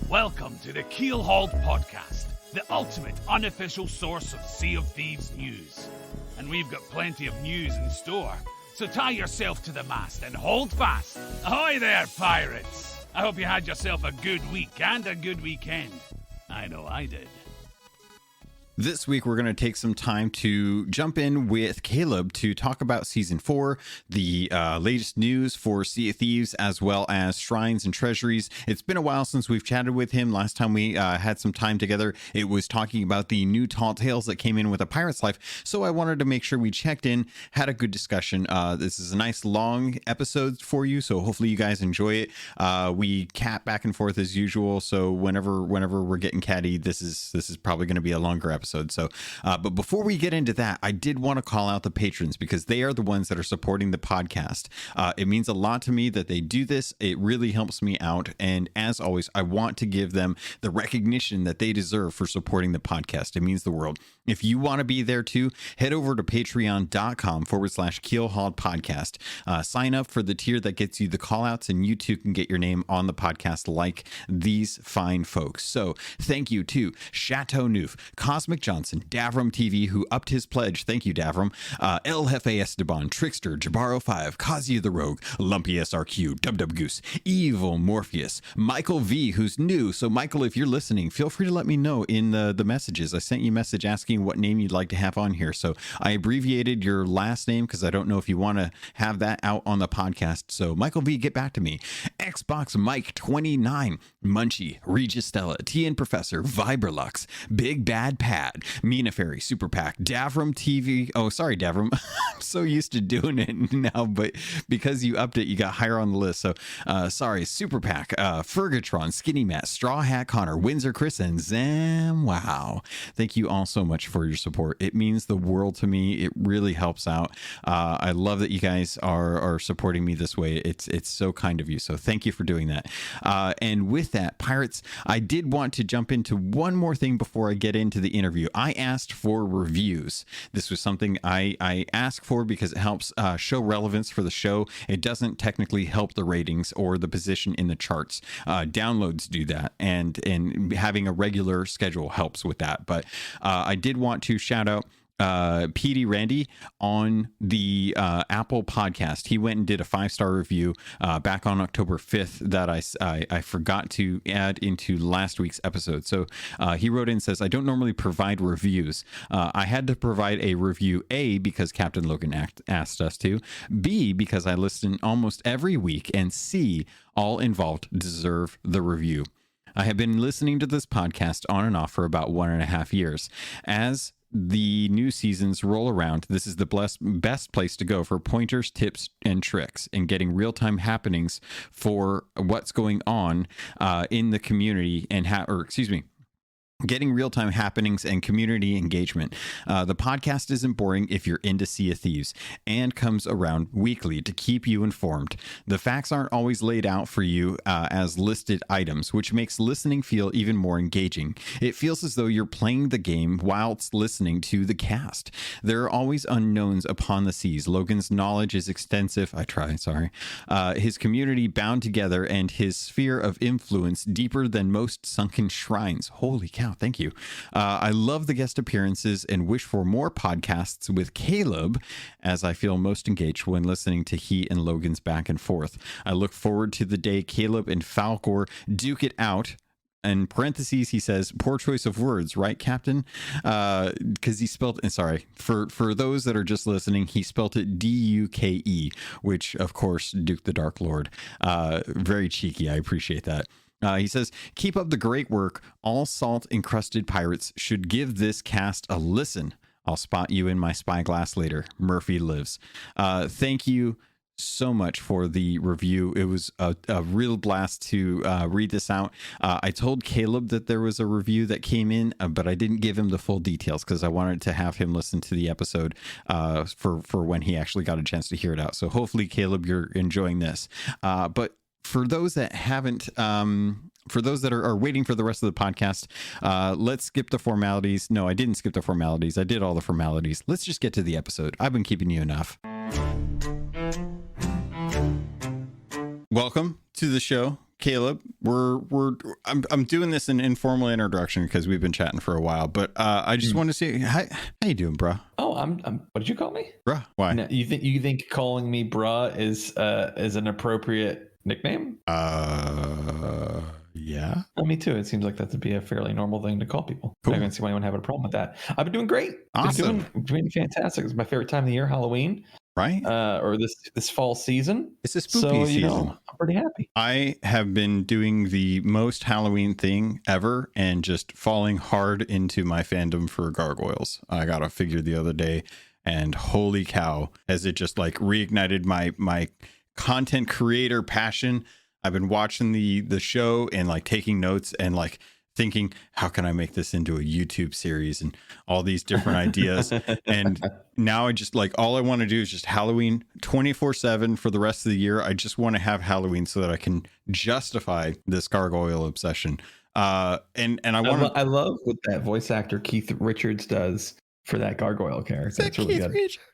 Welcome to the Keelhauled podcast, the ultimate unofficial source of Sea of Thieves news. And we've got plenty of news in store, so tie yourself to the mast and hold fast. Ahoy there, pirates! I hope you had yourself a good week and a good weekend. I know I did. This week, we're going to take some time to jump in with Caleb to talk about Season 4, the latest news for Sea of Thieves, as well as Shrines and Treasuries. It's been a while since we've chatted with him. Last time we had some time together, it was talking about the new Tall Tales that came in with A Pirate's Life. So I wanted to make sure we checked in, had a good discussion. This is a nice long episode for you, so hopefully you guys enjoy it. We cat back and forth as usual, so whenever we're getting catty, this is probably going to be a longer episode. So, but before we get into that, I did want to call out the patrons because they are the ones that are supporting the podcast. It means a lot to me that they do this. It really helps me out. And as always, I want to give them the recognition that they deserve for supporting the podcast. It means the world. If you want to be there too, head over to patreon.com/Keelhauled podcast. Sign up for the tier that gets you the call outs, and you too can get your name on the podcast like these fine folks. So thank you to Chateau Neuf, Cosmic Johnson, Davram TV, who upped his pledge. Thank you, Davram. El Jefe Esteban, Trickster, Jabaro5, Kazuya the Rogue, Lumpy SRQ, Dub Goose, Evil Morpheus, Michael V, who's new. So Michael, if you're listening, feel free to let me know in the messages. I sent you a message asking what name you'd like to have on here. So I abbreviated your last name because I don't know if you want to have that out on the podcast. So Michael V, get back to me. Xbox Mike 29, Munchie, Regis Stella, TN Professor, Viberlux, Big Bad Pad, Mina Fairy, Super Pack, Davram TV. Oh, sorry, Davram. I'm so used to doing it now, but because you upped it, you got higher on the list. So sorry, Super Pack, Fergatron, Skinny Matt, Straw Hat Connor, Windsor Chris, and Zam. Wow. Thank you all so much for your support. It means the world to me. It really helps out. I love that you guys are supporting me this way. It's so kind of you. So thank you for doing that. And with that, pirates, I did want to jump into one more thing before I get into the interview. I asked for reviews. This was something I asked for because it helps show relevance for the show. It doesn't technically help the ratings or the position in the charts. Downloads do that, and having a regular schedule helps with that. But I did want to shout out PD Randy on the Apple podcast. He went and did a 5-star review back on October 5th that I forgot to add into last week's episode. So he wrote in and says, I don't normally provide reviews. I had to provide a review, A, because Captain Logan asked us to, B, because I listen almost every week, and C, all involved deserve the review. I have been listening to this podcast on and off for about 1.5 years. As the new seasons roll around, this is the best place to go for pointers, tips, and tricks, and getting real-time happenings for what's going on in the community and getting real-time happenings and community engagement. The podcast isn't boring if you're into Sea of Thieves and comes around weekly to keep you informed. The facts aren't always laid out for you as listed items, which makes listening feel even more engaging. It feels as though you're playing the game whilst listening to the cast. There are always unknowns upon the seas. Logan's knowledge is extensive. His community bound together, and his sphere of influence deeper than most sunken shrines. Holy cow. Thank you. I love the guest appearances and wish for more podcasts with Caleb, as I feel most engaged when listening to he and Logan's back and forth. I look forward to the day Caleb and Falcor duke it out. In parentheses, he says, poor choice of words, right, Captain? Because he spelled, sorry, for those that are just listening, he spelled it D-U-K-E, which, of course, Duke the Dark Lord. Very cheeky. I appreciate that. He says, keep up the great work. All salt-encrusted pirates should give this cast a listen. I'll spot you in my spyglass later. Murphy lives. Thank you so much for the review. It was a real blast to read this out. I told Caleb that there was a review that came in, but I didn't give him the full details because I wanted to have him listen to the episode for when he actually got a chance to hear it out. So hopefully, Caleb, you're enjoying this. But for those that haven't, for those that are waiting for the rest of the podcast, let's skip the formalities. No, I didn't skip the formalities. I did all the formalities. Let's just get to the episode. I've been keeping you enough. Welcome to the show, Caleb, I'm doing this in informal introduction because we've been chatting for a while, but I just want to say, how you doing, bruh? Oh, I'm. What did you call me? Bruh. Why? No, you think calling me bruh is an appropriate nickname? Yeah. Well, me too. It seems like that to be a fairly normal thing to call people. Cool. I don't see why anyone have a problem with that. I've been doing great. Awesome. Been doing fantastic. It's my favorite time of the year, Halloween. Right. Or this fall season. It's a spooky season. I'm pretty happy. I have been doing the most Halloween thing ever and just falling hard into my fandom for gargoyles. I got a figure the other day, and holy cow, has it just like reignited my content creator passion. I've been watching the show and like taking notes and like thinking, how can I make this into a YouTube series and all these different ideas. And now I just like, all I want to do is just Halloween 24/7 for the rest of the year. I just want to have Halloween so that I can justify this gargoyle obsession. And I want to, I love what that voice actor Keith Richards does for that gargoyle character. That's really good.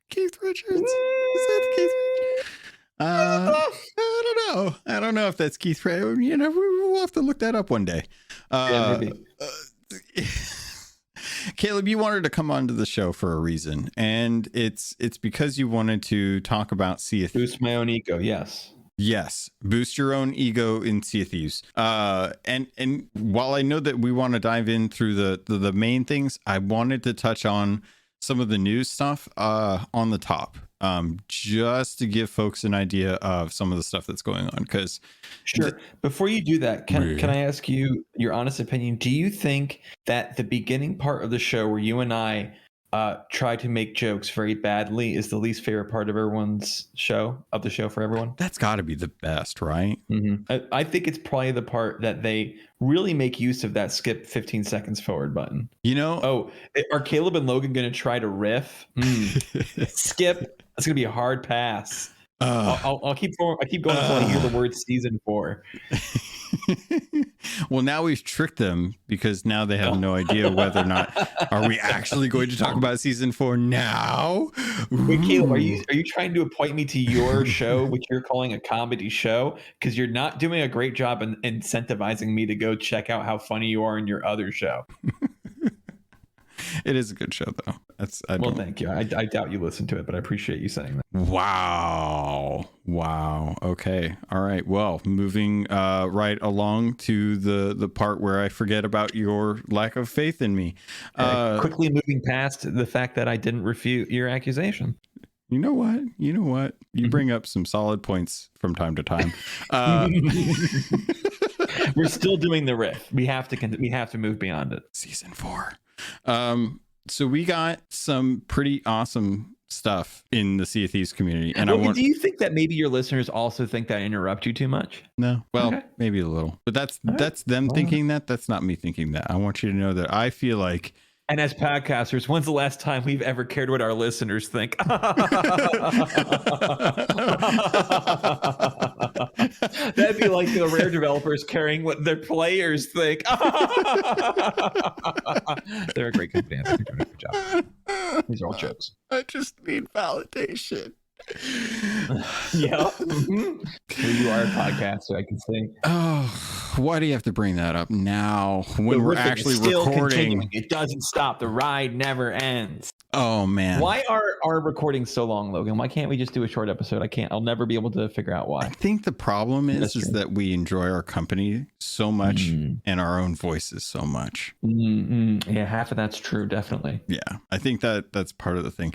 Keith Richards. Is that Keith Richards? I don't know if that's Keith. You know, we'll have to look that up one day. Maybe. Caleb, you wanted to come onto the show for a reason, and it's because you wanted to talk about Sea of Thieves. Boost my own ego. Yes, boost your own ego in Sea of Thieves. And while I know that we want to dive in through the main things, I wanted to touch on some of the news stuff on the top. Just to give folks an idea of some of the stuff that's going on. Because sure. Before you do that, can I ask you your honest opinion? Do you think that the beginning part of the show where you and I try to make jokes very badly is the least favorite part of everyone's show for everyone? That's got to be the best, right? Mm-hmm. I think it's probably the part that they really make use of that skip 15 seconds forward button. You know? Oh, are Caleb and Logan going to try to riff? Skip. That's going to be a hard pass. I'll keep going. I keep going until I hear the word season 4. Well, now we've tricked them because now they have no idea whether or not are we actually going to talk about season 4 now. Wait, Caleb, are you trying to appoint me to your show, which you're calling a comedy show? Because you're not doing a great job in incentivizing me to go check out how funny you are in your other show. It is a good show, though. Thank you. I doubt you listen to it, but I appreciate you saying that. Wow. Okay. All right. Well, moving right along to the part where I forget about your lack of faith in me. Quickly moving past the fact that I didn't refute your accusation. You know what? You bring up some solid points from time to time. We're still doing the riff. We have to move beyond it. Season 4. So we got some pretty awesome stuff in the Sea of Thieves community. And do you think that maybe your listeners also think that I interrupt you too much? No. Well, maybe a little. But that's them thinking that. That's not me thinking that. I want you to know that I feel like. And as podcasters, when's the last time we've ever cared what our listeners think? That'd be like the Rare developers caring what their players think. They're a great company. They're doing a good job. These are all jokes. I just need validation. Yeah. Well, you are a podcaster, I can say. Oh, why do you have to bring that up now when we're actually recording? Continuing. It doesn't stop. The ride never ends. Oh man. Why are our recordings so long, Logan? Why can't we just do a short episode? I'll never be able to figure out why. I think the problem is that we enjoy our company so much and our own voices so much. Yeah, half of that's true, definitely. Yeah, I think that's part of the thing.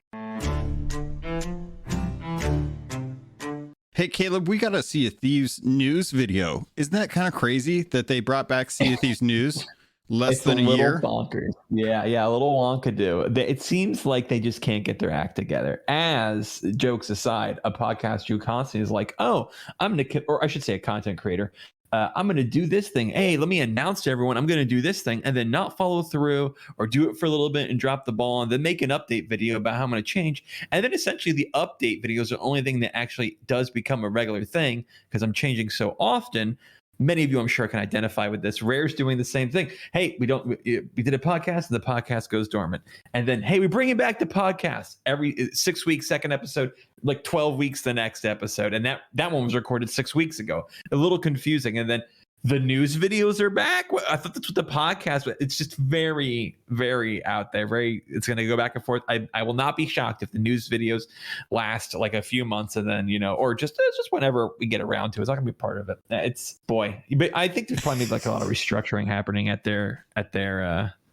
Hey, Caleb, we got a Sea of Thieves news video. Isn't that kind of crazy that they brought back Sea of Thieves news less than a year? Bonkers. Yeah, a little wonkadoo. It seems like they just can't get their act together. As jokes aside, a podcast who constantly is like, oh, or I should say a content creator. I'm going to do this thing. Hey, let me announce to everyone I'm going to do this thing, and then not follow through or do it for a little bit and drop the ball and then make an update video about how I'm going to change. And then essentially the update video is the only thing that actually does become a regular thing because I'm changing so often. Many of you, I'm sure, can identify with this. Rare's doing the same thing. Hey, we did a podcast and the podcast goes dormant. And then, hey, we bring it back to podcast every 6 weeks, second episode, like 12 weeks, the next episode. And that one was recorded 6 weeks ago. A little confusing. And then the news videos are back. I thought that's what the podcast was. It's just very, very out there. It's going to go back and forth. I will not be shocked if the news videos last like a few months and then, or just whenever we get around to it. It's not going to be part of it. But I think there's probably like a lot of restructuring happening at their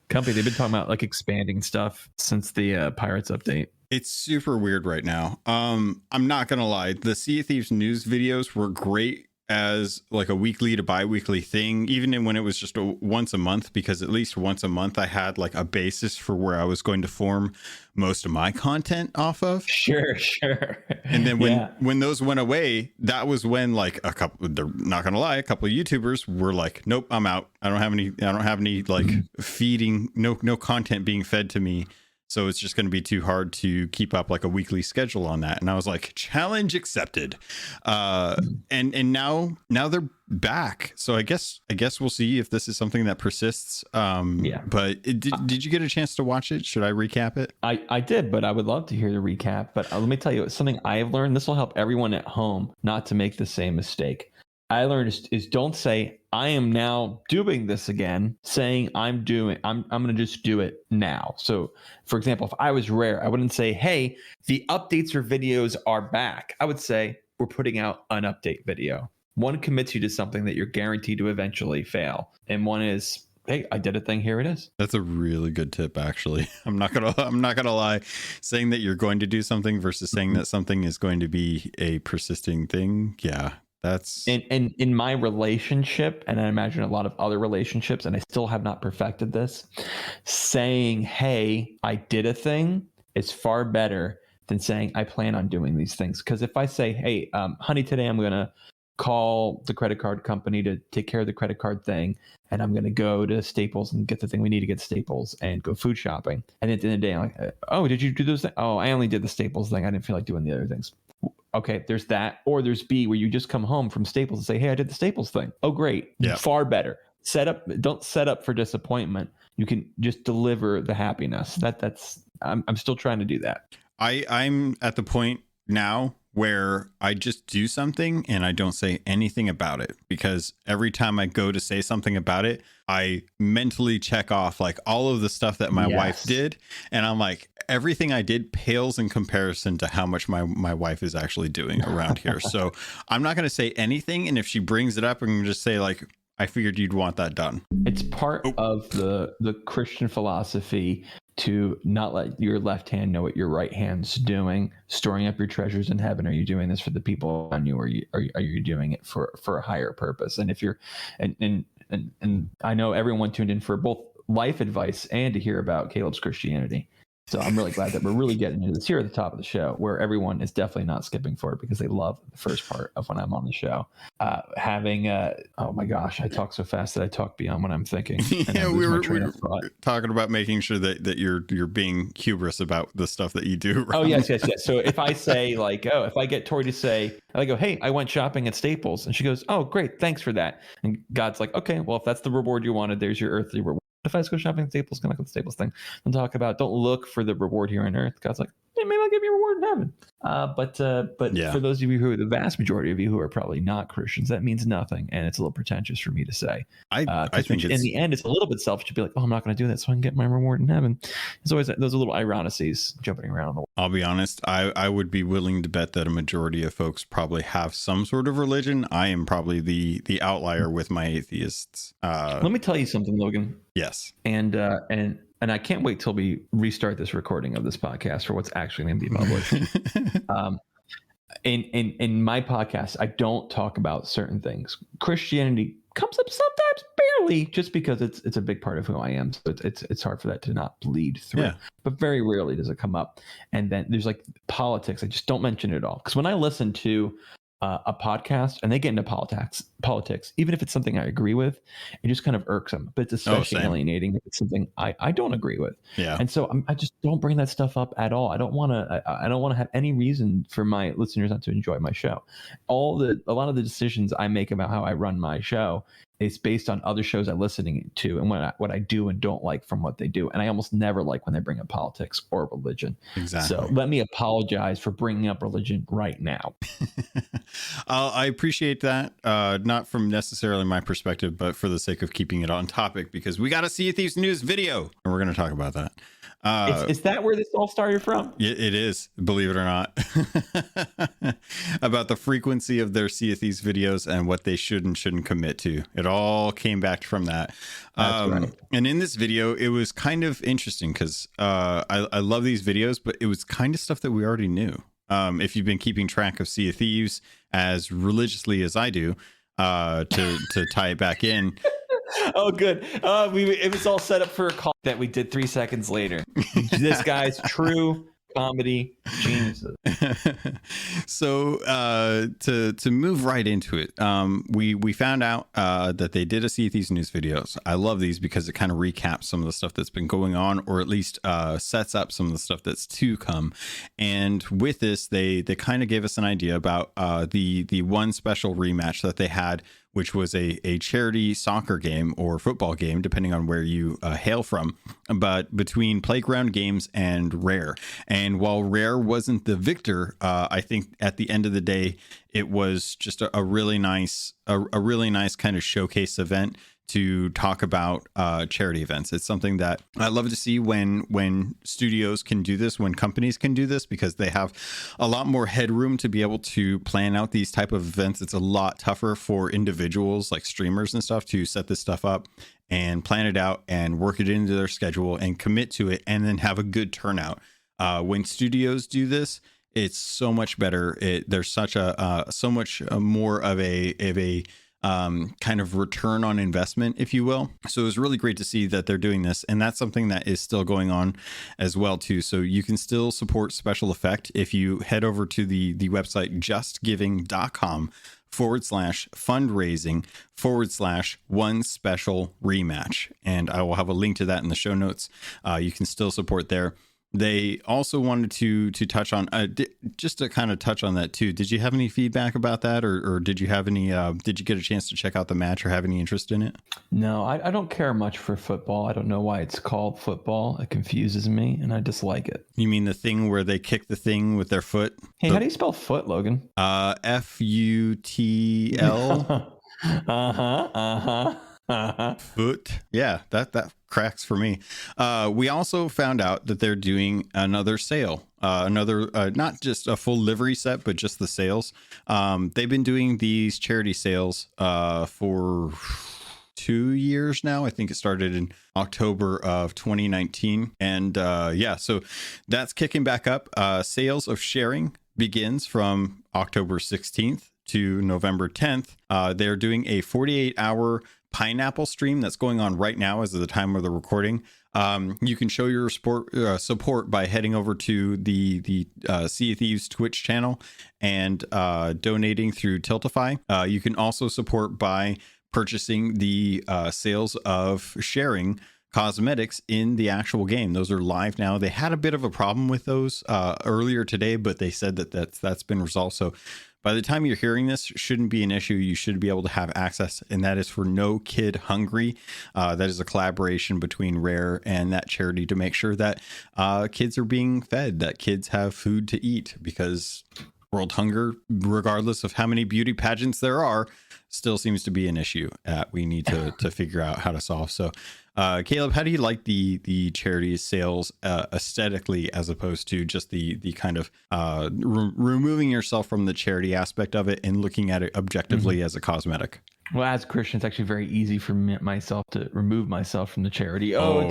company. They've been talking about like expanding stuff since the Pirates update. It's super weird right now. I'm not going to lie. The Sea of Thieves news videos were great as like a weekly to bi-weekly thing, even when it was just once a month, because at least once a month I had like a basis for where I was going to form most of my content off of. Sure. And then when those went away, that was when like they're not gonna lie, a couple of YouTubers were like, nope, I'm out. I don't have any like feeding, no content being fed to me. So it's just going to be too hard to keep up like a weekly schedule on that. And I was like, challenge accepted. And now they're back. So I guess we'll see if this is something that persists. But did you get a chance to watch it? Should I recap it? I did, but I would love to hear the recap. But let me tell you, it's something I have learned. This will help everyone at home not to make the same mistake. I learned is don't say I am now doing this again, saying I'm going to just do it now. So for example, if I was Rare, I wouldn't say, hey, the updates or videos are back. I would say we're putting out an update video. One commits you to something that you're guaranteed to eventually fail. And one is, hey, I did a thing. Here it is. That's a really good tip, actually. I'm not gonna lie. Saying that you're going to do something versus saying that something is going to be a persisting thing. Yeah. That's in my relationship, and I imagine a lot of other relationships, and I still have not perfected this, saying, hey, I did a thing is far better than saying I plan on doing these things. Because if I say, hey, honey, today I'm going to call the credit card company to take care of the credit card thing, and I'm going to go to Staples and get the thing we need to get Staples and go food shopping. And at the end of the day, I'm like, oh, did you do those things? Oh, I only did the Staples thing. I didn't feel like doing the other things. Okay, there's that. Or there's B, where you just come home from Staples and say, hey, I did the Staples thing. Oh, great. Yeah. Far better. Don't set up for disappointment. You can just deliver the happiness. I'm still trying to do that. I'm at the point now where I just do something and I don't say anything about it, because every time I go to say something about it, I mentally check off like all of the stuff that my wife did. And I'm like, everything I did pales in comparison to how much my wife is actually doing around here. So I'm not going to say anything. And if she brings it up, I'm going to just say like, I figured you'd want that done. It's part of the Christian philosophy to not let your left hand know what your right hand's doing. Storing up your treasures in heaven. Are you doing this for the people around you, or are you doing it for a higher purpose? And if you're and I know everyone tuned in for both life advice and to hear about Caleb's Christianity. So I'm really glad that we're really getting into this here at the top of the show, where everyone is definitely not skipping forward because they love the first part of when I'm on the show. Oh my gosh, I talk so fast that I talk beyond what I'm thinking. Yeah, we were talking about making sure that you're being hubris about the stuff that you do. Oh yes. So if I say like, if I get Tori to say, I go, hey, I went shopping at Staples, and she goes, oh great, thanks for that. And God's like, okay, well if that's the reward you wanted, there's your earthly reward. If I just go shopping at Staples, connect with the Staples thing, and talk about don't look for the reward here on earth. God's like, hey, maybe I'll give you a reward in heaven. But yeah. For those of you the vast majority of you who are probably not Christians, that means nothing, and it's a little pretentious for me to say. I think in the end, it's a little bit selfish to be like, oh, I'm not going to do that, so I can get my reward in heaven. It's always those little ironicies jumping around. I'll be honest, I would be willing to bet that a majority of folks probably have some sort of religion. I am probably the outlier with my atheists. Let me tell you something, Logan. Yes. And I can't wait till we restart this recording of this podcast for what's actually going to be published. In my podcast, I don't talk about certain things. Christianity comes up sometimes, barely, just because it's a big part of who I am. So it's hard for that to not bleed through. Yeah. But very rarely does it come up. And then there's like politics. I just don't mention it at all, because when I listen to a podcast and they get into politics, even if it's something I agree with, it just kind of irks them. But it's especially alienating if it's something I don't agree with. Yeah. And so I just don't bring that stuff up at all. I don't want to have any reason for my listeners not to enjoy my show. A lot of the decisions I make about how I run my show It's based on other shows I'm listening to and what I do and don't like from what they do. And I almost never like when they bring up politics or religion. Exactly. So let me apologize for bringing up religion right now. I appreciate that. Not from necessarily my perspective, but for the sake of keeping it on topic, because we got a Sea of Thieves news video and we're going to talk about that. Is that where this all started from? It is, believe it or not, about the frequency of their Sea of Thieves videos and what they should and shouldn't commit to. It all came back from that. That's right. And in this video, it was kind of interesting because I love these videos, but it was kind of stuff that we already knew. If you've been keeping track of Sea of Thieves as religiously as I do, to tie it back in. Oh, good. It was all set up for a call that we did 3 seconds later. This guy's true comedy geniuses. So to move right into it, we found out that they did a Sea of Thieves news videos. I love these because it kind of recaps some of the stuff that's been going on, or at least sets up some of the stuff that's to come. And with this, they kind of gave us an idea about the one special rematch that they had, which was a charity soccer game or football game, depending on where you hail from, but between Playground Games and Rare. And while Rare wasn't the victor, I think at the end of the day, it was just a really nice kind of showcase event to talk about charity events. It's something that I love to see when studios can do this, when companies can do this, because they have a lot more headroom to be able to plan out these type of events. It's a lot tougher for individuals like streamers and stuff to set this stuff up and plan it out and work it into their schedule and commit to it and then have a good turnout. When studios do this, it's so much better. There's such so much more of a kind of return on investment, if you will. So it was really great to see that they're doing this, and that's something that is still going on as well too. So you can still support Special Effect if you head over to the website justgiving.com/fundraising/one special rematch, and I will have a link to that in the show notes. You can still support there. They also wanted to touch on just to kind of touch on that too. Did you have any feedback about that, or did you have any? Did you get a chance to check out the match or have any interest in it? No, I don't care much for football. I don't know why it's called football. It confuses me, and I dislike it. You mean the thing where they kick the thing with their foot? Hey, how do you spell foot, Logan? FUTL. Foot. Yeah, that cracks for me. We also found out that they're doing another sale, not just a full livery set, but just the sales. They've been doing these charity sales for 2 years now. I think it started in October of 2019. And so that's kicking back up. Sales of sharing begins from October 16th to November 10th. They're doing a 48-hour pineapple stream that's going on right now as of the time of the recording. You can show your support by heading over to the Sea of Thieves Twitch channel and donating through Tiltify. You can also support by purchasing the sales of sharing cosmetics in the actual game. Those are live now. They had a bit of a problem with those earlier today, but they said that's been resolved. So by the time you're hearing this, shouldn't be an issue. You should be able to have access, and that is for No Kid Hungry. That is a collaboration between Rare and that charity to make sure that kids are being fed, that kids have food to eat, because world hunger, regardless of how many beauty pageants there are, still seems to be an issue that we need to figure out how to solve. So Caleb, how do you like the charity sales aesthetically, as opposed to just the kind of removing yourself from the charity aspect of it and looking at it objectively as a cosmetic? Well, as a Christian, it's actually very easy for myself to remove myself from the charity. I like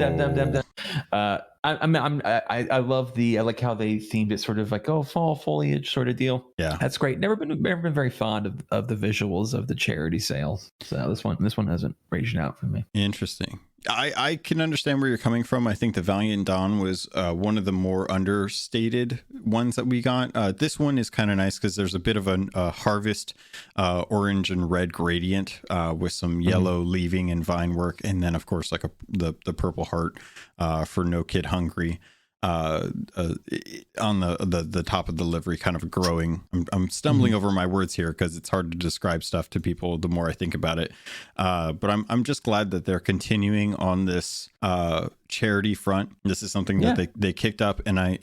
how they themed it sort of like, fall foliage sort of deal. Yeah, that's great. Never been very fond of the visuals of the charity sales. So this one hasn't raged out for me. Interesting. I can understand where you're coming from. I think the Valiant Dawn was one of the more understated ones that we got. This one is kind of nice because there's a bit of a harvest orange and red gradient with some yellow leaving and vine work. And then, of course, like the purple heart for No Kid Hungry. on the top of the livery, kind of growing. I'm stumbling over my words here because it's hard to describe stuff to people the more I think about it. But I'm just glad that they're continuing on this charity front. This is something that they kicked up, and I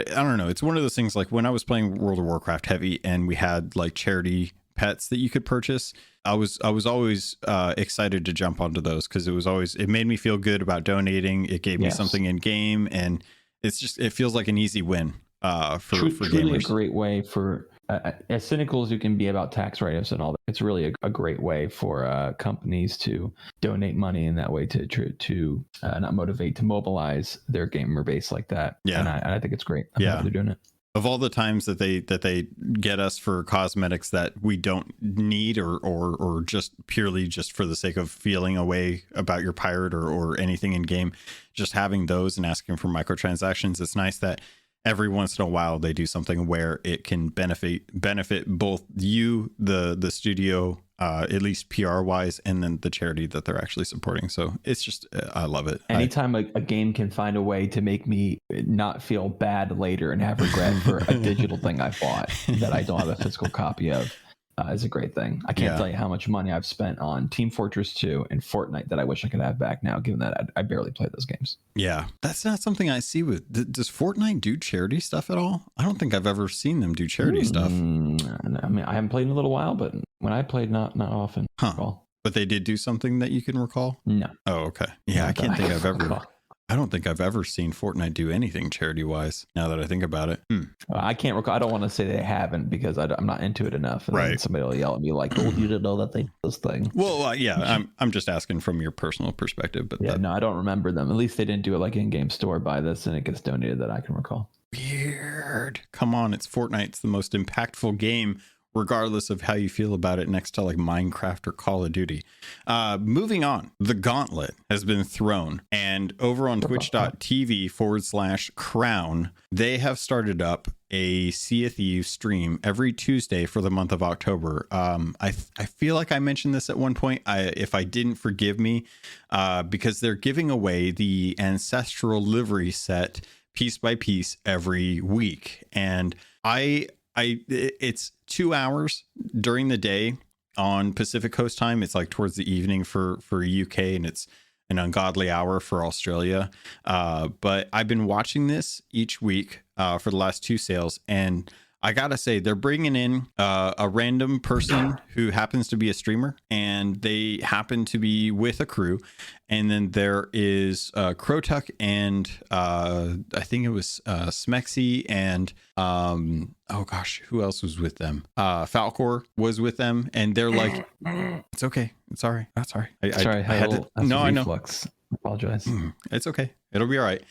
don't know. It's one of those things like when I was playing World of Warcraft heavy and we had like charity pets that you could purchase. I was always excited to jump onto those because it made me feel good about donating. It gave me something in game, and it feels like an easy win for truly gamers. A great way for as cynical as you can be about tax write-offs and all that. It's really a great way for companies to donate money in that way to not motivate, to mobilize their gamer base like that. Yeah, and I think it's great. I'm happy they're doing it. Of all the times that they get us for cosmetics that we don't need or just purely just for the sake of feeling a way about your pirate or anything in game, just having those and asking for microtransactions, it's nice that every once in a while they do something where it can benefit both you, the studio, at least PR wise, and then the charity that they're actually supporting. So it's just, I love it. Anytime a game can find a way to make me not feel bad later and have regret for a digital thing I bought that I don't have a physical copy of, is a great thing. I can't tell you how much money I've spent on Team Fortress 2 and Fortnite that I wish I could have back now, given that I barely play those games. Yeah, that's not something I see with. Does Fortnite do charity stuff at all? I don't think I've ever seen them do charity stuff. I mean, I haven't played in a little while, but when I played, not often. But they did do something that you can recall? No. Oh, okay. Yeah, I can't think I've ever. I don't think I've ever seen Fortnite do anything charity wise. Now that I think about it, I can't recall. I don't want to say they haven't because I'm not into it enough. And then somebody will yell at me like, "Oh, you didn't know that they did this thing." Well, I'm just asking from your personal perspective, but no, I don't remember them. At least they didn't do it like in-game store. Buy this and it gets donated that I can recall. Weird. Come on, it's Fortnite. It's the most impactful game, regardless of how you feel about it, next to like Minecraft or Call of Duty. Moving on, the gauntlet has been thrown, and over on twitch.tv/crown, they have started up a Sea of Thieves stream every Tuesday for the month of October. I feel like I mentioned this at one point. If I didn't, forgive me, because they're giving away the ancestral livery set piece by piece every week, and it's 2 hours during the day on Pacific Coast time. It's like towards the evening for UK, and it's an ungodly hour for Australia. But I've been watching this each week for the last two sales, and I gotta say, they're bringing in a random person who happens to be a streamer, and they happen to be with a crew. And then there is Crotuck and I think it was Smexy and oh gosh, who else was with them? Falcor was with them, and they're like, "It's okay, it's all right, that's all right." Sorry, I had to. No, I know. I apologize. It's okay. It'll be all right.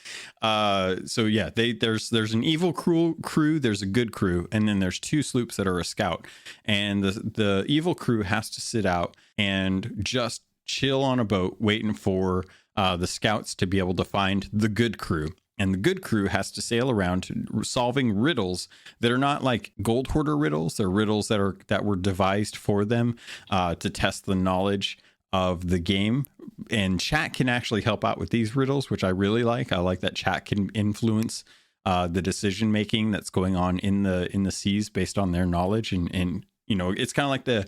So yeah, there's an evil crew, there's a good crew, and then there's two sloops that are a scout. And the evil crew has to sit out and just chill on a boat waiting for the scouts to be able to find the good crew. And the good crew has to sail around solving riddles that are not like gold hoarder riddles. They're riddles that were devised for them to test the knowledge of the game. And chat can actually help out with these riddles, which I really like. I like that chat can influence the decision making that's going on in the seas based on their knowledge. And you know, it's kind of like the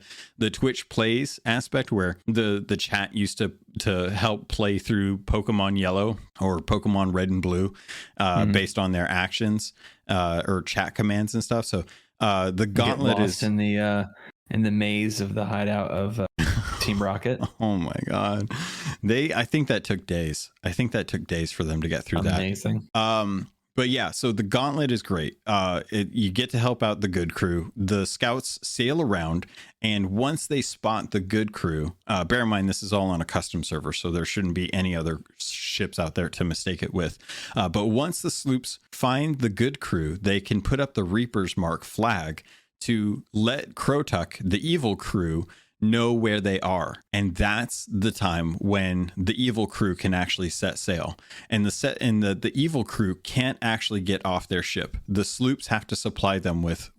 Twitch plays aspect, where the chat used to help play through Pokemon Yellow or Pokemon Red and Blue based on their actions or chat commands and stuff. So the gauntlet is in the maze of the hideout of Team Rocket. Oh my god, I think that took days. I think that took days for them to get through that. Amazing. But yeah, so the gauntlet is great. You get to help out the good crew. The scouts sail around, and once they spot the good crew, bear in mind this is all on a custom server, so there shouldn't be any other ships out there to mistake it with. But once the sloops find the good crew, they can put up the Reaper's Mark flag to let Crotuck, the evil crew, know where they are, and that's the time when the evil crew can actually set sail. And the evil crew can't actually get off their ship. The sloops have to supply them with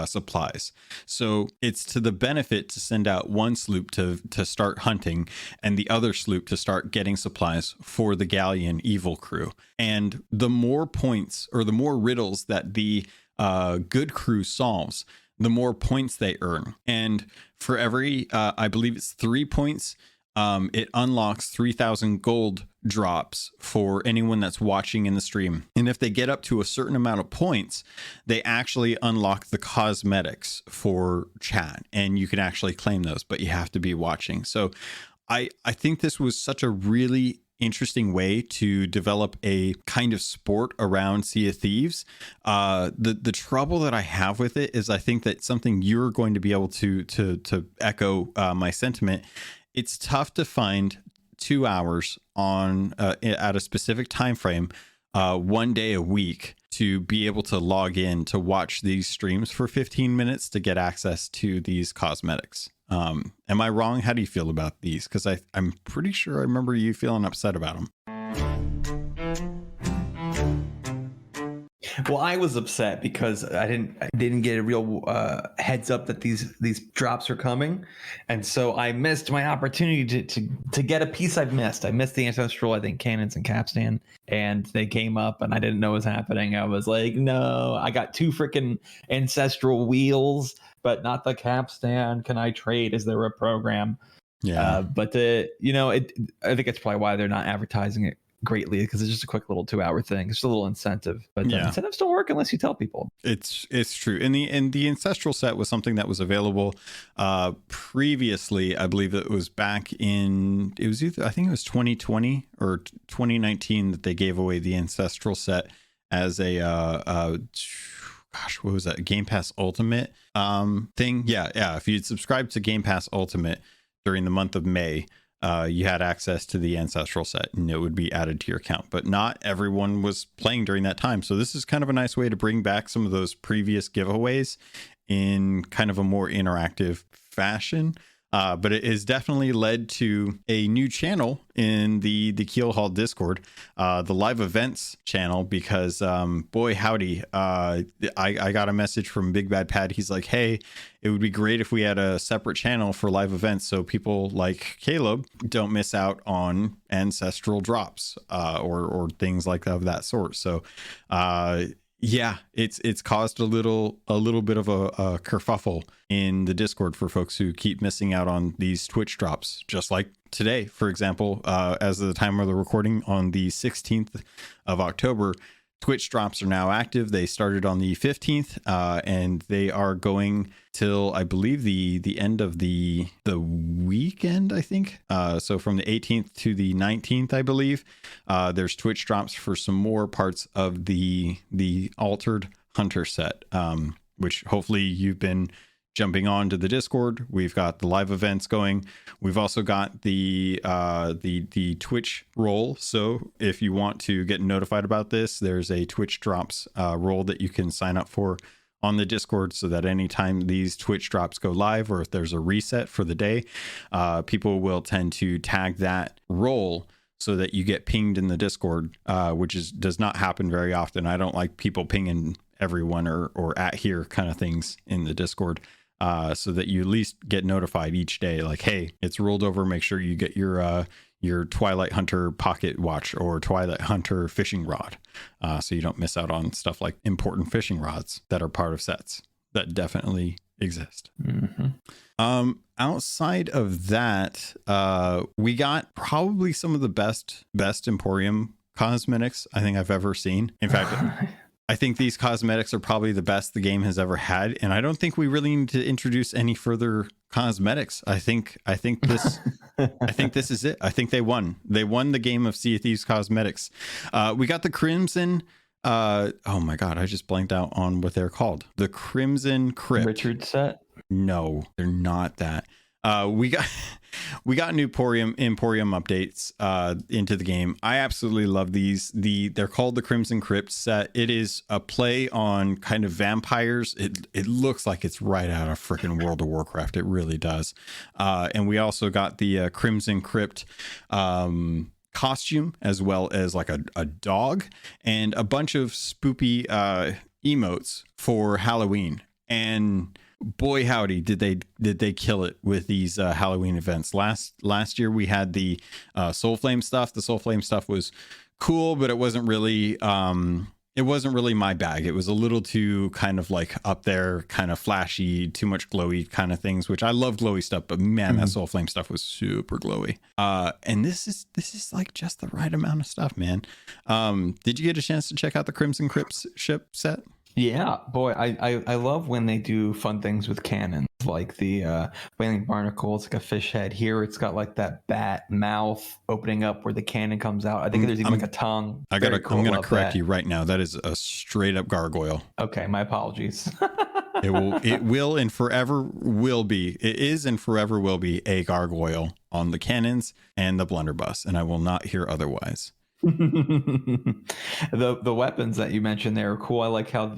supplies. So it's to the benefit to send out one sloop to start hunting and the other sloop to start getting supplies for the galleon evil crew. And the more points or the more riddles that the good crew solves, the more points they earn. And for every, I believe it's 3 points, it unlocks 3,000 gold drops for anyone that's watching in the stream. And if they get up to a certain amount of points, they actually unlock the cosmetics for chat, and you can actually claim those, but you have to be watching. So I think this was such a really interesting way to develop a kind of sport around Sea of Thieves. The trouble that I have with it is I think that something you're going to be able to echo my sentiment. It's tough to find 2 hours on at a specific time frame, 1 day a week, to be able to log in to watch these streams for 15 minutes to get access to these cosmetics. Am I wrong? How do you feel about these? Because I'm pretty sure I remember you feeling upset about them. Well, I was upset because I didn't get a real heads up that these drops are coming, and so I missed my opportunity to get a piece I've missed. I missed the ancestral, I think, cannons and capstan, and they came up, and I didn't know what was happening. I was like, no, I got 2 freaking ancestral wheels, but not the capstan. Can I trade? Is there a program? Yeah, but I think it's probably why they're not advertising it greatly, because it's just a quick little 2 hour thing. It's a little incentive, but the incentives don't work unless you tell people. It's true. And the ancestral set was something that was available previously. I believe it was back in, it was either, I think it was 2020 or 2019 that they gave away the ancestral set as a what was that, Game Pass Ultimate thing. Yeah, if you'd subscribed to Game Pass Ultimate during the month of May, you had access to the ancestral set and it would be added to your account, but not everyone was playing during that time. So this is kind of a nice way to bring back some of those previous giveaways in kind of a more interactive fashion. But it has definitely led to a new channel in the Keelhauled Discord, the live events channel, because boy howdy, I got a message from Big Bad Pad. He's like, hey, it would be great if we had a separate channel for live events so people like Caleb don't miss out on ancestral drops or things like of that sort. So yeah, it's caused a little bit of a kerfuffle in the Discord for folks who keep missing out on these Twitch drops. Just like today, for example, as of the time of the recording on the 16th of October, Twitch drops are now active. They started on the 15th, and they are going till, I believe, the end of the weekend, I think. So from the 18th to the 19th, I believe, there's Twitch drops for some more parts of the altered hunter set, which hopefully you've been jumping on to the Discord. We've got the live events going. We've also got the Twitch roll. So if you want to get notified about this, there's a Twitch drops roll that you can sign up for on the Discord, so that anytime these Twitch drops go live, or if there's a reset for the day, people will tend to tag that roll so that you get pinged in the Discord, which does not happen very often. I don't like people pinging everyone or at here kind of things in the Discord. So that you at least get notified each day, like, hey, it's rolled over. Make sure you get your Twilight Hunter pocket watch or Twilight Hunter fishing rod, so you don't miss out on stuff like important fishing rods that are part of sets that definitely exist. Mm-hmm. Outside of that, we got probably some of the best Emporium cosmetics I think I've ever seen. In fact, I think these cosmetics are probably the best the game has ever had, and I don't think we really need to introduce any further cosmetics. I think this this is it. I think they won. They won the game of Sea of Thieves cosmetics. We got the Crimson. Oh my god, I just blanked out on what they're called. The Crimson Crypt. Richard set? No, they're not that. we got new Emporium updates into the game. I absolutely love these. They're called the Crimson Crypt set. It is a play on kind of vampires. It looks like it's right out of freaking World of Warcraft. It really does. And we also got the Crimson Crypt costume, as well as like a dog and a bunch of spoopy emotes for Halloween. And boy howdy, did they kill it with these Halloween events. Last year we had the Soul Flame stuff. The Soul Flame stuff was cool, but it wasn't really my bag. It was a little too kind of like up there, kind of flashy, too much glowy kind of things, which I love glowy stuff, but man, that Soul Flame stuff was super glowy. And this is like just the right amount of stuff, man. Did you get a chance to check out the Crimson Crips ship set? Yeah, boy, I love when they do fun things with cannons, like the Wailing Barnacle. It's like a fish head. Here it's got like that bat mouth opening up where the cannon comes out. I think there's even like a tongue. I'm gonna correct you right now. That is a straight up gargoyle. Okay, my apologies. It will and forever will be. It is and forever will be a gargoyle on the cannons and the blunderbuss, and I will not hear otherwise. The weapons that you mentioned there are cool. I like how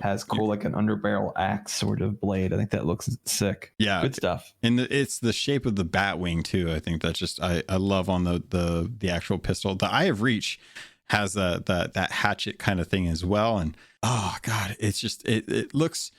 has cool like an underbarrel axe sort of blade. I think that looks sick. Yeah, good stuff. And it's the shape of the bat wing too. I think that's just I love on the actual pistol. The Eye of Reach has that hatchet kind of thing as well. And oh god, it's just it looks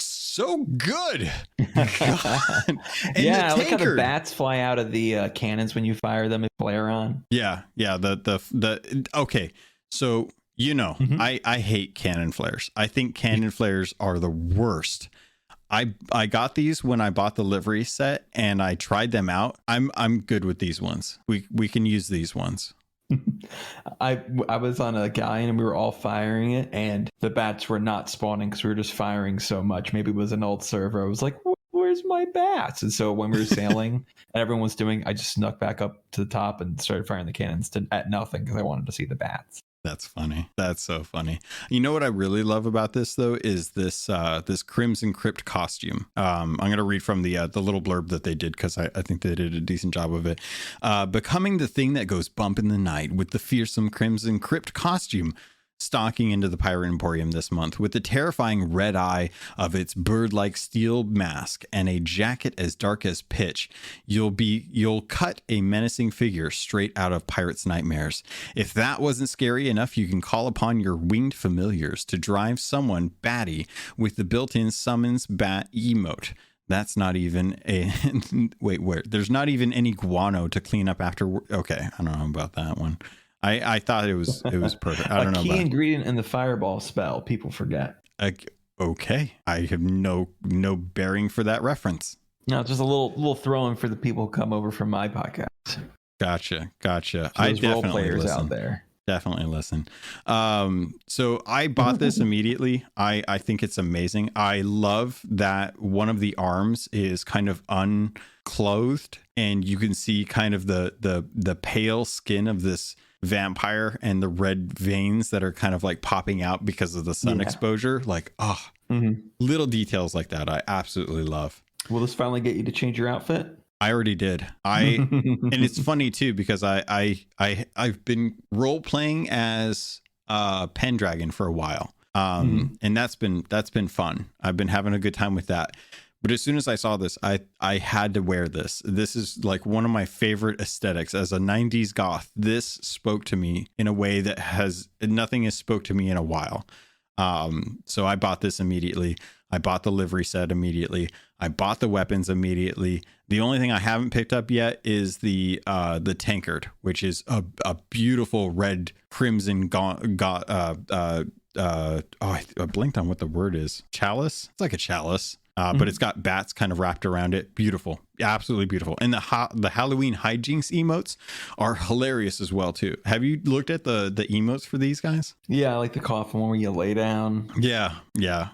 so good. And yeah, look how the bats fly out of the cannons when you fire them and flare on. Yeah. The okay. So I hate cannon flares. I think cannon flares are the worst. I got these when I bought the livery set and I tried them out. I'm good with these ones. We can use these ones. I was on a guy and we were all firing it and the bats were not spawning because we were just firing so much. Maybe it was an old server. I was like, where's my bats? And so when we were sailing and everyone was doing, I just snuck back up to the top and started firing the cannons at nothing because I wanted to see the bats. That's funny. That's so funny. You know what I really love about this though is this Crimson Crypt costume. I'm gonna read from the little blurb that they did because I think they did a decent job of it. Becoming the thing that goes bump in the night with the fearsome Crimson Crypt costume. Stalking into the Pirate Emporium this month with the terrifying red eye of its bird-like steel mask and a jacket as dark as pitch, you'll cut a menacing figure straight out of pirates' nightmares. If that wasn't scary enough, you can call upon your winged familiars to drive someone batty with the built-in summons bat emote. That's not even a there's not even any guano to clean up after. Okay, I don't know about that one. I thought it was perfect. I don't know. A key ingredient in the fireball spell. People forget. Okay, I have no bearing for that reference. No, just a little throw-in for the people who come over from my podcast. Gotcha. I definitely listen. Out there. Definitely listen. So I bought this immediately. I think it's amazing. I love that one of the arms is kind of unclothed, and you can see kind of the pale skin of this vampire and the red veins that are kind of like popping out because of the sun exposure. Like, little details like that I absolutely love. Will this finally get you to change your outfit? I already did. And it's funny too because I've been role playing as Pendragon for a while, and that's been fun. I've been having a good time with that. But as soon as I saw this, I had to wear this. This is like one of my favorite aesthetics. As a 90s goth, this spoke to me in a way that nothing has spoke to me in a while. So I bought this immediately. I bought the livery set immediately. I bought the weapons immediately. The only thing I haven't picked up yet is the tankard, which is a beautiful red crimson I blinked on what the word is. Chalice? It's like a chalice. But it's got bats kind of wrapped around it. Beautiful. Absolutely beautiful. And the Halloween Hijinx emotes are hilarious as well, too. Have you looked at the emotes for these guys? Yeah, I like the coffin one where you lay down. Yeah.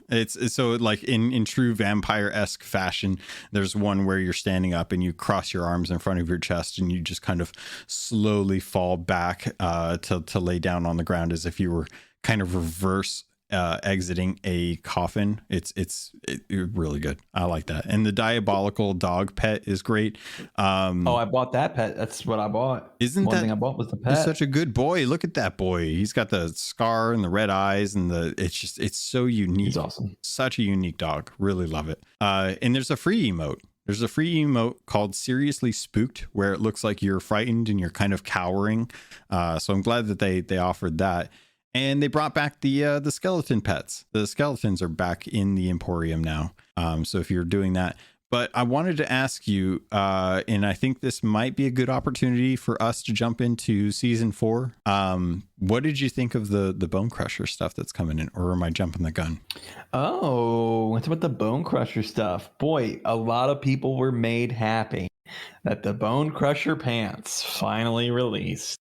It's so like in true vampire-esque fashion, there's one where you're standing up and you cross your arms in front of your chest and you just kind of slowly fall back to lay down on the ground as if you were kind of reverse exiting a coffin. It's really good. I like that. And the diabolical dog pet is great. I bought that pet. That's what I bought. Isn't One that thing I bought was the He's pet. such a good boy. Look at that boy. He's got the scar and the red eyes and it's so unique. He's awesome. Such a unique dog. Really love it. And there's a free emote. There's a free emote called Seriously Spooked, where it looks like you're frightened and you're kind of cowering. So I'm glad that they offered that. And they brought back the skeleton pets. The skeletons are back in the Emporium now. So if you're doing that. But I wanted to ask you, and I think this might be a good opportunity for us to jump into season 4. What did you think of the Bone Crusher stuff that's coming in, or am I jumping the gun? Oh, what's about the Bone Crusher stuff? Boy, a lot of people were made happy that the Bone Crusher pants finally released.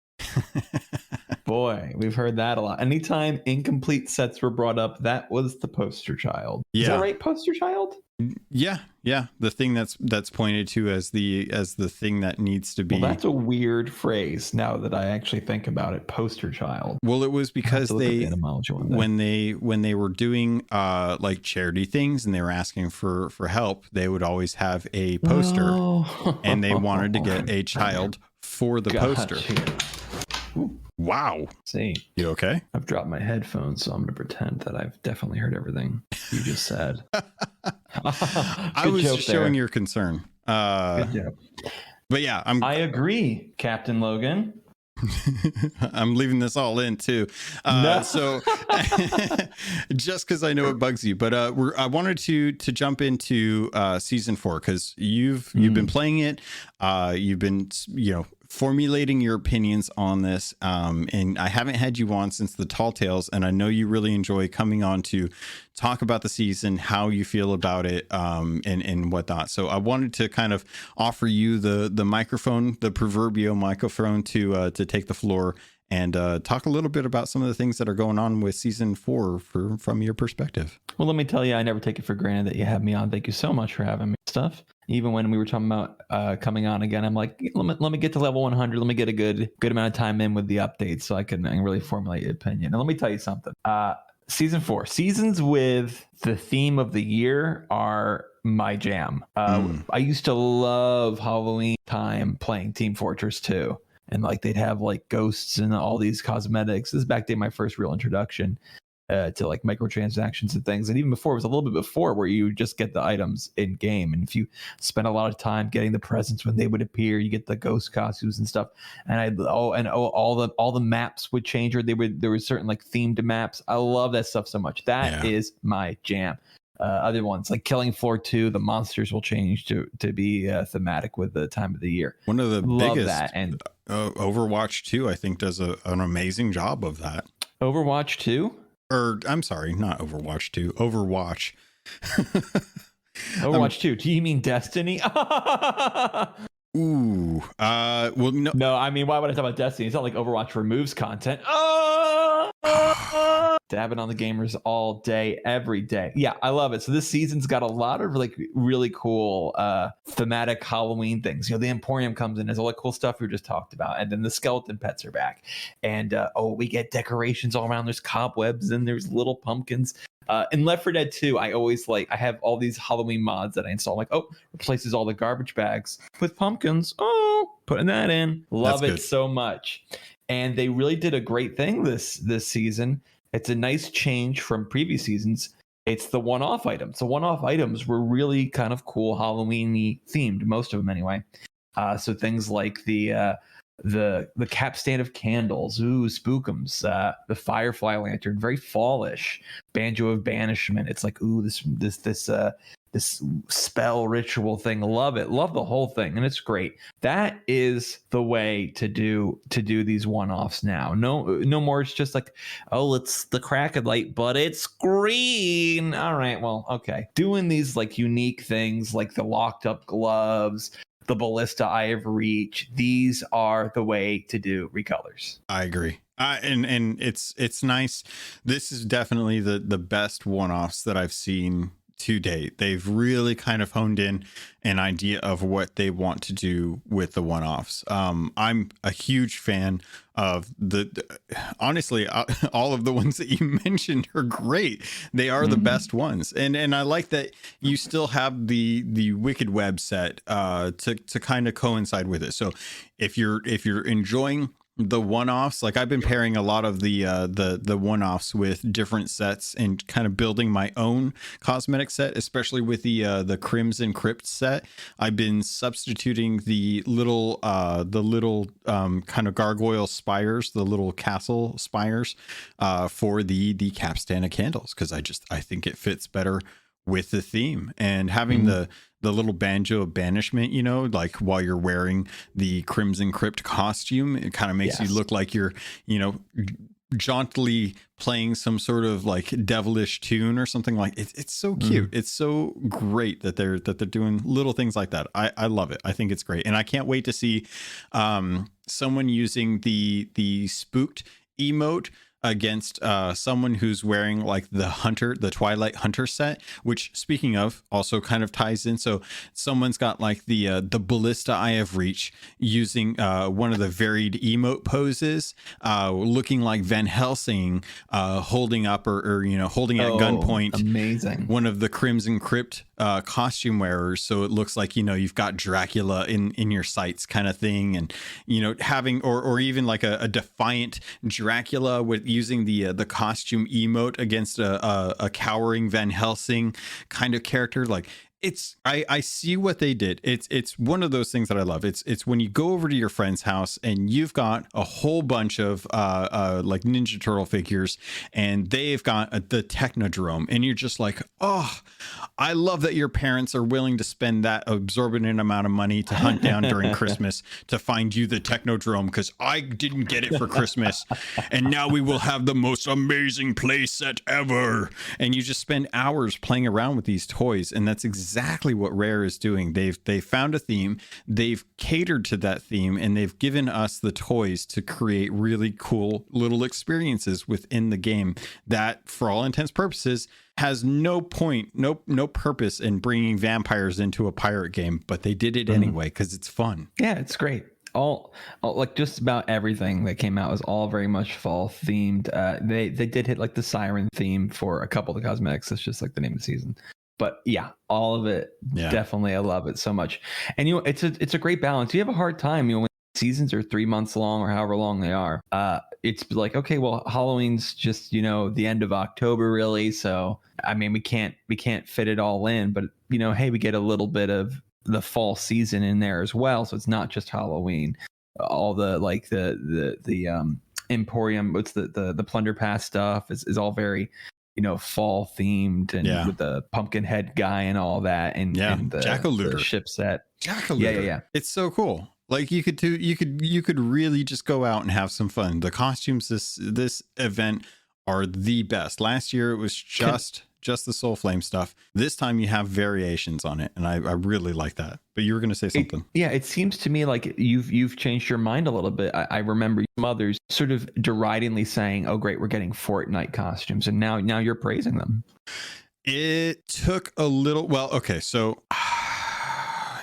Boy, we've heard that a lot. Anytime incomplete sets were brought up, that was the poster child. Yeah. Is that right, poster child? Yeah. The thing that's pointed to as the thing that needs to be. Well, that's a weird phrase now that I actually think about it. Poster child. Well, it was because when they were doing like charity things and they were asking for help, they would always have a poster, and they wanted to get a child for the poster. Ooh. Wow. See, you okay? I've dropped my headphones, so I'm going to pretend that I've definitely heard everything you just said. I was just showing your concern. Good job. But yeah, I agree, Captain Logan. I'm leaving this all in too. So just because I know it bugs you, but I wanted to jump into season 4 because you've been playing it. You've been formulating your opinions on this, and I haven't had you on since the Tall Tales, and I know you really enjoy coming on to talk about the season, how you feel about it, and whatnot. So I wanted to kind of offer you the microphone, the proverbial microphone, to take the floor and talk a little bit about some of the things that are going on with season 4 from your perspective. Well, let me tell you, I never take it for granted that you have me on. Thank you so much for having me. Stuff. Even when we were talking about coming on again, I'm like, let me get to level 100. Let me get a good amount of time in with the updates so I can really formulate an opinion. And let me tell you something. Season 4, seasons with the theme of the year are my jam. I used to love Halloween time playing Team Fortress 2. And like they'd have like ghosts and all these cosmetics. This is back to my first real introduction to like microtransactions and things. And even before, it was a little bit before where you just get the items in game. And if you spend a lot of time getting the presents when they would appear, you get the ghost costumes and stuff. And all the maps would change, or there were certain like themed maps. I love that stuff so much. That is my jam. Other ones like Killing Floor 2, the monsters will change to be thematic with the time of the year. One of the biggest, that. And Overwatch 2, I think, does an amazing job of that. Overwatch 2? Or I'm sorry, not Overwatch 2, Overwatch. Overwatch 2. Do you mean Destiny? Ooh. Well, no. No, I mean, why would I talk about Destiny? It's not like Overwatch removes content. Dabbing on the gamers all day, every day. Yeah, I love it. So this season's got a lot of like really cool thematic Halloween things. The Emporium comes in as all the cool stuff we just talked about. And then the skeleton pets are back. And we get decorations all around. There's cobwebs and there's little pumpkins. In Left 4 Dead 2, I have all these Halloween mods that I install. Like, replaces all the garbage bags with pumpkins. Putting that in. Love it so much. And they really did a great thing this season. It's a nice change from previous seasons. It's the one-off items. The one-off items were really kind of cool, Halloween-y themed, most of them anyway. So things like the capstan of candles, spookums, the firefly lantern, very fallish, banjo of banishment. It's like, this spell ritual thing. Love it. Love the whole thing. And it's great. That is the way to do these one-offs now. No more. It's just like, it's the Cracklight, but it's green. All right. Well, okay. Doing these like unique things like the locked up gloves, the ballista Eye of Reach. These are the way to do recolors. I agree. And it's nice. This is definitely the best one-offs that I've seen to date. They've really kind of honed in an idea of what they want to do with the one-offs. I'm a huge fan of honestly, all of the ones that you mentioned are great. They are the best ones. And I like that you still have the Wicked Web set to kind of coincide with it. So if you're enjoying the one-offs, like I've been pairing a lot of the one-offs with different sets and kind of building my own cosmetic set, especially with the Crimson Crypt set. I've been substituting the little kind of gargoyle spires, the little castle spires, for the capstan of candles, because I think it fits better with the theme. And having the little banjo of banishment, you know, like while you're wearing the Crimson Crypt costume, it kind of makes you look like you're, you know, jauntily playing some sort of like devilish tune or something. Like it's so cute. It's so great that they're doing little things like that. I love it. I think it's great, and I can't wait to see someone using the spooked emote against someone who's wearing like the Twilight Hunter set, which, speaking of, also kind of ties in. So someone's got like the ballista eye of reach using one of the varied emote poses, looking like Van Helsing, holding up or you know, holding at gunpoint, amazing, one of the Crimson Crypt costume wearers, so it looks like, you know, you've got Dracula in your sights kind of thing. And, you know, having or even like a defiant Dracula with using the costume emote against a cowering Van Helsing kind of character. Like, it's I see what they did. It's one of those things that I love. It's when you go over to your friend's house and you've got a whole bunch of like Ninja Turtle figures, and they've got the Technodrome, and you're just like, oh, I love that your parents are willing to spend that exorbitant amount of money to hunt down during Christmas to find you the Technodrome, because I didn't get it for Christmas, and now we will have the most amazing play set ever. And you just spend hours playing around with these toys, and that's exactly what Rare is doing. They've found a theme, they've catered to that theme, and they've given us the toys to create really cool little experiences within the game that, for all intents purposes, has no point, no purpose in bringing vampires into a pirate game, but they did it anyway because it's fun. Yeah, it's great. All like just about everything that came out was all very much fall themed. They did hit like the siren theme for a couple of the cosmetics. That's just like the name of the season. But yeah, all of it, definitely, I love it so much. And you know, it's a great balance. You have a hard time, you know, when seasons are 3 months long or however long they are. It's like, okay, well, Halloween's just, you know, the end of October, really. So I mean, we can't fit it all in, but you know, hey, we get a little bit of the fall season in there as well. So it's not just Halloween. All the like the Emporium, what's the Plunder Pass stuff is all very, you know, fall themed, and with the pumpkin head guy and all that, and the Jack-o'-looter ship set. Jack-o'-looter. Yeah. It's so cool. Like you could really just go out and have some fun. The costumes this event are the best. Last year it was just the Soul Flame stuff. This time you have variations on it, and I really like that. But you were going to say something. It seems to me like you've changed your mind a little bit. I remember some others sort of deridingly saying, "Oh, great, we're getting Fortnite costumes," and now you're praising them. It took a little. Well, okay, so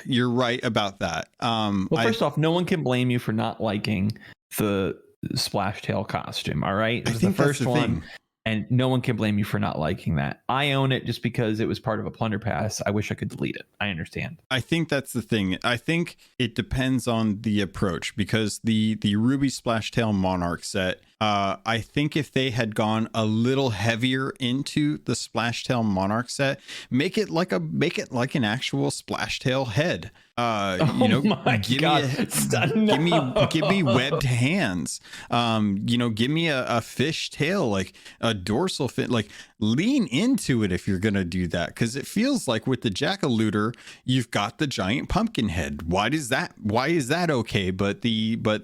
you're right about that. Well, first off, no one can blame you for not liking the Splash Tail costume. All right, I think the first one. Thing. And no one can blame you for not liking that. I own it just because it was part of a Plunder Pass. I wish I could delete it. I understand. I think that's the thing. I think it depends on the approach, because the Ruby Splashtail Monarch set, I think if they had gone a little heavier into the Splashtail Monarch set, make it like an actual Splashtail head. You know, give me webbed hands. You know, give me a fish tail, like a dorsal fin. Like, lean into it if you're gonna do that, because it feels like with the Jack-o'-looter you've got the giant pumpkin head. Why is that okay? But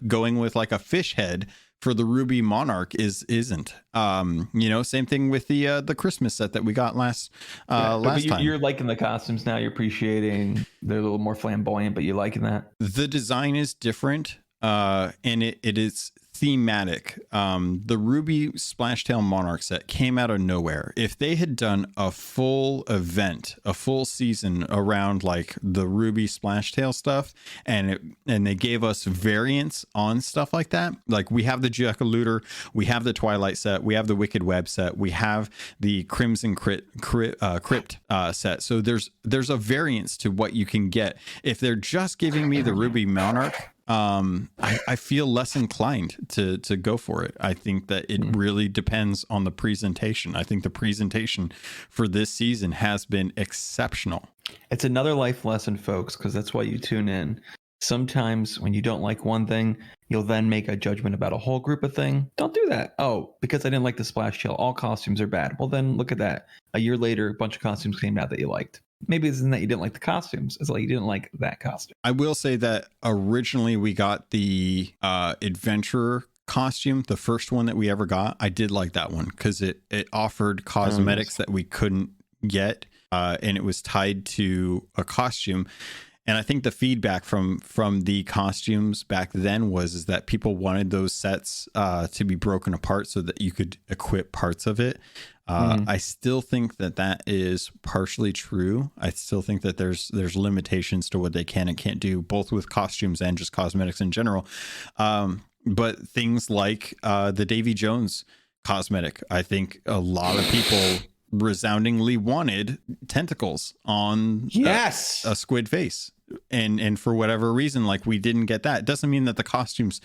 going with like a fish head for the Ruby Monarch isn't. You know, same thing with the Christmas set that we got last time. You're liking the costumes now. You're appreciating. They're a little more flamboyant, but you're liking that. The design is different, and it is thematic. The Ruby Splashtail Monarch set came out of nowhere. If they had done a full event, a full season around like the Ruby Splashtail stuff, and they gave us variants on stuff like that, like we have the Jekka Looter, we have the Twilight set, we have the Wicked Web set, we have the Crimson Crypt set. So there's a variance to what you can get. If they're just giving me the Ruby Monarch, I feel less inclined to go for it. I think that it really depends on the presentation. I think the presentation for this season has been exceptional. It's another life lesson, folks, because that's why you tune in. Sometimes when you don't like one thing, you'll then make a judgment about a whole group of thing. Don't do that. Oh, because I didn't like the splash tail, all costumes are bad. Well, then look at that. A year later, a bunch of costumes came out that you liked. Maybe it's not that you didn't like the costumes. It's like you didn't like that costume. I will say that originally we got the adventurer costume, the first one that we ever got. I did like that one because it offered cosmetics that we couldn't get, and it was tied to a costume. And I think the feedback from the costumes back then is that people wanted those sets to be broken apart so that you could equip parts of it. I still think that is partially true. I still think that there's limitations to what they can and can't do, both with costumes and just cosmetics in general. But things like the Davy Jones cosmetic, I think a lot of people resoundingly wanted tentacles on a squid face. And for whatever reason, like we didn't get that. It doesn't mean that the costume's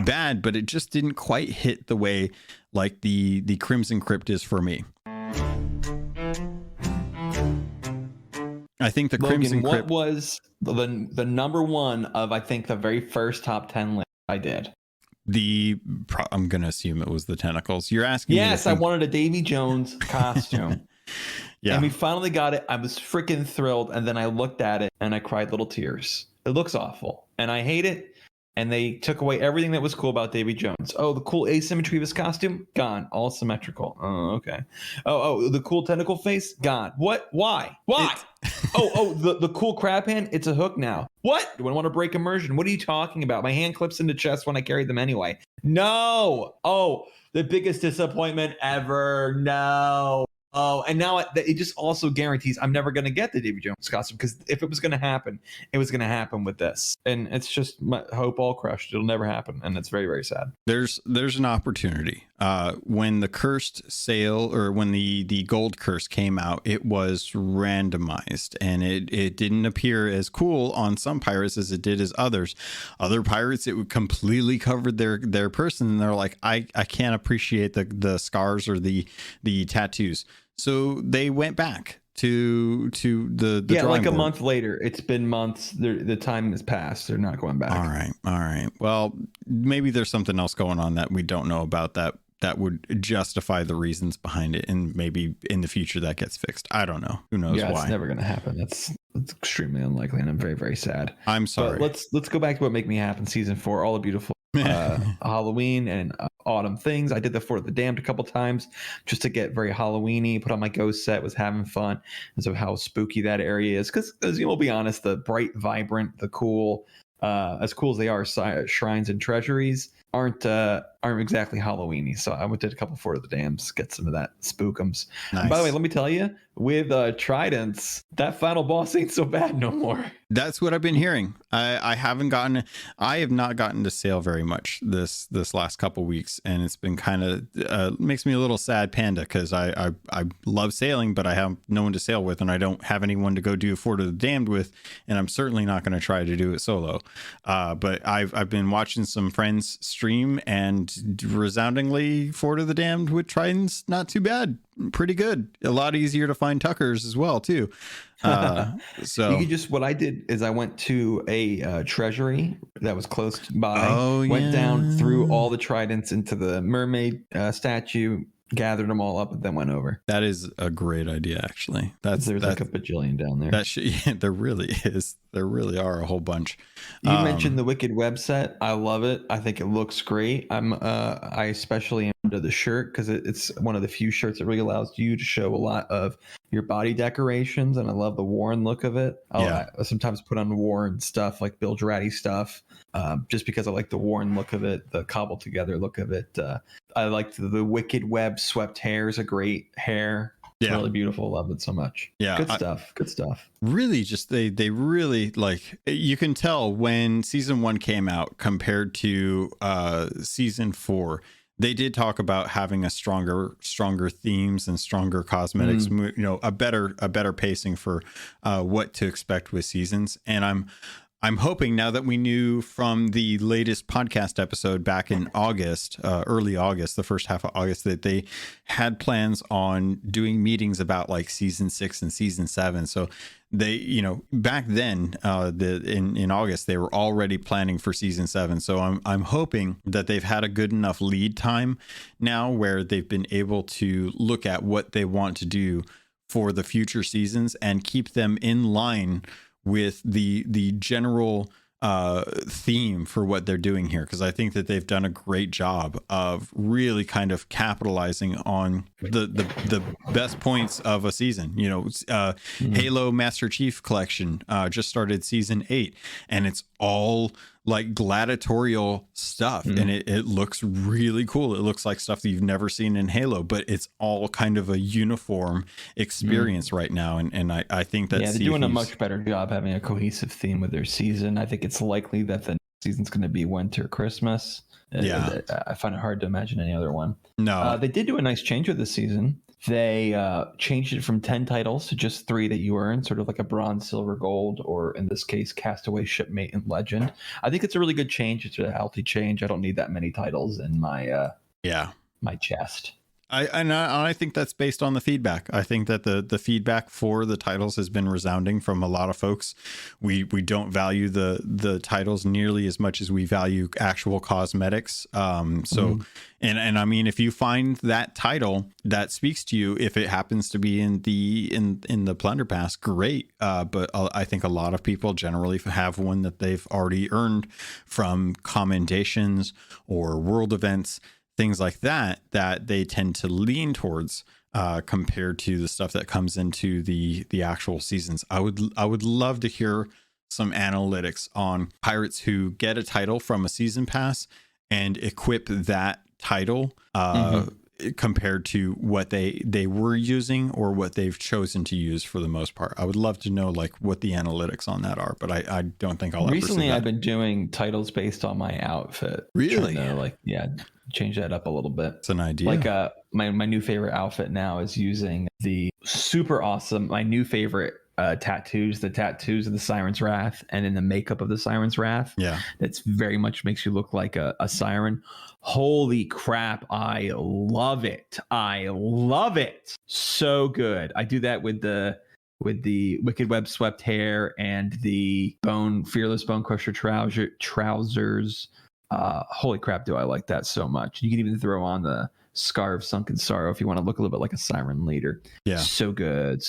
bad, but it just didn't quite hit the way like the Crimson Crypt is for me. I think the Logan, Crimson what Crypt was the number one of, I think, the very first top 10 list I did? I'm going to assume it was the tentacles. You're asking me. Yes, I wanted a Davy Jones costume. Yeah. And we finally got it. I was freaking thrilled. And then I looked at it and I cried little tears. It looks awful. And I hate it. And they took away everything that was cool about Davy Jones. Oh, the cool asymmetry of his costume? Gone. All symmetrical. Oh, okay. Oh, the cool tentacle face? Gone. What? Why? The cool crab hand? It's a hook now. What? Do I want to break immersion? What are you talking about? My hand clips into chest when I carry them anyway. No. Oh, the biggest disappointment ever. No. Oh, and now it just also guarantees I'm never going to get the Davy Jones costume, because if it was going to happen, it was going to happen with this. And it's just my hope all crushed. It'll never happen. And it's very, very sad. There's an opportunity. When the cursed sale, or when the gold curse came out, it was randomized, and it didn't appear as cool on some pirates as it did as others. Other pirates, it would completely covered their person, and they're like, I can't appreciate the scars or the tattoos. So they went back to the like a board. month later. It's been months. The time has passed. They're not going back. All right. Well, maybe there's something else going on that we don't know about that would justify the reasons behind it, and maybe in the future that gets fixed. I don't know. Who knows why? It's never going to happen. That's extremely unlikely, and I'm very, very sad. I'm sorry. But let's go back to what Make Me Happen season 4. All the beautiful Halloween and autumn things. I did the Fort of the Damned a couple times just to get very Halloweeny. Put on my ghost set, was having fun, and so how spooky that area is. Because we'll be honest, the bright, vibrant, the cool, as cool as they are, shrines and treasuries aren't exactly Halloweeny. So I did a couple Fort of the Dams, get some of that spookums. Nice. And by the way, let me tell you, with tridents, that final boss ain't so bad no more. That's what I've been hearing. I have not gotten to sail very much this last couple weeks, and it's been kind of makes me a little sad, Panda, because I love sailing, but I have no one to sail with, and I don't have anyone to go do Fort of the Damned with, and I'm certainly not going to try to do it solo. But I've been watching some friends stream, and resoundingly, Fort of the Damned with tridents, not too bad. Pretty good. A lot easier to find Tuckers as well too. So you could just, what I did is I went to a treasury that was close by, went down through all the tridents into the mermaid statue, gathered them all up, and then went over. That is a great idea, actually. There's like a bajillion down there. There really is. There really are a whole bunch. You mentioned the Wicked Web set. I love it. I think it looks great. I especially am under the shirt because it's one of the few shirts that really allows you to show a lot of your body decorations, and I love the worn look of it. I sometimes put on worn stuff like Bill Dratty stuff, just because I like the worn look of it, the cobbled together look of it. I like the wicked web swept hair is a great hair. It's really beautiful. Love it so much. Yeah. Good stuff. Really just they really, like, you can tell when season 1 came out compared to season 4. They did talk about having a stronger themes and stronger cosmetics, you know, a better pacing for what to expect with seasons. And I'm hoping, now that we knew from the latest podcast episode back in August, early August, the first half of August, that they had plans on doing meetings about like season 6 and season 7. So they, you know, back then, in August, they were already planning for season 7. So I'm hoping that they've had a good enough lead time now where they've been able to look at what they want to do for the future seasons and keep them in line with the general theme for what they're doing here, because I think that they've done a great job of really kind of capitalizing on the best points of a season. You know, Halo Master Chief Collection just started season 8, and it's all like gladiatorial stuff, and it looks really cool. It looks like stuff that you've never seen in Halo, but it's all kind of a uniform experience right now, and I think that they're doing a much better job having a cohesive theme with their season. I think it's likely that the next season's going to be winter Christmas. I find it hard to imagine any other one. No, they did do a nice change with this season. They changed it from 10 titles to just 3 that you earn, sort of like a bronze, silver, gold, or in this case, Castaway, Shipmate, and Legend. I think it's a really good change. It's a healthy change. I don't need that many titles in my my chest. I think that's based on the feedback. I think that the feedback for the titles has been resounding from a lot of folks. We don't value the titles nearly as much as we value actual cosmetics. And I mean, if you find that title that speaks to you, if it happens to be in the Plunder Pass, great. But I think a lot of people generally have one that they've already earned from commendations or world events, things like that they tend to lean towards compared to the stuff that comes into the actual seasons. I would love to hear some analytics on pirates who get a title from a season pass and equip that title compared to what they were using or what they've chosen to use for the most part. I would love to know like what the analytics on that are, but I don't think I'll recently ever see that. I've been doing titles based on my outfit. Really? Change that up a little bit. It's an idea. Like my new favorite outfit now is using the super awesome, my new favorite tattoos, the tattoos of the Siren's Wrath, and in the makeup of the Siren's Wrath. Yeah. That's very much makes you look like a siren. Holy crap. I love it. So good. I do that with the wicked web swept hair and the fearless bone crusher trousers. Holy crap, do I like that so much. You can even throw on the scar of Sunken Sorrow if you want to look a little bit like a siren leader. Yeah, so good,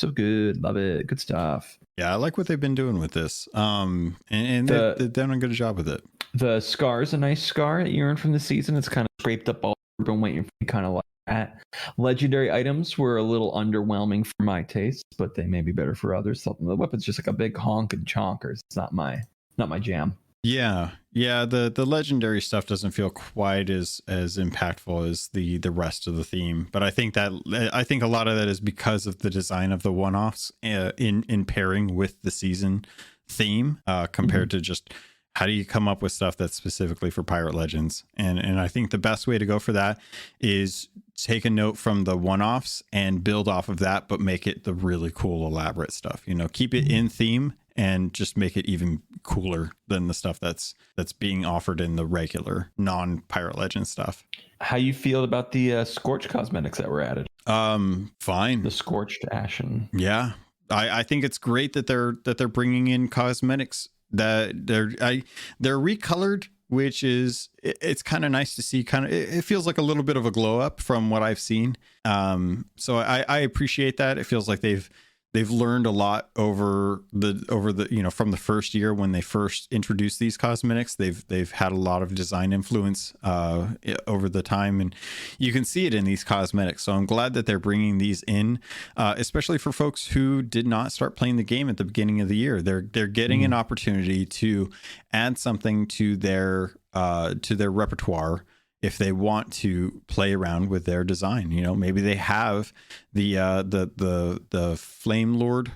love it. Good stuff. Yeah, I like what they've been doing with this, and they've done a good job with it. The scar is a nice scar that you earn from the season. It's kind of scraped up all over, been waiting for kind of like that. Legendary items were a little underwhelming for my taste, but they may be better for others. The weapon's just like a big honk and chonkers. It's not my jam. Yeah. The legendary stuff doesn't feel quite as impactful as the rest of the theme, but I think a lot of that is because of the design of the one-offs in pairing with the season theme compared to just how do you come up with stuff that's specifically for Pirate Legends. And I think the best way to go for that is take a note from the one-offs and build off of that, but make it the really cool, elaborate stuff. You know, keep it in theme and just make it even cooler than the stuff that's being offered in the regular non-Pirate Legend stuff. How you feel about the Scorch cosmetics that were added? Fine. The Scorched Ashen. Yeah, I think it's great that they're bringing in cosmetics that they're recolored, which is it's kind of nice to see. It feels like a little bit of a glow up from what I've seen. So I appreciate that. It feels like they've they've learned a lot over the from the first year when they first introduced these cosmetics. They've had a lot of design influence over the time, and you can see it in these cosmetics. So I'm glad that they're bringing these in, especially for folks who did not start playing the game at the beginning of the year. They're getting an opportunity to add something to their repertoire if they want to play around with their design. Maybe they have the Flame Lord.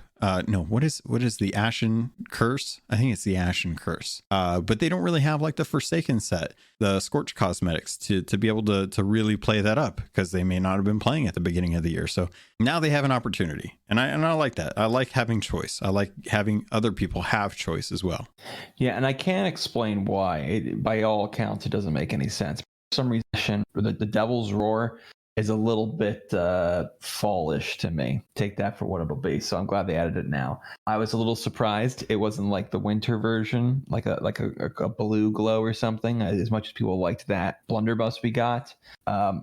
No, what is the Ashen Curse? I think it's the Ashen Curse. But they don't really have like the Forsaken set, the Scorch cosmetics to be able to really play that up, because they may not have been playing at the beginning of the year. So now they have an opportunity, and I like that. I like having choice. I like having other people have choice as well. Yeah, and I can't explain why. By all accounts, it doesn't make any sense. For some reason, the Devil's Roar is a little bit fallish to me. Take that for what it'll be. So I'm glad they added it now. I was a little surprised it wasn't like the winter version, like a blue glow or something. As much as people liked that blunderbuss we got,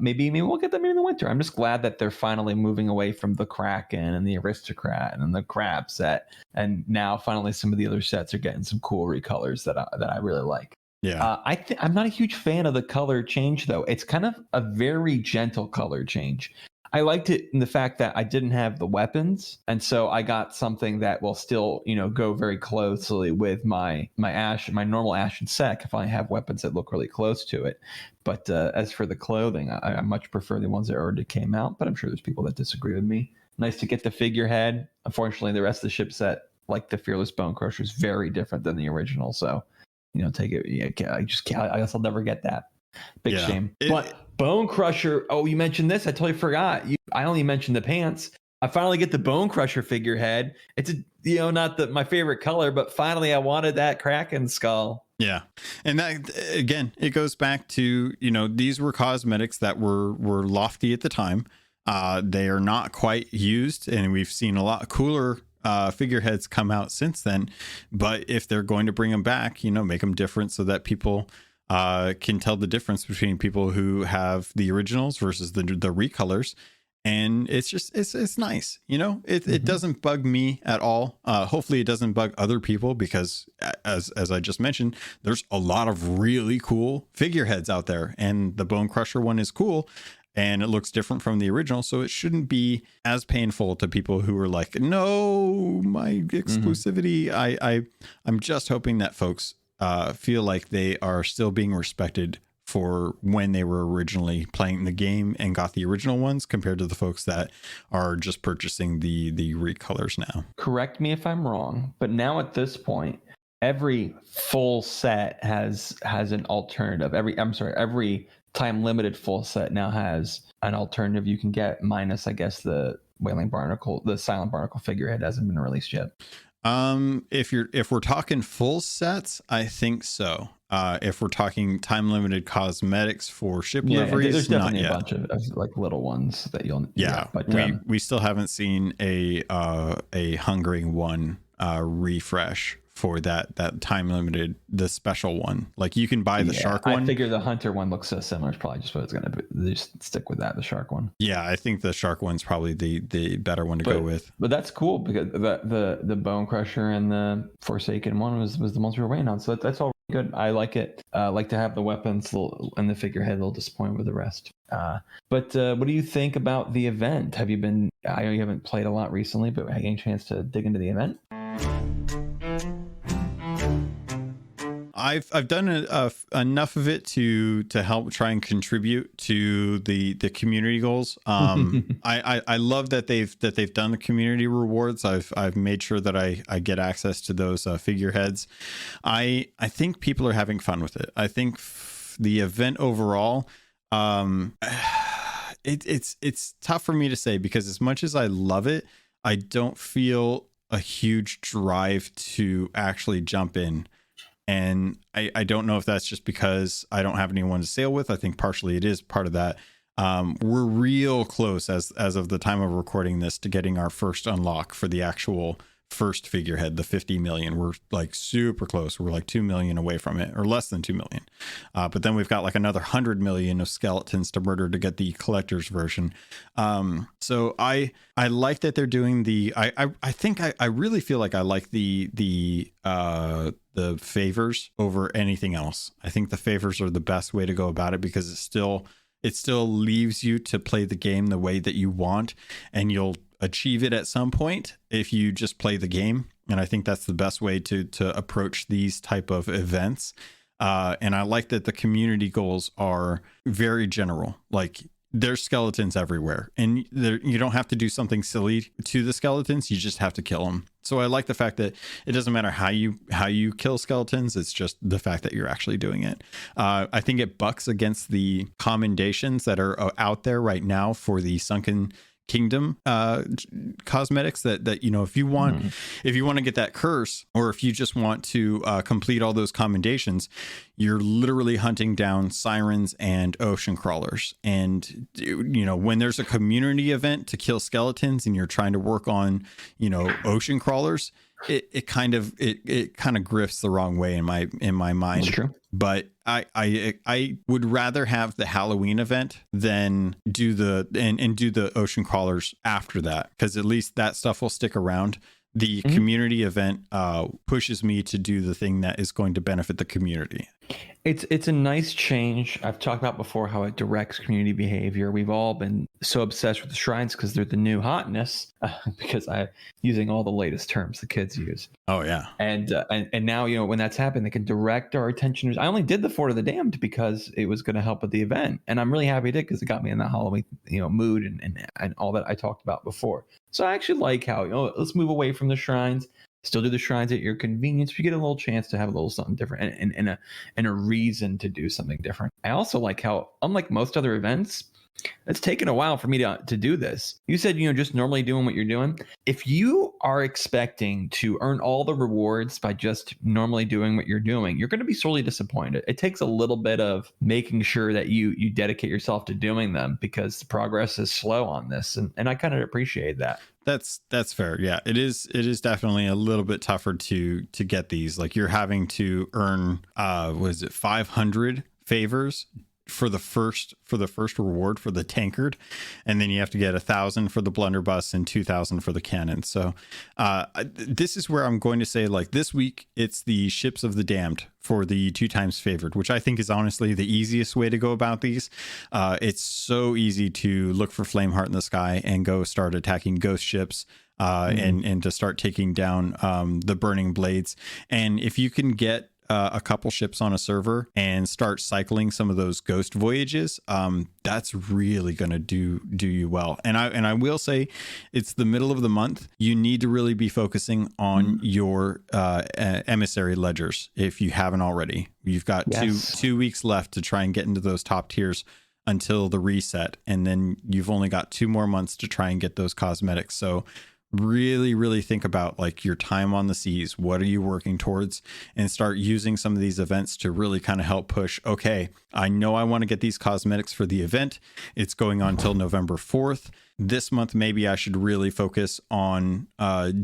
maybe we'll get them in the winter. I'm just glad that they're finally moving away from the Kraken and the Aristocrat and the Crab set, and now finally some of the other sets are getting some cool recolors that I really like. Yeah, I'm not a huge fan of the color change, though. It's kind of a very gentle color change. I liked it in the fact that I didn't have the weapons, and so I got something that will still, go very closely with my normal Ashen Sec if I have weapons that look really close to it. But as for the clothing, I much prefer the ones that already came out. But I'm sure there's people that disagree with me. Nice to get the figurehead. Unfortunately, the rest of the ship set, like the Fearless Bone Crusher, is very different than the original. So, take it. Yeah, I just can't. I guess I'll never get that. Big shame. But Bone Crusher. Oh, you mentioned this. I totally forgot. I only mentioned the pants. I finally get the Bone Crusher figurehead. It's not my favorite color, but finally I wanted that Kraken skull. Yeah, and that again, it goes back to these were cosmetics that were lofty at the time. They are not quite used, and we've seen a lot cooler figureheads come out since then. But if they're going to bring them back, make them different so that people can tell the difference between people who have the originals versus the recolors. And it's nice. It doesn't bug me at all. Hopefully it doesn't bug other people, because as I just mentioned, there's a lot of really cool figureheads out there, and the Bone Crusher one is cool. And it looks different from the original, so it shouldn't be as painful to people who are like, no, my exclusivity. I'm just hoping that folks feel like they are still being respected for when they were originally playing the game and got the original ones, compared to the folks that are just purchasing the recolors now. Correct me if I'm wrong, but now at this point, every full set has an alternative. Every time limited full set now has an alternative you can get, minus I guess the Wailing Barnacle, the Silent Barnacle figurehead hasn't been released yet. If we're talking full sets, I think so. If we're talking time limited cosmetics for ship liveries, there's definitely not a yet. bunch of like little ones that you'll but we still haven't seen a Hungering One refresh for that time limited, the special one. Like you can buy the shark one. I figure the hunter one looks so similar. It's probably just what it's going to be. They just stick with that, the shark one. Yeah, I think the shark one's probably the better one to go with. But that's cool, because the Bone Crusher and the Forsaken one was the ones we were waiting on. So that's all good. I like it. Like to have the weapons and the figurehead. A little disappointed with the rest. But what do you think about the event? I know you haven't played a lot recently, but have you had a chance to dig into the event? I've done enough of it to help try and contribute to the community goals. I love that they've done the community rewards. I've made sure that I get access to those figureheads. I think people are having fun with it. I think the event overall, it's tough for me to say, because as much as I love it, I don't feel a huge drive to actually jump in. And I don't know if that's just because I don't have anyone to sail with. I think partially it is part of that. We're real close as of the time of recording this to getting our first unlock for the actual first figurehead, the 50 million. We're like super close. We're like 2 million away from it, or less than 2 million. But then we've got like another 100 million of skeletons to murder to get the collector's version. So I like that they're doing the, I think I really feel like I like the favors over anything else. I think the favors are the best way to go about it, because it still leaves you to play the game the way that you want, and you'll achieve it at some point if you just play the game. And I think that's the best way to approach these type of events. And I like that the community goals are very general. Like, there's skeletons everywhere, and you don't have to do something silly to the skeletons. You just have to kill them. So I like the fact that it doesn't matter how you kill skeletons. It's just the fact that you're actually doing it. I think it bucks against the commendations that are out there right now for the Sunken Kingdom cosmetics, that if you want to get that curse, or if you just want to complete all those commendations, you're literally hunting down sirens and ocean crawlers. And when there's a community event to kill skeletons and you're trying to work on ocean crawlers, it kind of grifts the wrong way in my mind. That's true. But I would rather have the Halloween event than do the ocean crawlers after that, because at least that stuff will stick around. The community event pushes me to do the thing that is going to benefit the community. It's a nice change. I've talked about before how it directs community behavior. We've all been so obsessed with the shrines because they're the new hotness, because I'm using all the latest terms the kids use. Oh yeah. And now, when that's happened, they can direct our attention. I only did the Fort of the Damned because it was going to help with the event. And I'm really happy it did, because it got me in that Halloween, mood and all that I talked about before. So I actually like how, let's move away from the shrines. Still do the shrines at your convenience. You get a little chance to have a little something different and a reason to do something different. I also like how, unlike most other events, it's taken a while for me to do this. You said, just normally doing what you're doing. If you are expecting to earn all the rewards by just normally doing what you're doing, you're going to be sorely disappointed. It takes a little bit of making sure that you dedicate yourself to doing them, because the progress is slow on this. And I kind of appreciate that. That's fair. Yeah, it is definitely a little bit tougher to get these. Like, you're having to earn 500 favors for the first reward for the tankard, and then you have to get 1,000 for the blunderbuss and 2,000 for the cannon. So this is where I'm going to say, like, this week it's the ships of the damned for the 2 times favored, which I think is honestly the easiest way to go about these. It's so easy to look for Flameheart in the sky and go start attacking ghost ships, and to start taking down the burning blades. And if you can get a couple ships on a server and start cycling some of those ghost voyages, that's really going to do you well. And I will say, it's the middle of the month. You need to really be focusing on your emissary ledgers if you haven't already. You've got two weeks left to try and get into those top tiers until the reset, and then you've only got 2 more months to try and get those cosmetics. So really, really think about, like, your time on the seas. What are you working towards? And start using some of these events to really kind of help push. Okay, I know I want to get these cosmetics for the event. It's going on until November 4th. This month, maybe I should really focus on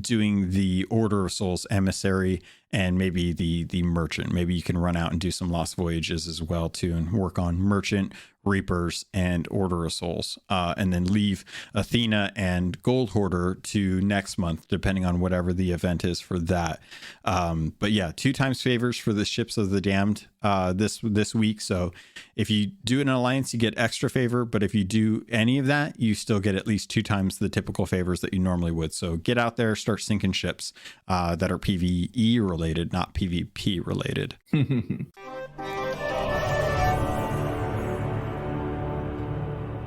doing the Order of Souls emissary and maybe the merchant. Maybe you can run out and do some lost voyages as well too, and work on merchant, reapers, and Order of Souls, and then leave Athena and Gold Hoarder to next month, depending on whatever the event is for that. But yeah, 2 times favors for the ships of the damned this week. So if you do an alliance, you get extra favor, but if you do any of that, you still get at least 2 times the typical favors that you normally would. So get out there, start sinking ships that are PvE related, not PvP related.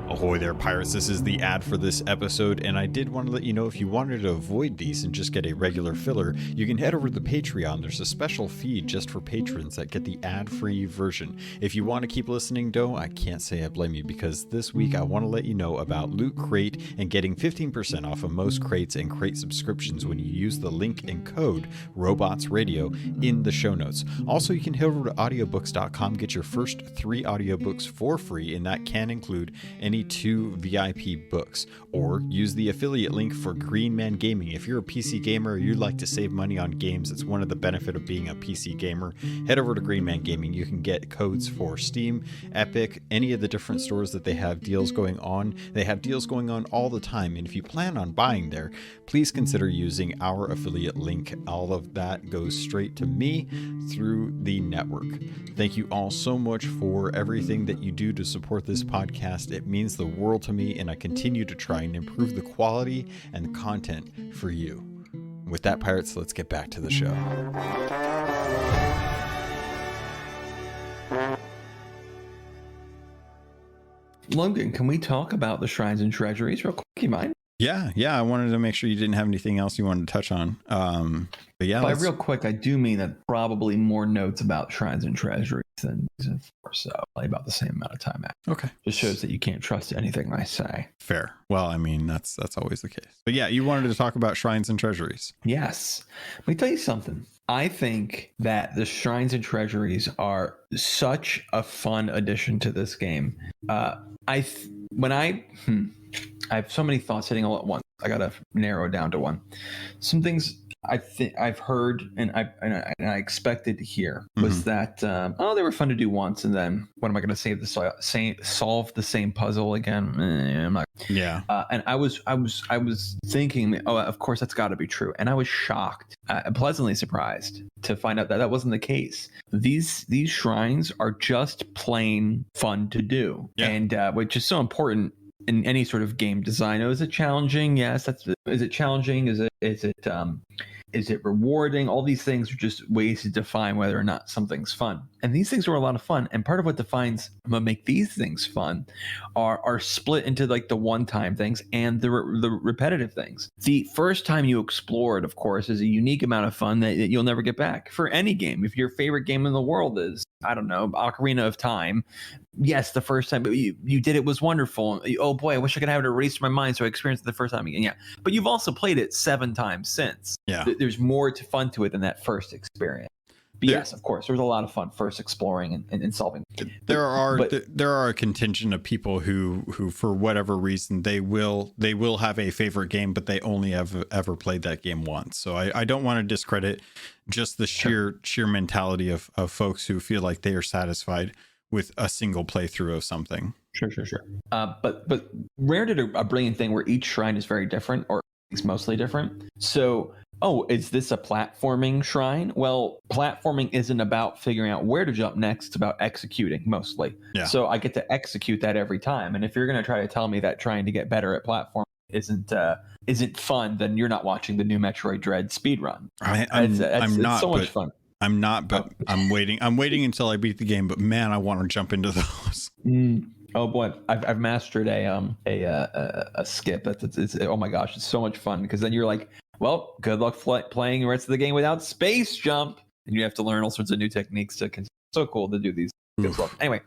Ahoy there, pirates. This is the ad for this episode, and I did want to let you know, if you wanted to avoid these and just get a regular filler, you can head over to the Patreon. There's a special feed just for patrons that get the ad-free version. If you want to keep listening, though, I can't say I blame you, because this week I want to let you know about Loot Crate and getting 15% off of most crates and crate subscriptions when you use the link and code RobotsRadio in the show notes. Also, you can head over to audiobooks.com, get your first 3 audiobooks for free, and that can include any 2 VIP books, or use the affiliate link for Green Man Gaming. If you're a PC gamer or you'd like to save money on games, it's one of the benefit of being a PC gamer. Head over to Green Man Gaming. You can get codes for Steam, Epic, any of the different stores that they have deals going on. They have deals going on all the time, and if you plan on buying there, please consider using our affiliate link. All of that goes straight to me through the network. Thank you all so much for everything that you do to support this podcast. It means the world to me, and I continue to try and improve the quality and content for you. With that, pirates, let's get back to the show. Logan, can we talk about the shrines and treasuries real quick? You mind? Yeah. I wanted to make sure you didn't have anything else you wanted to touch on. But yeah, by real quick, I do mean that probably more notes about shrines and treasuries than season 4, so probably about the same amount of time. Okay, just shows that you can't trust anything I say. Fair. Well, I mean that's always the case. But yeah, you wanted to talk about shrines and treasuries. Yes. Let me tell you something. I think that the shrines and treasuries are such a fun addition to this game. I have so many thoughts hitting all at once. I gotta narrow it down to one. Some things I think I've heard and I expected to hear was that they were fun to do once, and then what am I going to solve the same puzzle again? I'm not. Yeah. And I was thinking, of course that's got to be true, and I was shocked, pleasantly surprised to find out that that wasn't the case. These shrines are just plain fun to do, and which is so important in any sort of game design. Is it challenging? Yes. Is it challenging? Is it rewarding? All these things are just ways to define whether or not something's fun. And these things are a lot of fun. And part of what make these things fun are split into like the one-time things and the repetitive things. The first time you explore it, of course, is a unique amount of fun that you'll never get back for any game. If your favorite game in the world is, I don't know, Ocarina of Time, yes, the first time you did it was wonderful. Oh boy, I wish I could have it erased from my mind so I experienced it the first time again. Yeah, but you've also played it 7 times since. Yeah, there's more fun to it than that first experience. But yes, of course, there was a lot of fun first exploring and solving. There are a contingent of people who for whatever reason they will have a favorite game, but they only have ever played that game once. So I don't want to discredit just the sheer mentality of folks who feel like they are satisfied with a single playthrough of something. Sure. But Rare did a brilliant thing where each shrine is very different, or it's mostly different. So, is this a platforming shrine? Well, platforming isn't about figuring out where to jump next. It's about executing mostly. Yeah. So I get to execute that every time. And if you're going to try to tell me that trying to get better at platform isn't fun, then you're not watching the new Metroid Dread speedrun. It's so much fun. I'm not, but I'm waiting. I'm waiting until I beat the game. But man, I want to jump into those. Oh boy, I've mastered a skip. It's oh my gosh, it's so much fun because then you're like, well, good luck playing the rest of the game without space jump, and you have to learn all sorts of new techniques to. So cool to do these. Anyway,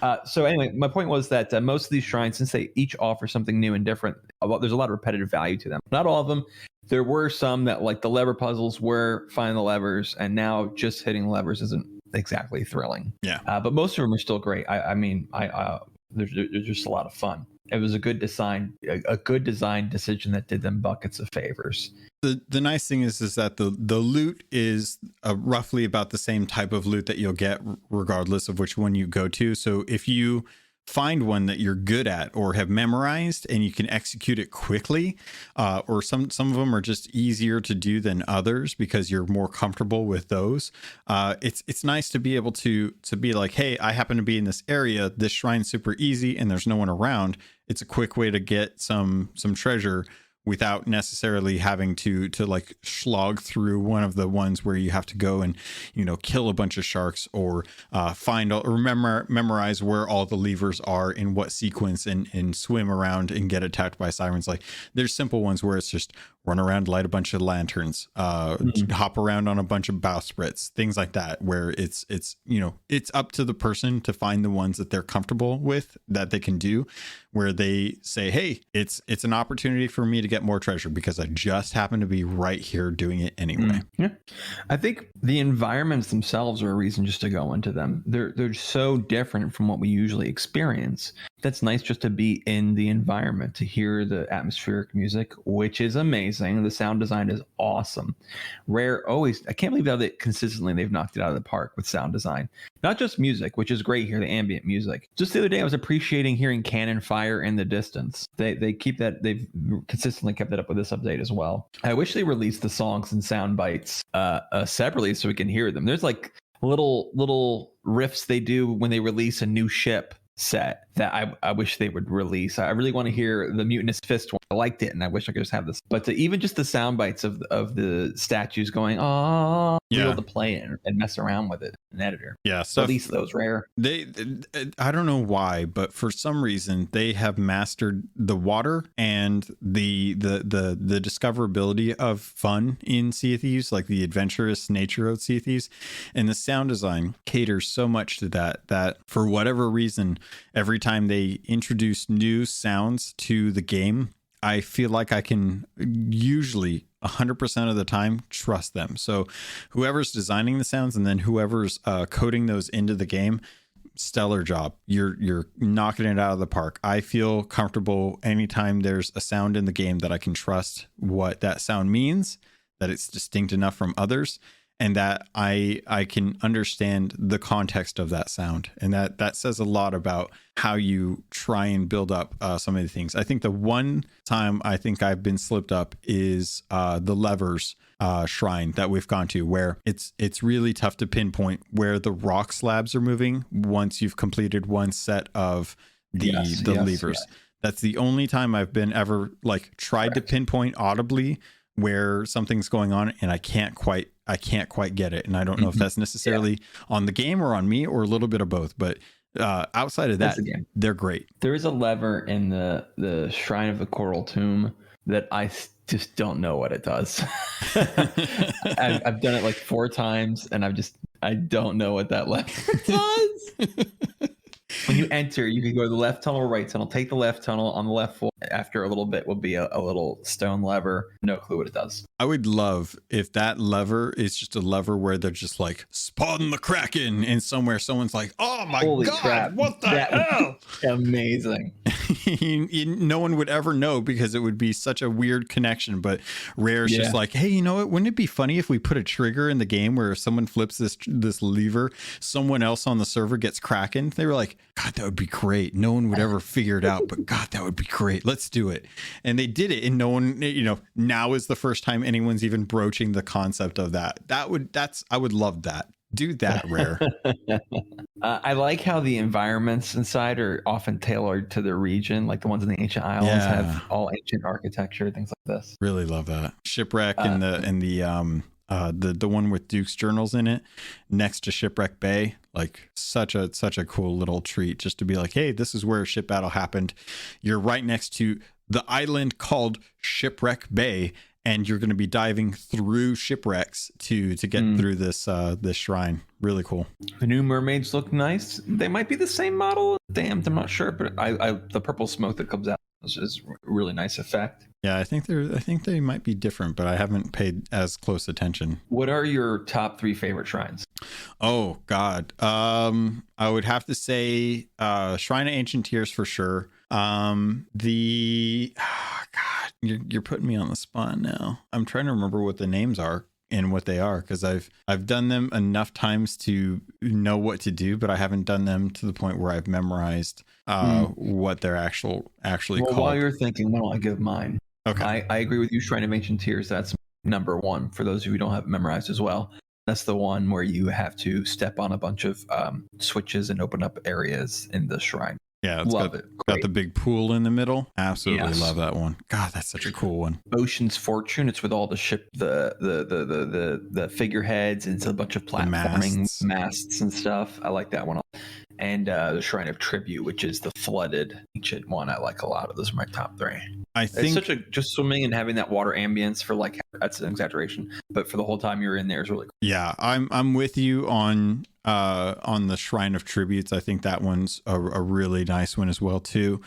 my point was that most of these shrines, since they each offer something new and different, there's a lot of repetitive value to them. Not all of them. There were some that, like the lever puzzles, were finding the levers, and now just hitting levers isn't exactly thrilling. Yeah. But most of them are still great. There's just a lot of fun. It was a good design decision that did them buckets of favors. The nice thing is that the loot is roughly about the same type of loot that you'll get regardless of which one you go to. So if you find one that you're good at or have memorized and you can execute it quickly, or some of them are just easier to do than others because you're more comfortable with those. It's nice to be able to be like, hey, I happen to be in this area. This shrine's super easy and there's no one around. It's a quick way to get some treasure without necessarily having to like slog through one of the ones where you have to go and, kill a bunch of sharks or memorize where all the levers are in what sequence and swim around and get attacked by sirens. Like there's simple ones where it's just run around, light a bunch of lanterns, hop around on a bunch of bowsprits, things like that, where it's up to the person to find the ones that they're comfortable with, that they can do, where they say, hey, it's an opportunity for me to get more treasure because I just happen to be right here doing it anyway. Yeah. I think the environments themselves are a reason just to go into them. They're so different from what we usually experience that's nice just to be in the environment, to hear the atmospheric music, which is amazing. The sound design is awesome. Rare always, I can't believe how consistently they've knocked it out of the park with sound design. Not just music, which is great here, the ambient music. Just the other day, I was appreciating hearing cannon fire in the distance. They keep that, they've consistently kept that up with this update as well. I wish they released the songs and sound bites separately so we can hear them. There's like little riffs they do when they release a new ship set that I wish they would release. I really want to hear the Mutinous Fist one. I liked it, and I wish I could just have this. But even just the sound bites of the statues going, oh, be able to play it and mess around with it in editor. Yeah, so release those Rare. They, I don't know why, but for some reason they have mastered the water and the discoverability of fun in Sea of Thieves, like the adventurous nature of Sea of Thieves, and the sound design caters so much to that for whatever reason, every time they introduce new sounds to the game, I feel like I can usually 100% of the time trust them. So whoever's designing the sounds and then whoever's coding those into the game, stellar job. You're knocking it out of the park. I feel comfortable anytime there's a sound in the game that I can trust what that sound means, that it's distinct enough from others, and that I can understand the context of that sound. And that says a lot about how you try and build up some of the things. I think the one time I think I've been slipped up is the Levers shrine that we've gone to, where it's really tough to pinpoint where the rock slabs are moving once you've completed one set of the levers. Yes. That's the only time I've been ever like tried to pinpoint audibly where something's going on, and I can't quite get it. And I don't know if that's necessarily on the game or on me or a little bit of both, but outside of that, they're great. There is a lever in the Shrine of the Coral Tomb that I just don't know what it does. I've done it like 4 times, and I don't know what that lever does. When you enter, you can go to the left tunnel or right tunnel. Take the left tunnel. On the left floor, after a little bit, will be a little stone lever. No clue what it does. I would love if that lever is just a lever where they're just like, spawn the Kraken, and somewhere someone's like, oh my Holy God, crap. what the hell? Amazing. No one would ever know because it would be such a weird connection. But Rare's just like, hey, you know what? Wouldn't it be funny if we put a trigger in the game where if someone flips this lever, someone else on the server gets Kraken? They were like, God, that would be great. No one would ever figure it out, but God, that would be great. Let's do it. And they did it, and no one, now is the first time anyone's even broaching the concept of that. I would love that. Do that, Rare. I like how the environments inside are often tailored to the region, like the ones in the ancient islands have all ancient architecture, things like this. Really love that. Shipwreck and the one with Duke's journals in it next to Shipwreck Bay, like such a cool little treat just to be like, hey, this is where a ship battle happened. You're right next to the island called Shipwreck Bay, and you're going to be diving through shipwrecks to get through this shrine. Really cool. The new mermaids look nice. They might be the same model. Damned, I'm not sure, but the purple smoke that comes out is a really nice effect. Yeah, I think they might be different, but I haven't paid as close attention. What are your top 3 favorite shrines? Oh God, I would have to say Shrine of Ancient Tears for sure. God, you're putting me on the spot now. I'm trying to remember what the names are and what they are, because I've done them enough times to know what to do, but I haven't done them to the point where I've memorized what they're actually called. While you're thinking, why don't I give mine? Okay. I agree with you. Shrine of Ancient Tears, that's number 1 for those of you who don't have it memorized as well. That's the one where you have to step on a bunch of switches and open up areas in the shrine. Yeah, it's got the big pool in the middle. Absolutely love that one. God, that's such a cool one. Ocean's Fortune. It's with all the ship, the figureheads, and it's a bunch of platforming masts and stuff. I like that one. And the Shrine of Tribute, which is the flooded ancient one. I like a lot of those. Are my top 3. I think it's such just swimming and having that water ambience for that's an exaggeration, but for the whole time you're in there is really cool. Yeah, I'm with you on the Shrine of Tributes. I think that one's a really nice one as well too.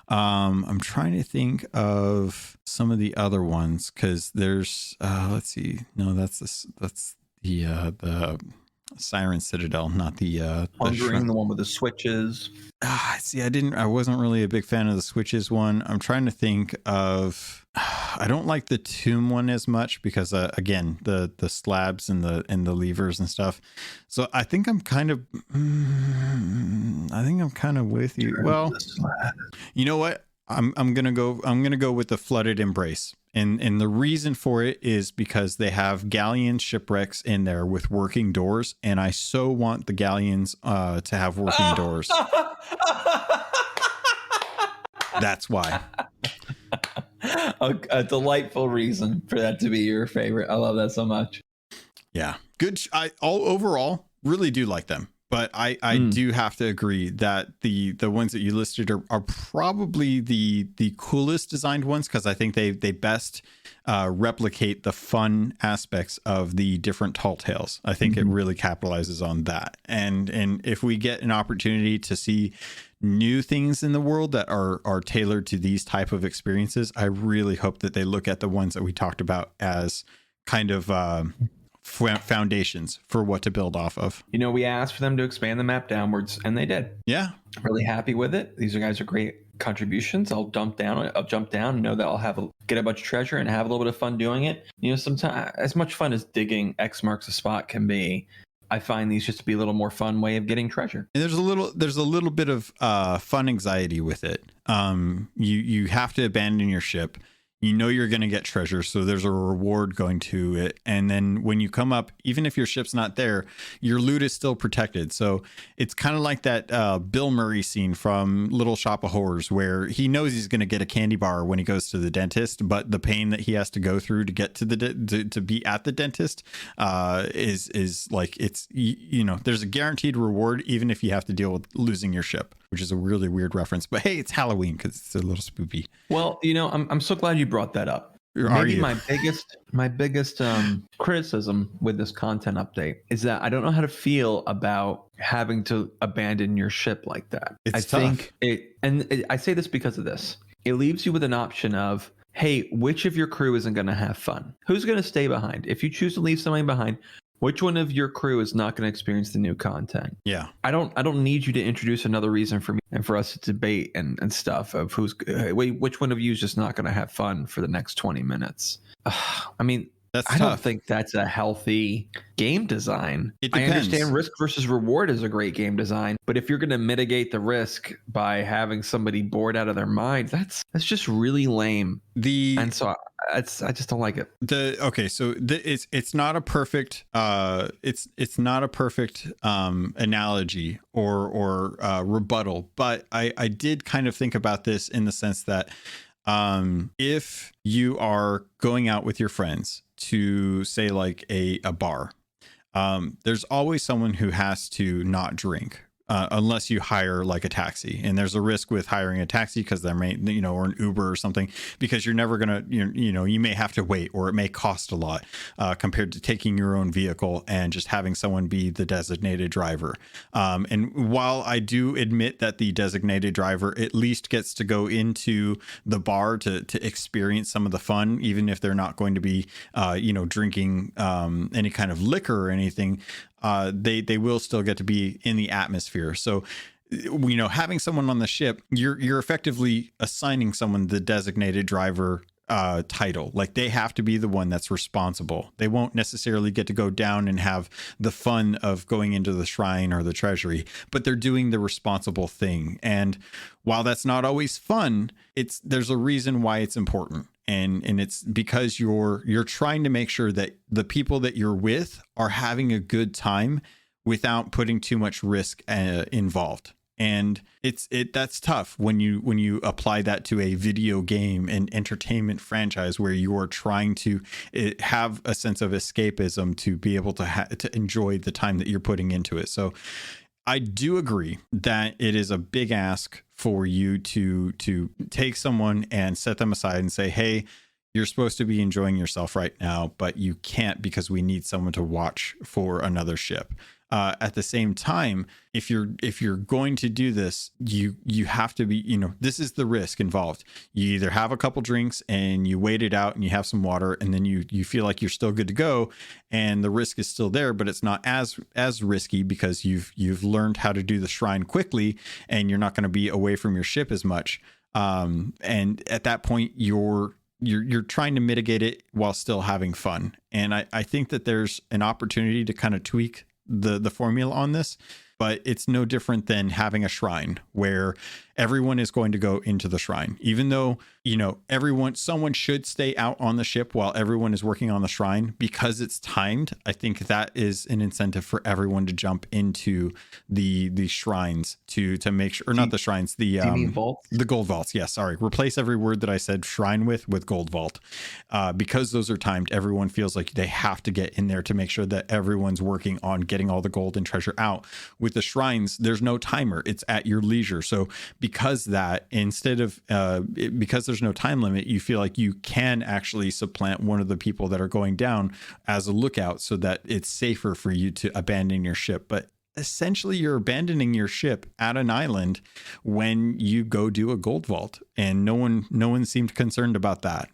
I'm trying to think of some of the other ones because there's let's see. No, that's the Siren Citadel, not the Wondering, the one with the switches. See, I wasn't really a big fan of the switches one. I'm trying to think of, I don't like the tomb one as much because again, the slabs and the levers and stuff. So I think I'm kind of with you. Well, you know what? I'm going to go with the flooded embrace. And the reason for it is because they have galleon shipwrecks in there with working doors, and I so want the galleons to have working doors. That's why. A delightful reason for that to be your favorite. I love that so much. Yeah, good. Overall really do like them, but I do have to agree that the ones that you listed are probably the coolest designed ones, because I think they best replicate the fun aspects of the different tall tales. I think it really capitalizes on that. And if we get an opportunity to see new things in the world that are tailored to these type of experiences, I really hope that they look at the ones that we talked about as kind of foundations for what to build off of. You know, we asked for them to expand the map downwards, and they did. Yeah, I'm really happy with it. These guys are great contributions. I'll jump down and know that I'll get a bunch of treasure and have a little bit of fun doing it. You know, sometimes as much fun as digging X marks a spot can be, I find these just to be a little more fun way of getting treasure. And there's a little bit of fun anxiety with it. You have to abandon your ship. You know you're going to get treasure, so there's a reward going to it. And then when you come up, even if your ship's not there, your loot is still protected. So it's kind of like that Bill Murray scene from Little Shop of Horrors, where he knows he's going to get a candy bar when he goes to the dentist, but the pain that he has to go through to get to to be at the dentist is like, it's, you know, there's a guaranteed reward even if you have to deal with losing your ship, which is a really weird reference. But hey, it's Halloween because it's a little spoopy. Well, you know, I'm so glad you brought that up. Maybe my biggest criticism with this content update is that I don't know how to feel about having to abandon your ship like that. It's tough. I say this because of this. It leaves you with an option of, hey, which of your crew isn't going to have fun? Who's going to stay behind? If you choose to leave somebody behind, which one of your crew is not going to experience the new content? Yeah. I don't need you to introduce another reason for me and for us to debate and stuff of which one of you is just not going to have fun for the next 20 minutes. I mean, I don't think that's a healthy game design. It depends. I understand risk versus reward is a great game design, but if you're going to mitigate the risk by having somebody bored out of their mind, that's just really lame. And so I just don't like it. It's not a perfect it's not a perfect analogy or rebuttal, but I did kind of think about this in the sense that if you are going out with your friends to say like a bar, there's always someone who has to not drink. Unless you hire like a taxi, and there's a risk with hiring a taxi because there may, or an Uber or something, because you're never going to, you may have to wait, or it may cost a lot compared to taking your own vehicle and just having someone be the designated driver. And while I do admit that the designated driver at least gets to go into the bar to experience some of the fun, even if they're not going to be, drinking any kind of liquor or anything, they will still get to be in the atmosphere. So, having someone on the ship, you're effectively assigning someone the designated driver title. Like, they have to be the one that's responsible. They won't necessarily get to go down and have the fun of going into the shrine or the treasury, but they're doing the responsible thing. And while that's not always fun, there's a reason why it's important. And it's because you're trying to make sure that the people that you're with are having a good time without putting too much risk involved. And that's tough when you apply that to a video game and entertainment franchise where you are trying to have a sense of escapism to be able to enjoy the time that you're putting into it. So I do agree that it is a big ask for you to take someone and set them aside and say, hey, you're supposed to be enjoying yourself right now, but you can't because we need someone to watch for another ship. at the same time, if you're going to do this, you have to be, this is the risk involved. You either have a couple drinks and you wait it out and you have some water, and then you feel like you're still good to go, and the risk is still there, but it's not as risky because you've learned how to do the shrine quickly, and you're not going to be away from your ship as much. And at that point, you're trying to mitigate it while still having fun. And I think that there's an opportunity to kind of tweak the formula on this, but it's no different than having a shrine where everyone is going to go into the shrine, even though, someone should stay out on the ship while everyone is working on the shrine because it's timed. I think that is an incentive for everyone to jump into the shrines to make sure, or not the shrines, the vaults? The gold vaults. Yeah, sorry. Replace every word that I said shrine with gold vault. Because those are timed, everyone feels like they have to get in there to make sure that everyone's working on getting all the gold and treasure out. With the shrines, there's no timer. It's at your leisure. So because because there's no time limit, you feel like you can actually supplant one of the people that are going down as a lookout so that it's safer for you to abandon your ship. But essentially you're abandoning your ship at an island when you go do a gold vault, and no one seemed concerned about that.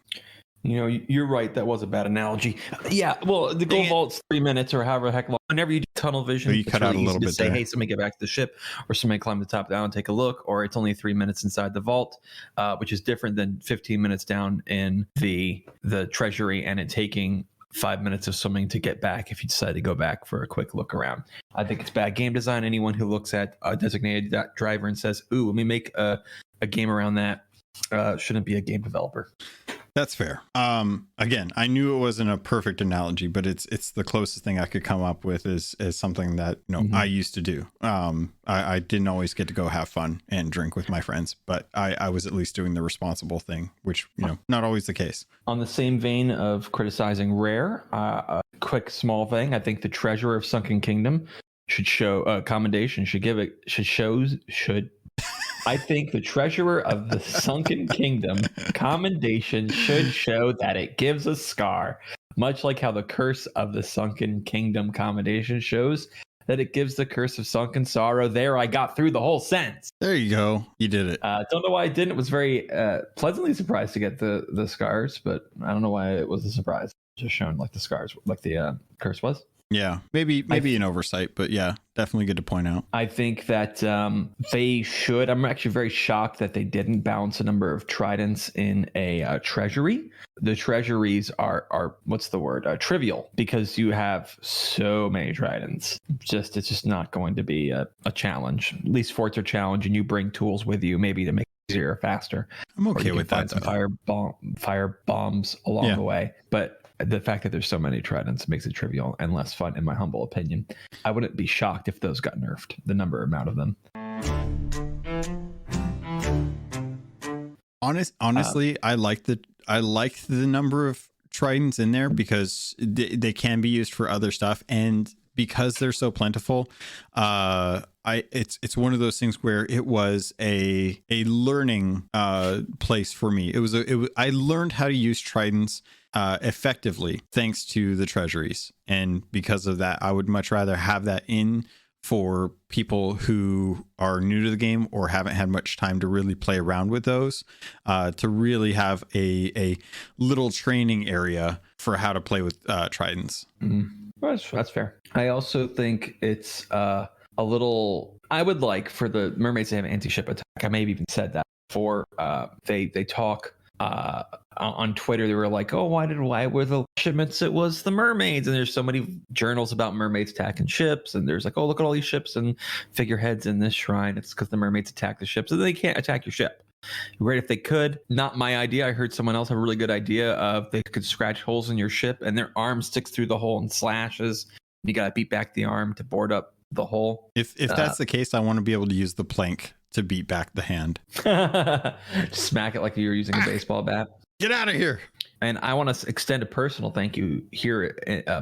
You're right. That was a bad analogy. Yeah. Well, the gold vault's 3 minutes or however the heck long. Whenever you do tunnel vision, you cut out a little bit say, there. hey, somebody get back to the ship, or somebody climb the top down and take a look, or it's only 3 minutes inside the vault, which is different than 15 minutes down in the treasury and it taking 5 minutes of swimming to get back if you decide to go back for a quick look around. I think it's bad game design. Anyone who looks at a designated driver and says, ooh, let me make a game around that, shouldn't be a game developer. That's fair. Again, I knew it wasn't a perfect analogy, but it's the closest thing I could come up with is something that I used to do. I didn't always get to go have fun and drink with my friends, but I was at least doing the responsible thing, which not always the case. On the same vein of criticizing Rare, a quick small thing. I think the treasurer of Sunken Kingdom should show commendation. I think the treasurer of the Sunken Kingdom commendation should show that it gives a scar, much like how the curse of the Sunken Kingdom commendation shows that it gives the curse of sunken sorrow. There, I got through the whole sentence. There you go. You did it. Don't know why I didn't. It was very pleasantly surprised to get the scars, but I don't know why it was a surprise. Just shown like the scars, like the curse was. Yeah, maybe an oversight, but yeah, definitely good to point out. I think that they should. I'm actually very shocked that they didn't balance a number of tridents in a treasury. The treasuries are what's the word? Trivial, because you have so many tridents. It's just not going to be a challenge. At least forts are challenge, and you bring tools with you, maybe to make it easier or faster. I'm okay with that. Fire bombs along the way, but the fact that there's so many tridents makes it trivial and less fun, in my humble opinion. I wouldn't be shocked if those got nerfed, the amount of them. Honestly, I like the number of tridents in there because they can be used for other stuff, and because they're so plentiful, it's one of those things where it was a learning place for me. I learned how to use tridents effectively thanks to the treasuries, and because of that, I would much rather have that in for people who are new to the game or haven't had much time to really play around with those, to really have a little training area for how to play with tridents. That's fair. I also think it's a little. I would like for the mermaids to have anti-ship attack. I may have even said that before. They talk on Twitter. They were like, "Oh, why were the shipments? It was the mermaids." And there's so many journals about mermaids attacking ships. And there's like, "Oh, look at all these ships and figureheads in this shrine. It's because the mermaids attack the ships, and they can't attack your ship." Right, if they could. Not my idea. I heard someone else have a really good idea of they could scratch holes in your ship and their arm sticks through the hole and slashes. You got to beat back the arm to board up the hole. If that's the case, I want to be able to use the plank to beat back the hand. Smack it like you were using a baseball bat. Get out of here. And I want to extend a personal thank you here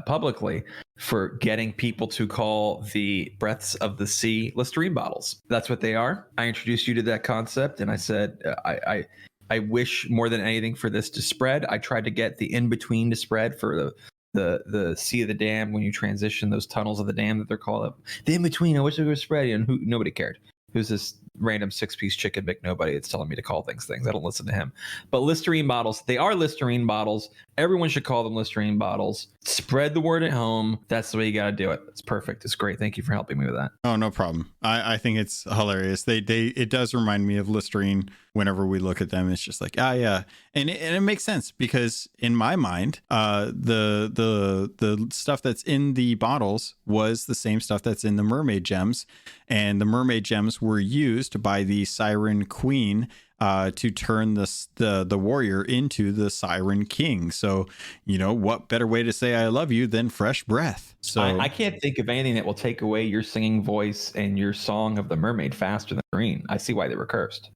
publicly for getting people to call the Breaths of the Sea Listerine bottles. That's what they are. I introduced you to that concept, and I said I wish more than anything for this to spread. I tried to get the in-between to spread for the Sea of the Dam, when you transition those tunnels of the dam that they're called, the in between. I wish it was spread, and nobody cared. Who's this random 6-piece chicken McNobody that's telling me to call things? I don't listen to him. But Listerine bottles, they are Listerine bottles. Everyone should call them Listerine bottles. Spread the word at home. That's the way you got to do it. It's perfect. It's great. Thank you for helping me with that. Oh, no problem. I think it's hilarious. It does remind me of Listerine whenever we look at them. It's just like, yeah. And it makes sense because in my mind, the stuff that's in the bottles was the same stuff that's in the mermaid gems. And the mermaid gems were used by the Siren Queen to turn the warrior into the Siren King. So, what better way to say I love you than fresh breath? So I can't think of anything that will take away your singing voice and your song of the mermaid faster than green. I see why they were cursed.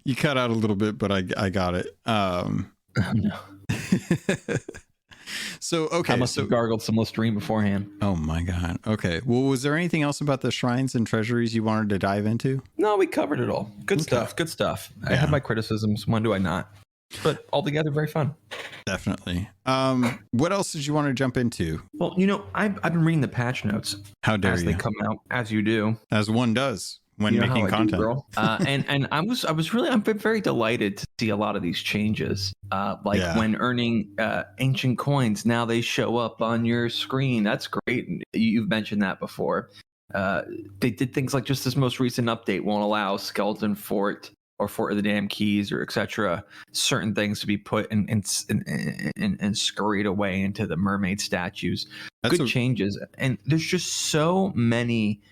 You cut out a little bit, but I got it. No. So, okay. I must have gargled some Listerine beforehand. Oh my God. Okay. Well, was there anything else about the shrines and treasuries you wanted to dive into? No, we covered it all. Good stuff. Good stuff. Yeah. I have my criticisms. When do I not? But altogether, very fun. Definitely. What else did you want to jump into? Well, I've been reading the patch notes. How dare you? As they come out, as you do. As one does. When making content. And I'm very delighted to see a lot of these changes. When earning ancient coins, now they show up on your screen. That's great. You've mentioned that before. They did things like just this most recent update won't allow Skeleton Fort or Fort of the Damn Keys or etc. certain things to be put and scurried away into the mermaid statues. Good changes. And there's just so many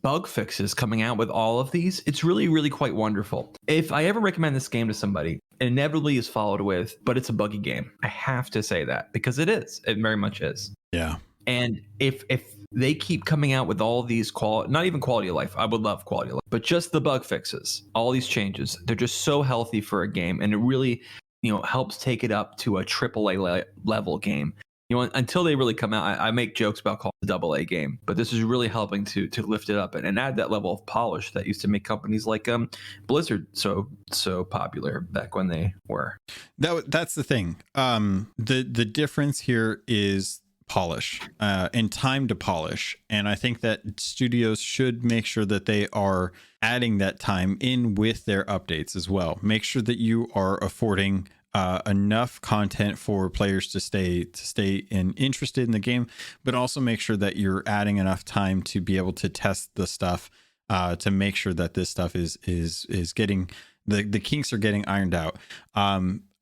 bug fixes coming out with all of these. It's really, really quite wonderful. If I ever recommend this game to somebody, it inevitably is followed with, but it's a buggy game. I have to say that because it is. It very much is. Yeah. And if they keep coming out with all these not even quality of life, I would love quality of life, but just the bug fixes, all these changes, they're just so healthy for a game. And it really, helps take it up to a AAA level game. Until they really come out, I make jokes about calling it a AA game, but this is really helping to lift it up and add that level of polish that used to make companies like Blizzard so popular back when they were. That's the thing. The difference here is polish and time to polish, and I think that studios should make sure that they are adding that time in with their updates as well. Make sure that you are affording enough content for players to stay interested in the game, but also make sure that you're adding enough time to be able to test the stuff to make sure that this stuff is getting the kinks are getting ironed out.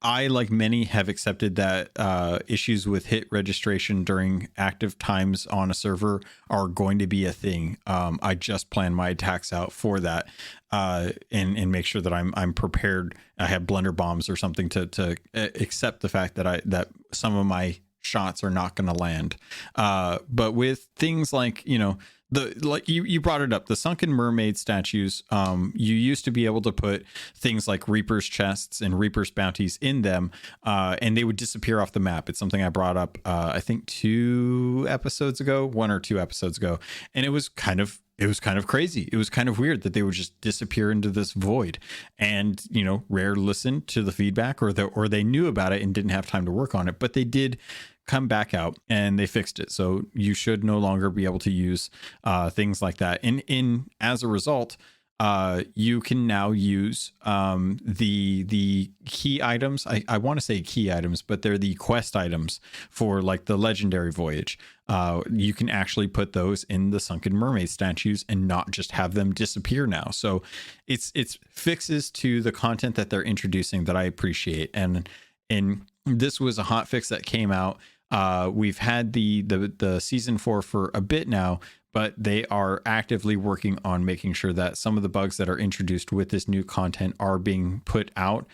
I, like many, have accepted that issues with hit registration during active times on a server are going to be a thing. I just plan my attacks out for that and make sure that I'm prepared. I have blender bombs or something to accept the fact that some of my shots are not going to land. But with things like, you brought it up, the Sunken Mermaid statues, you used to be able to put things like Reaper's chests and Reaper's bounties in them, and they would disappear off the map. It's something I brought up, I think 1 or 2 episodes ago, and it was kind of crazy. It was kind of weird that they would just disappear into this void. And, Rare listened to the feedback or they knew about it and didn't have time to work on it, but they did come back out and they fixed it. So you should no longer be able to use things like that. And as a result, you can now use the key items. I want to say key items, but they're the quest items for like the legendary voyage. You can actually put those in the Sunken Mermaid statues and not just have them disappear now. So it's fixes to the content that they're introducing that I appreciate. And this was a hot fix that came out. We've had the season 4 for a bit now, but they are actively working on making sure that some of the bugs that are introduced with this new content are being put out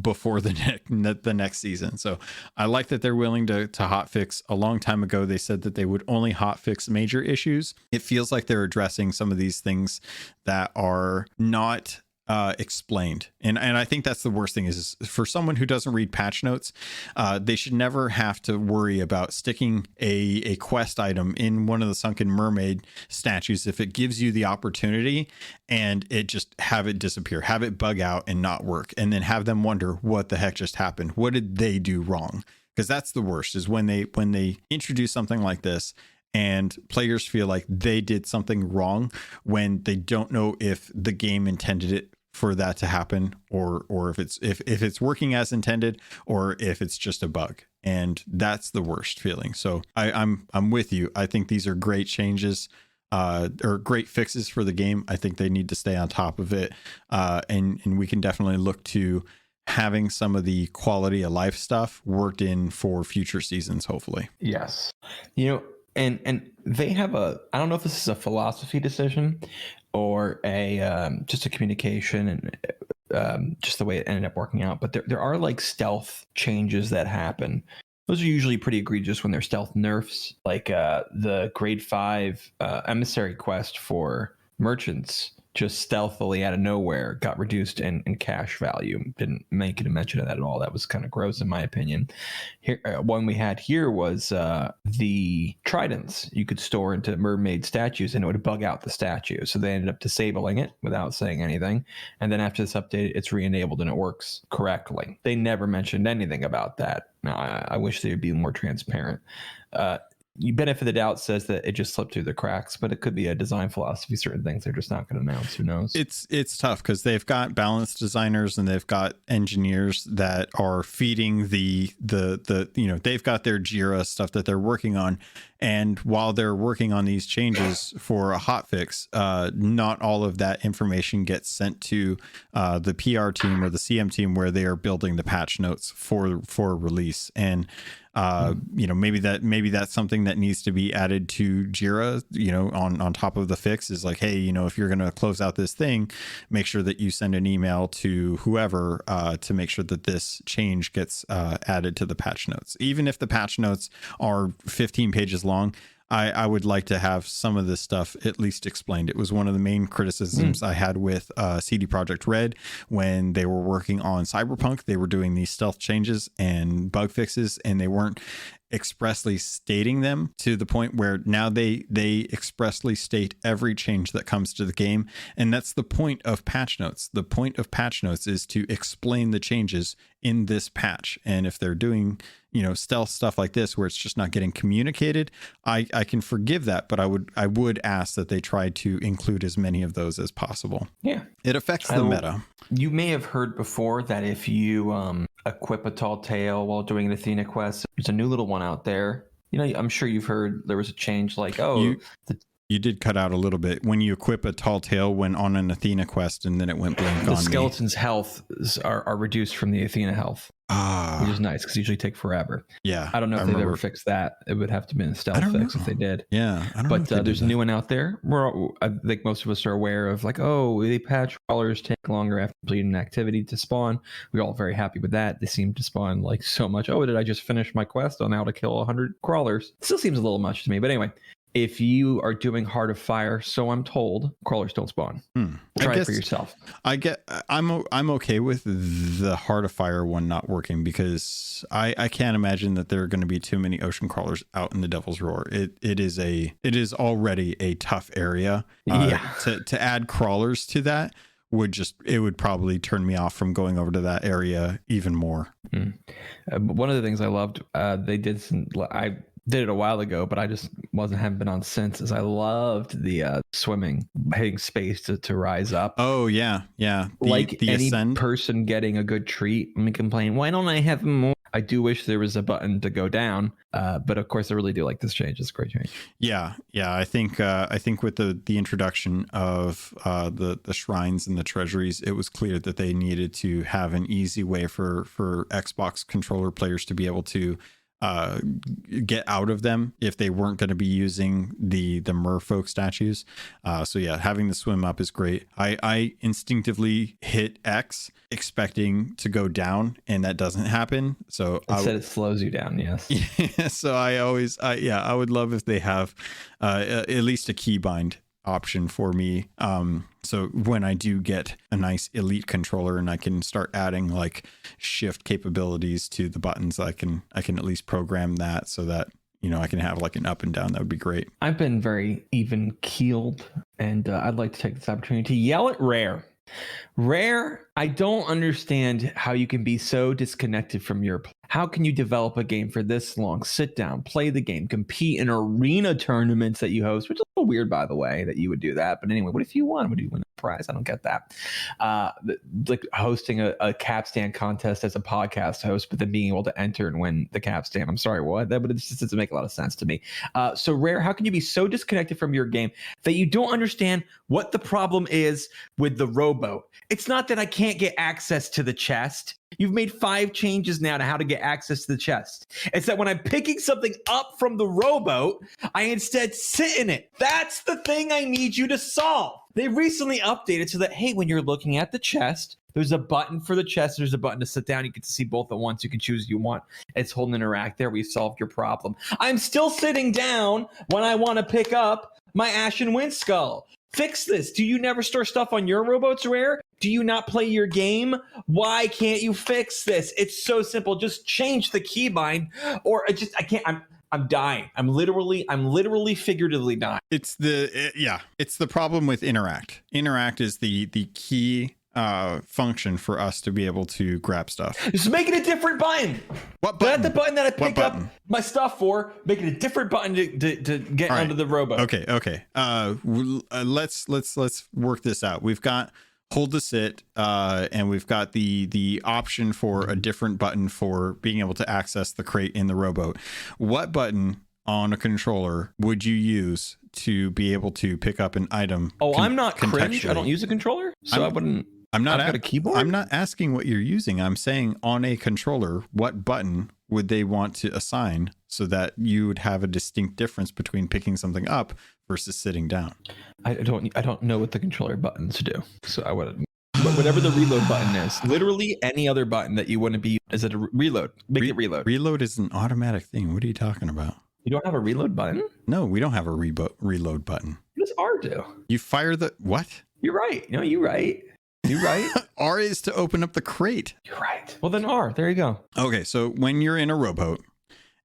before the next season. So I like that they're willing to hotfix. A long time ago, they said that they would only hotfix major issues. It feels like they're addressing some of these things that are not explained. And I think that's the worst thing is for someone who doesn't read patch notes, they should never have to worry about sticking a quest item in one of the Sunken Mermaid statues if it gives you the opportunity, and it just have it disappear, have it bug out and not work, and then have them wonder what the heck just happened. What did they do wrong? Because that's the worst, is when they introduce something like this and players feel like they did something wrong when they don't know if the game intended it for that to happen, or if it's working as intended, or if it's just a bug. And that's the worst feeling. So I'm with you. I think these are great changes, or great fixes for the game. I think they need to stay on top of it, and we can definitely look to having some of the quality of life stuff worked in for future seasons, hopefully. Yes. And they have I don't know if this is a philosophy decision or just a communication and just the way it ended up working out, but there are like stealth changes that happen. Those are usually pretty egregious when they're stealth nerfs, like the grade 5 emissary quest for merchants just stealthily out of nowhere got reduced in cash value. Didn't make it a mention of that at all. That was kind of gross in my opinion. Here, one we had here was the tridents you could store into mermaid statues, and it would bug out the statue. So they ended up disabling it without saying anything. And then after this update, it's re-enabled and it works correctly. They never mentioned anything about that. Now, I wish they would be more transparent. You benefit of the doubt says that it just slipped through the cracks, but it could be a design philosophy. Certain things they're just not going to announce. Who knows? It's tough because they've got balanced designers and they've got engineers that are feeding the they've got their Jira stuff that they're working on. And while they're working on these changes for a hotfix, not all of that information gets sent to the PR team or the CM team where they are building the patch notes for release. And maybe that's something that needs to be added to Jira, on top of the fix, is like, hey, if you're going to close out this thing, make sure that you send an email to whoever to make sure that this change gets added to the patch notes. Even if the patch notes are 15 pages long, I would like to have some of this stuff at least explained. It was one of the main criticisms I had with CD Projekt Red when they were working on Cyberpunk. They were doing these stealth changes and bug fixes, and they weren't expressly stating them to the point where now they expressly state every change that comes to the game. And that's the point of patch notes. The point of patch notes is to explain the changes in this patch. And if they're doing stealth stuff like this where it's just not getting communicated, I can forgive that, but I would ask that they try to include as many of those as possible. Yeah, it affects the meta. You may have heard before that if you equip a tall tale while doing an Athena quest, there's a new little one out there. I'm sure you've heard there was a change like, you did cut out a little bit when you equip a tall tale when on an Athena quest, and then it went blank on me. The skeleton's health are reduced from the Athena health. Which is nice because usually take forever. Yeah, I don't know if they've ever fixed that. It would have to be a stealth fix if they did. Yeah, I don't know. But there's a new one out there. I think most of us are aware of, like, they patch crawlers take longer after completing an activity to spawn. We're all very happy with that. They seem to spawn like so much. Oh, did I just finish my quest on how to kill 100 crawlers? Still seems a little much to me. But anyway, if you are doing Heart of Fire, so I'm told, crawlers don't spawn. Try it for yourself. I'm okay with the Heart of Fire one not working because I can't imagine that there are going to be too many ocean crawlers out in the Devil's Roar. It is already a tough area. To add crawlers to that would probably turn me off from going over to that area even more. One of the things I loved, they did I did it a while ago, but I just haven't been on since, is I loved the swimming, hitting space to rise up. Oh yeah. Like any ascend person getting a good treat. Let me complain, why don't I have more? I do wish there was a button to go down, but of course I really do like this change. It's a great change. Yeah. I think with the introduction of the shrines and the treasuries, it was clear that they needed to have an easy way for Xbox controller players to be able to get out of them if they weren't going to be using the merfolk statues. So yeah, having the swim up is great. I instinctively hit X expecting to go down, and that doesn't happen. So it slows you down. Yes. Yeah, so I would love if they have at least a keybind option for me. So when I do get a nice elite controller and I can start adding like shift capabilities to the buttons, I can at least program that so that, you know, I can have like an up and down. That would be great. I've been very even keeled, and I'd like to take this opportunity to yell at Rare. Rare, I don't understand how you can be so disconnected from your. How can you develop a game for this long? Sit down, play the game, compete in arena tournaments that you host, which is a little weird, by the way, that you would do that. But anyway, what if you won? Would you win a prize? I don't get that. Like hosting a capstan contest as a podcast host, but then being able to enter and win the capstan. I'm sorry, what? But it just doesn't make a lot of sense to me. So Rare, how can you be so disconnected from your game that you don't understand what the problem is with the rowboat? It's not that I can't get access to the chest. You've made 5 changes now to how to get access to the chest. It's that when I'm picking something up from the rowboat, I instead sit in it. That's the thing I need you to solve. They recently updated so that, hey, when you're looking at the chest, there's a button for the chest. There's a button to sit down. You get to see both at once. You can choose you want. It's hold and interact there. We've solved your problem. I'm still sitting down when I want to pick up my Ashen Wind Skull. Fix this. Do you never store stuff on your rowboats, Rare? Do you not play your game? Why can't you fix this? It's so simple. Just change the keybind, or I can't. I'm dying. I'm literally figuratively dying. It's the problem with interact. Interact is the key function for us to be able to grab stuff. Just make it a different button. What button? Not the button that I pick up my stuff for. Make it a different button to get right. onto the rowboat. Okay. Let's work this out. We've got hold to sit, and we've got the option for a different button for being able to access the crate in the rowboat. What button on a controller would you use to be able to pick up an item? I'm not cringe. I don't use a controller, so I wouldn't. I've got a keyboard. I'm not asking what you're using. I'm saying on a controller, what button would they want to assign so that you would have a distinct difference between picking something up versus sitting down? I don't know what the controller buttons do, so I wouldn't. But whatever the reload button is, literally any other button that you want to be, is it a reload? Make it reload. Reload is an automatic thing. What are you talking about? You don't have a reload button? No, we don't have a reload button. What does R do? You fire the what? You're right. No, you're right. You're right. R is to open up the crate. You're right. Well, then R. There you go. Okay, so when you're in a rowboat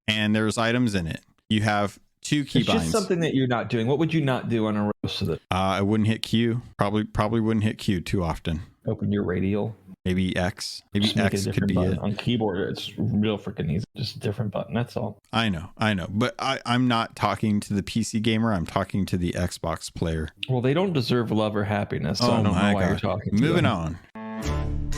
and there's items in it, you have 2 keybinds. It's just something that you're not doing. What would you not do on a roast? I wouldn't hit Q. Probably wouldn't hit Q too often. Open your radial. Maybe X. Maybe just X could be it. On keyboard, it's real freaking easy. Just a different button. That's all. I know. But I'm not talking to the PC gamer. I'm talking to the Xbox player. Well, they don't deserve love or happiness. So I don't know why you're talking to Moving them. on.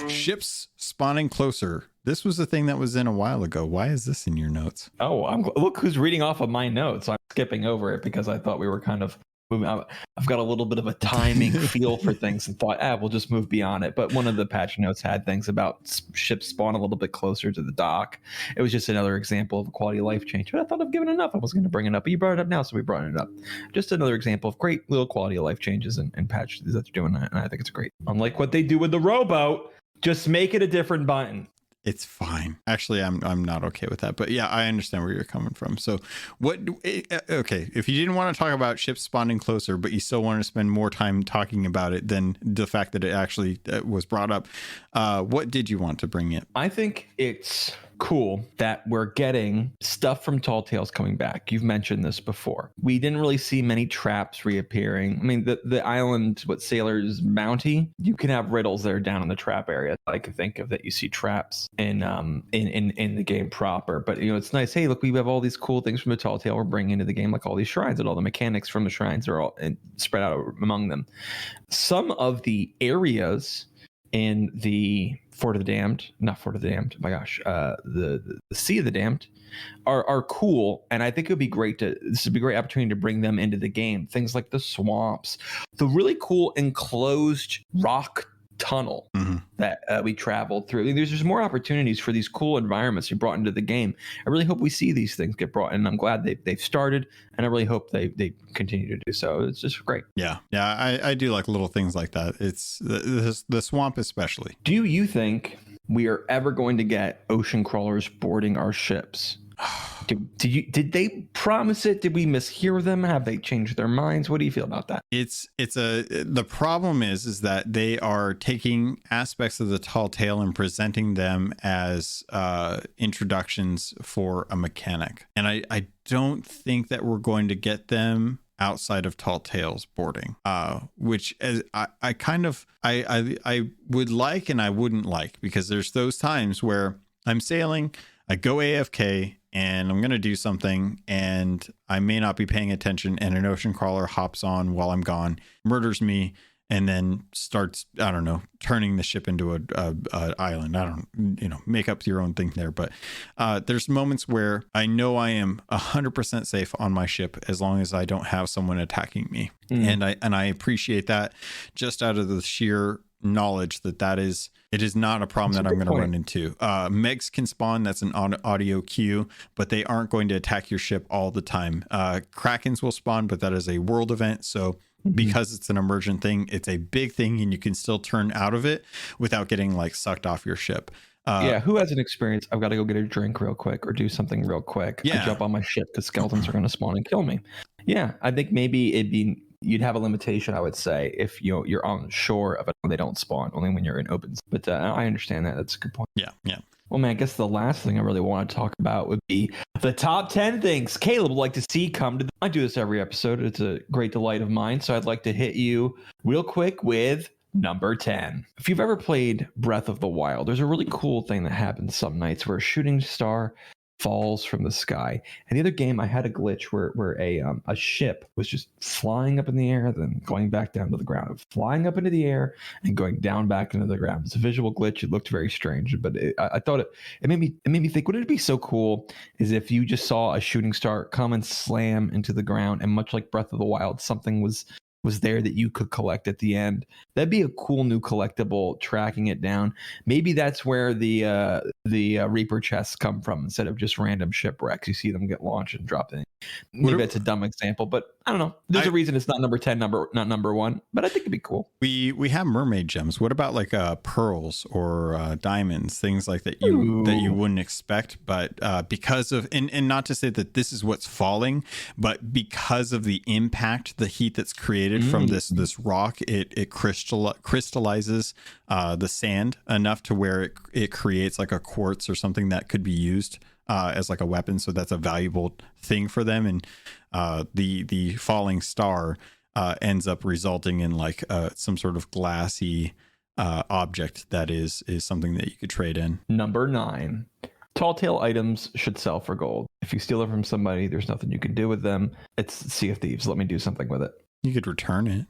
Ships spawning closer. This was a thing that was in a while ago. Why is this in your notes? Oh, look who's reading off of my notes. I'm skipping over it because I thought we were kind of moving. I've got a little bit of a timing feel for things and thought, we'll just move beyond it. But one of the patch notes had things about ships spawn a little bit closer to the dock. It was just another example of a quality of life change. But I thought I've given enough. I was going to bring it up, but you brought it up now, so we brought it up. Just another example of great little quality of life changes and patches that they're doing, and I think it's great. Unlike what they do with the rowboat, just make it a different button. It's fine. Actually, I'm not okay with that. But yeah, I understand where you're coming from. So okay, if you didn't want to talk about ships spawning closer, but you still wanted to spend more time talking about it than the fact that it actually was brought up, what did you want to bring in? I think it's cool that we're getting stuff from Tall Tales coming back. You've mentioned this before. We didn't really see many traps reappearing. I mean, the island, Sailor's Bounty, you can have riddles that are down in the trap area. I could think of that you see traps in the game proper. But it's nice. Hey, look, we have all these cool things from the Tall Tale we're bringing into the game, like all these shrines and all the mechanics from the shrines are all spread out among them. Some of the areas in the Fort of the Damned, not Fort of the Damned, my gosh, the Sea of the Damned are cool. And I think this would be a great opportunity to bring them into the game. Things like the swamps, the really cool enclosed rock tunnel that we traveled through. I mean, there's more opportunities for these cool environments you brought into the game. I really hope we see these things get brought in. I'm glad they've started, and I really hope they continue to do so. It's just great. Yeah, I do like little things like that. It's the swamp especially. Do you think we are ever going to get ocean crawlers boarding our ships? Did they promise it? Did we mishear them? Have they changed their minds? What do you feel about that? The problem is that they are taking aspects of the Tall Tale and presenting them as introductions for a mechanic. And I don't think that we're going to get them outside of Tall Tale's boarding, which as I would like and I wouldn't like, because there's those times where I'm sailing, I go AFK and I'm going to do something and I may not be paying attention, and an ocean crawler hops on while I'm gone, murders me, and then starts, I don't know, turning the ship into a island. I don't, make up your own thing there. But there's moments where I know I am 100% safe on my ship as long as I don't have someone attacking me. And I appreciate that, just out of the sheer knowledge that it is not a problem that I'm going to run into. Megs can spawn. That's an audio cue, but they aren't going to attack your ship all the time. Krakens will spawn, but that is a world event. So because it's an emergent thing, it's a big thing, and you can still turn out of it without getting like sucked off your ship. Who has an experience? I've got to go get a drink real quick or do something real quick. I jump on my ship because skeletons are going to spawn and kill me. Yeah, I think maybe you'd have a limitation, I would say, if you're on shore of it, they don't spawn, only when you're in opens. But I understand that. That's a good point. Yeah. Well, man, I guess the last thing I really want to talk about would be the top 10 things Caleb would like to see come to I do this every episode. It's a great delight of mine. So I'd like to hit you real quick with number 10. If you've ever played Breath of the Wild, there's a really cool thing that happens some nights where a shooting star falls from the sky. And the other game, I had a glitch where a ship was just flying up in the air, then going back down to the ground, flying up into the air and going down back into the ground. It's a visual glitch. It looked very strange, but I thought it made me think, wouldn't it be so cool is if you just saw a shooting star come and slam into the ground, and much like Breath of the Wild, something was there that you could collect at the end. That'd be a cool new collectible, tracking it down. Maybe that's where the Reaper chests come from, instead of just random shipwrecks. You see them get launched and dropped in. Maybe that's a dumb example, but I don't know. There's a reason it's not number 10, not number 1, but I think it'd be cool. We have mermaid gems. What about like pearls or diamonds, things like that you wouldn't expect, but because of and not to say that this is what's falling, but because of the impact, the heat that's created from this rock, it crystallizes the sand enough to where it creates like a quartz or something that could be used as like a weapon. So that's a valuable thing for them. And the falling star ends up resulting in like some sort of glassy object that is something that you could trade in. Number 9. Tall Tale items should sell for gold. If you steal it from somebody, there's nothing you can do with them. It's Sea of Thieves. Let me do something with it. You could return it.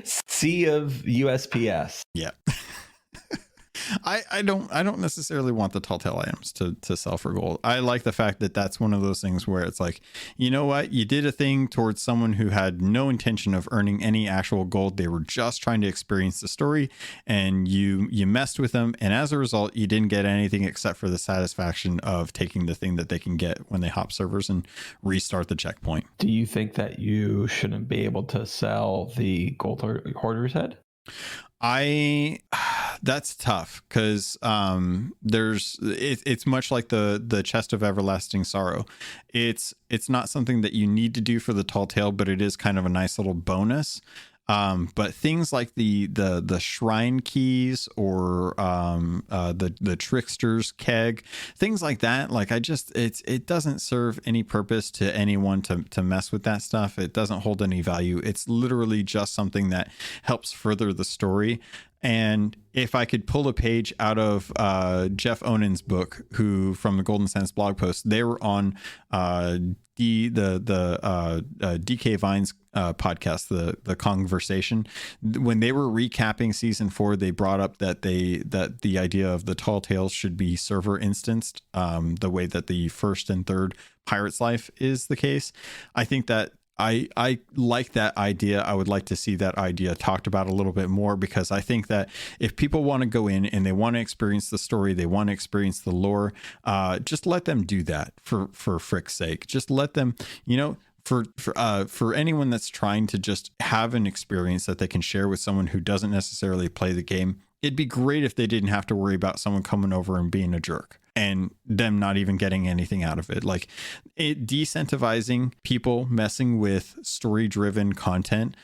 Sea of USPS. Yeah. I don't necessarily want the Tall Tale items to sell for gold. I like the fact that that's one of those things where it's like, you know what? You did a thing towards someone who had no intention of earning any actual gold. They were just trying to experience the story, and you messed with them. And as a result, you didn't get anything except for the satisfaction of taking the thing that they can get when they hop servers and restart the checkpoint. Do you think that you shouldn't be able to sell the gold hoarder's head? That's tough, because it's much like the chest of everlasting sorrow. It's not something that you need to do for the Tall Tale, but it is kind of a nice little bonus. But things like the shrine keys or the trickster's keg, things like that, like it doesn't serve any purpose to anyone to mess with that stuff. It doesn't hold any value. It's literally just something that helps further the story. And if I could pull a page out of Jeff Onan's book, who from the Golden Sands blog post, they were on DK Vine's podcast, the Conversation. When they were recapping season 4, they brought up that the idea of the Tall Tales should be server instanced, the way that the first and third Pirate's Life is the case. I think that I like that idea. I would like to see that idea talked about a little bit more, because I think that if people want to go in and they want to experience the story, they want to experience the lore, just let them do that for frick's sake. Just let them, for anyone that's trying to just have an experience that they can share with someone who doesn't necessarily play the game, it'd be great if they didn't have to worry about someone coming over and being a jerk. and them not even getting anything out of it. Like, it decentivizing people messing with story driven content,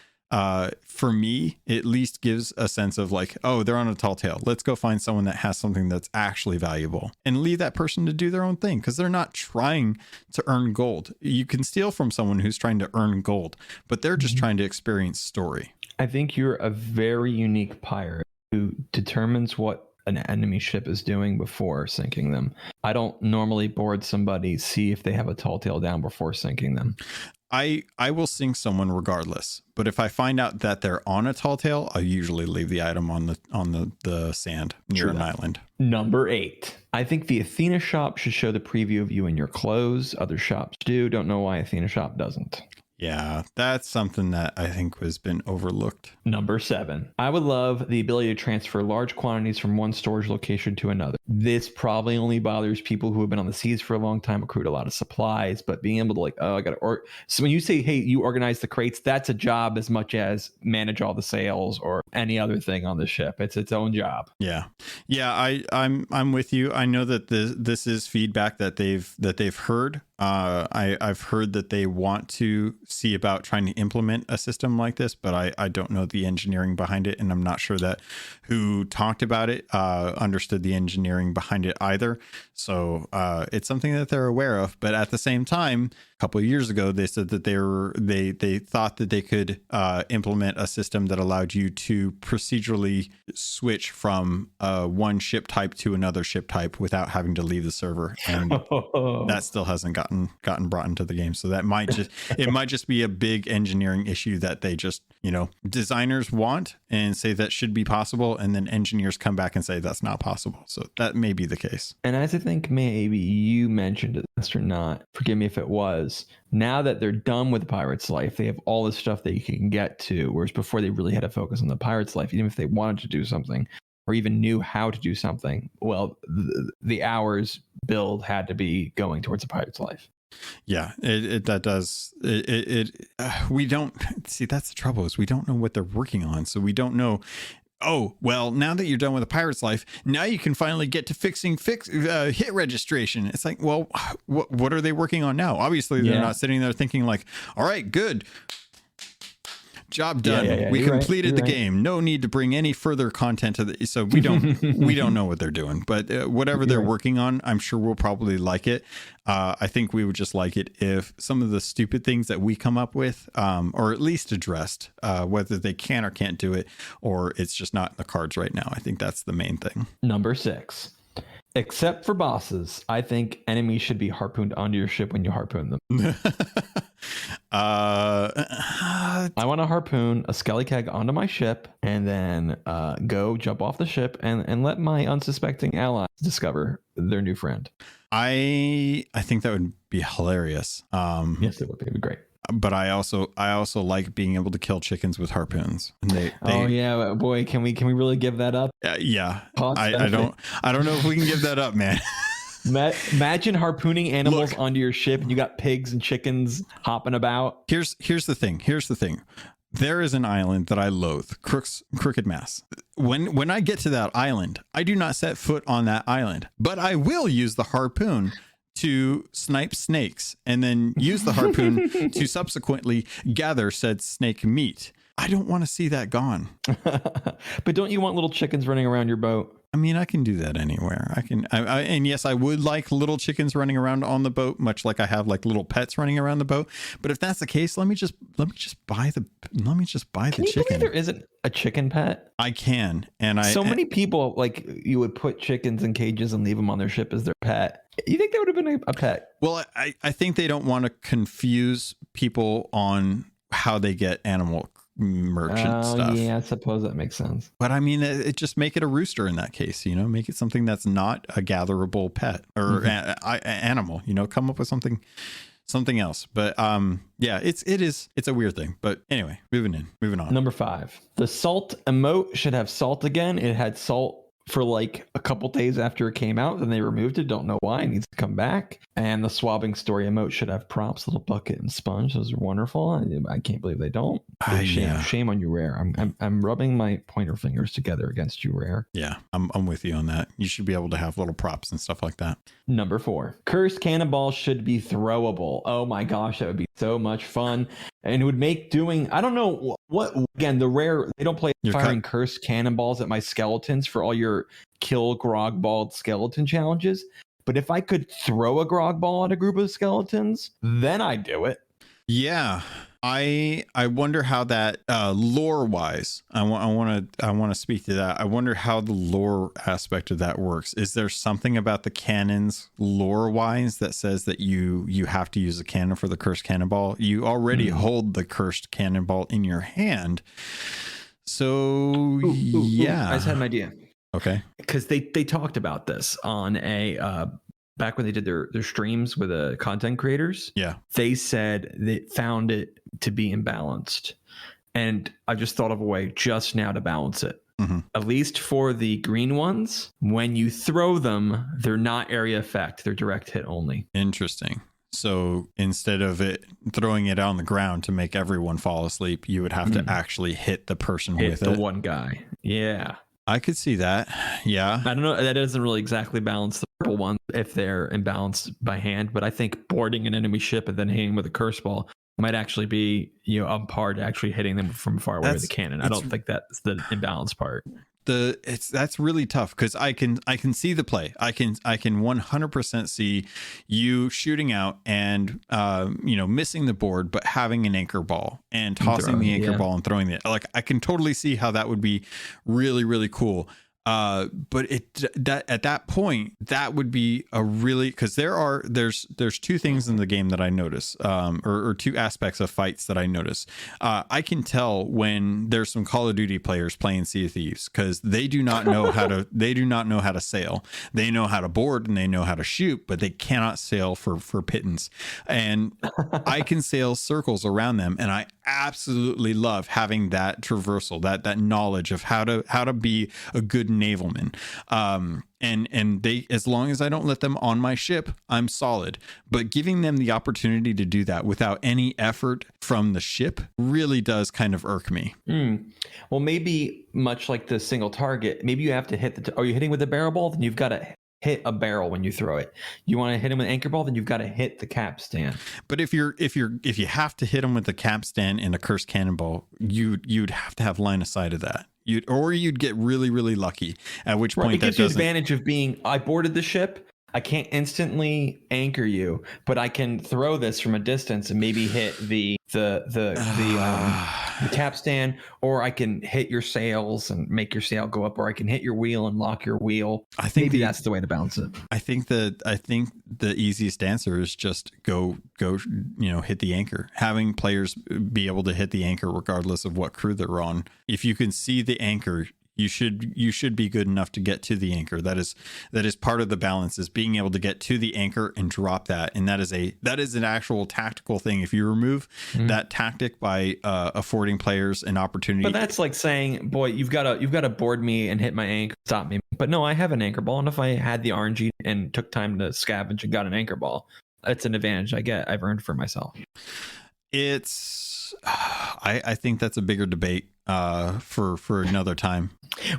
for me at least gives a sense of like, oh, they're on a tall tale, let's go find someone that has something that's actually valuable and leave that person to do their own thing, because they're not trying to earn gold. You can steal from someone who's trying to earn gold, but they're just trying to experience story. I think you're a very unique pirate who determines what an enemy ship is doing before sinking them. I don't normally board somebody, see if they have a tall tale down before sinking them. I will sink someone regardless, but if I find out that they're on a tall tale, I usually leave the item on the sand near an island. Number 8. I think the Athena shop should show the preview of you in your clothes. Other shops do. Don't know why Athena shop doesn't. Yeah, that's something that I think has been overlooked. Number 7. I would love the ability to transfer large quantities from one storage location to another. This probably only bothers people who have been on the seas for a long time, accrued a lot of supplies, but being able to like, oh, I got to, so when you say, hey, you organize the crates, that's a job as much as manage all the sales or any other thing on the ship. It's its own job. Yeah. I'm with you. I know that this is feedback that they've heard. I've heard that they want to see about trying to implement a system like this, but I don't know the engineering behind it, and I'm not sure that who talked about it understood the engineering behind it either. So it's something that they're aware of, but at the same time, a couple of years ago, they said that they thought that they could implement a system that allowed you to procedurally switch from one ship type to another ship type without having to leave the server, and that still hasn't gotten brought into the game. So that might just be a big engineering issue that they just, designers want and say that should be possible, and then engineers come back and say that's not possible. So that may be the case. And as I think maybe you mentioned this or not, forgive me if it was, now that they're done with Pirate's Life, they have all this stuff that you can get to, whereas before they really had to focus on the Pirate's Life, even if they wanted to do something or even knew how to do something. Well, the hours build had to be going towards the Pirate's Life. Yeah, we don't see, that's the trouble, is we don't know what they're working on. So we don't know, oh, well, now that you're done with the Pirate's Life, now you can finally get to fixing hit registration. It's like, well, what are they working on now? Obviously, they're not sitting there thinking like, all right, good. Job done. We completed the game. No need to bring any further content to the. So we don't know what they're doing, but whatever they're working on, I'm sure we'll probably like it. I think we would just like it if some of the stupid things that we come up with, or at least addressed, whether they can or can't do it, or it's just not in the cards right now. I think that's the main thing. Number 6. Except for bosses, I think enemies should be harpooned onto your ship when you harpoon them. I want to harpoon a skelly keg onto my ship and then go jump off the ship and let my unsuspecting allies discover their new friend. I think that would be hilarious. Yes, it would be great. But I also like being able to kill chickens with harpoons. And oh yeah, boy, can we really give that up? Yeah, I don't know if we can give that up, man. Imagine harpooning animals onto your ship, and you got pigs and chickens hopping about. Here's the thing. There is an island that I loathe, Crooked Mass. When I get to that island, I do not set foot on that island, but I will use the harpoon to snipe snakes and then use the harpoon to subsequently gather said snake meat. I don't want to see that gone. But don't you want little chickens running around your boat? I mean, I can do that anywhere. And yes, I would like little chickens running around on the boat, much like I have like little pets running around the boat. But if that's the case, let me just buy the Can you chicken. believe there isn't a chicken pet? I can, many people like you would put chickens in cages and leave them on their ship as their pet. You think that would have been a pet? Well, I think they don't want to confuse people on how they get animal merchant stuff. Yeah, I suppose that makes sense. But I mean, it just make it a rooster in that case, make it something that's not a gatherable pet or animal, come up with something else. But yeah, it's a weird thing. But anyway, moving on. Number 5, the salt emote should have salt again. It had salt for like a couple days after it came out, then they removed it. Don't know why. It needs to come back. And the swabbing story emote should have props, little bucket and sponge. Those are wonderful. I can't believe they don't. Shame on you, Rare. I'm rubbing my pointer fingers together against you, Rare. Yeah, I'm with you on that. You should be able to have little props and stuff like that. Number 4, cursed cannonballs should be throwable. Oh my gosh, that would be so much fun, and it would make doing, I don't know what again, the Rare, they don't play firing cursed cannonballs at my skeletons for all your kill grog balled skeleton challenges. But if I could throw a grog ball at a group of skeletons, then I'd do it. Yeah. I wonder how that lore wise, I want to speak to that. I wonder how the lore aspect of that works. Is there something about the cannons lore wise that says that you have to use a cannon for the cursed cannonball? You already hold the cursed cannonball in your hand. So yeah. I just had an idea. Okay. Because they talked about this on a back when they did their streams with content creators. Yeah. They said they found it to be imbalanced. And I just thought of a way just now to balance it. Mm-hmm. At least for the green ones, when you throw them, they're not area effect. They're direct hit only. Interesting. So instead of it throwing it on the ground to make everyone fall asleep, you would have to actually hit the person with the it. One guy. Yeah. I could see that. Yeah. I don't know. That doesn't really exactly balance the purple one if they're imbalanced by hand, but I think boarding an enemy ship and then hitting with a curse ball might actually be, on par to actually hitting them from far away with the cannon. I don't think that's the imbalance part. That's really tough because I can see the play. I can 100% see you shooting out and missing the board, but having an anchor ball and tossing the anchor ball and throwing it. Like I can totally see how that would be really, really cool. But at that point, that would be a really, because there's two things in the game that I notice, or two aspects of fights that I notice. I can tell when there's some Call of Duty players playing Sea of Thieves because they do not know how to sail. They know how to board and they know how to shoot, but they cannot sail for pittance. And I can sail circles around them, and I absolutely love having that traversal, that knowledge of how to be a good navalman. And they, as long as I don't let them on my ship, I'm solid. But giving them the opportunity to do that without any effort from the ship really does kind of irk me. Well, maybe much like the single target, maybe you have to hit are you hitting with a barrel ball? Then you've got to hit a barrel when you throw it. You want to hit him with an anchor ball, then you've got to hit the capstan. But if you have to hit him with the capstan and a cursed cannonball, you'd have to have line of sight of that. You'd get really, really lucky. At which point it gives you the advantage of being, I boarded the ship. I can't instantly anchor you, but I can throw this from a distance and maybe hit the capstan, or I can hit your sails and make your sail go up, or I can hit your wheel and lock your wheel. I think maybe that's the way to balance it. I think the easiest answer is just go hit the anchor. Having players be able to hit the anchor regardless of what crew they're on. If you can see the anchor, you should be good enough to get to the anchor. That is part of the balance, is being able to get to the anchor and drop that. And that is an actual tactical thing. If you remove that tactic by affording players an opportunity. But that's like saying, boy, you've got to board me and hit my anchor, stop me. But no, I have an anchor ball, and if I had the RNG and took time to scavenge and got an anchor ball, it's an advantage I've earned for myself. I think that's a bigger debate for another time.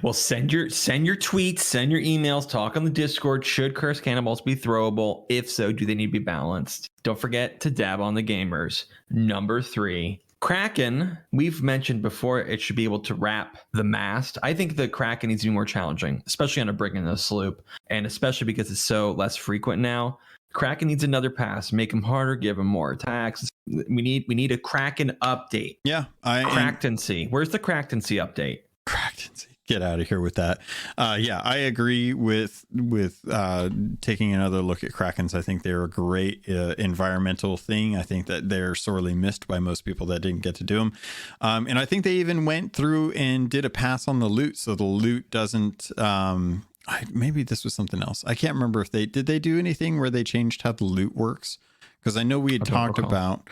Well, send your tweets, send your emails, talk on the Discord. Should cursed cannonballs be throwable? If so, do they need to be balanced? Don't forget to dab on the gamers. Number 3, Kraken. We've mentioned before it should be able to wrap the mast. I think the Kraken needs to be more challenging, especially on a brig and a sloop, and especially because it's so less frequent now. Kraken needs another pass, make him harder, give him more attacks. We need a Kraken update. Yeah, Crackency. Where's the Crackency update? Crackency. Get out of here with that. Yeah, I agree with taking another look at Krakens. I think they're a great environmental thing. I think that they're sorely missed by most people that didn't get to do them. And I think they even went through and did a pass on the loot, so the loot doesn't. Maybe this was something else. I can't remember if they do anything where they changed how the loot works, because I know we had talked about.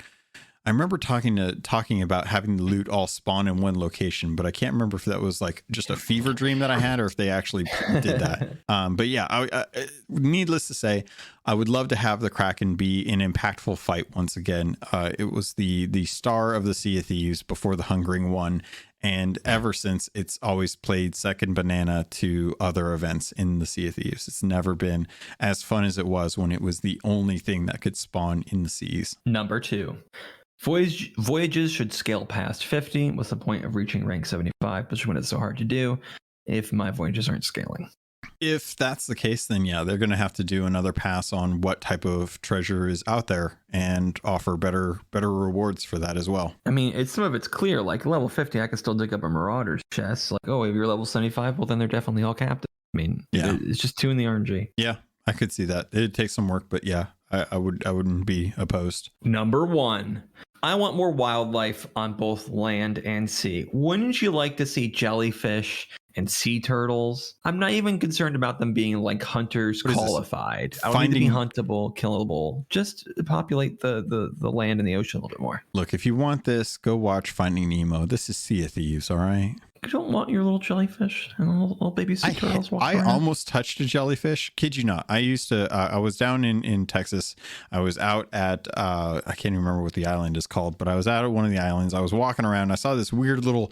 I remember talking about having the loot all spawn in one location, but I can't remember if that was like just a fever dream that I had or if they actually did that. But yeah, needless to say, I would love to have the Kraken be an impactful fight once again. It was the star of the Sea of Thieves before the Hungering one. And ever since, it's always played second banana to other events in the Sea of Thieves. It's never been as fun as it was when it was the only thing that could spawn in the seas. Number 2. Voyages should scale past 50. What's the point of reaching rank 75, especially when it's so hard to do if my voyages aren't scaling? If that's the case, then yeah, they're going to have to do another pass on what type of treasure is out there and offer better rewards for that as well. I mean, some of it's clear. Like level 50, I can still dig up a Marauder's chest. Like, oh, if you're level 75, well, then they're definitely all captive. I mean, yeah, it's just 2 in the RNG. Yeah, I could see that. It'd take some work, but yeah, I wouldn't be opposed. Number 1. I want more wildlife on both land and sea. Wouldn't you like to see jellyfish and sea turtles? I'm not even concerned about them being like hunters qualified. I don't need to be huntable, killable. Just populate the land and the ocean a little bit more. Look, if you want this, go watch Finding Nemo. This is Sea of Thieves, all right? You don't want your little jellyfish and little baby sea turtles walking around? Almost touched a jellyfish. Kid you not. I used to, I was down in Texas. I was out at, I can't even remember what the island is called, but I was out at one of the islands. I was walking around. I saw this weird little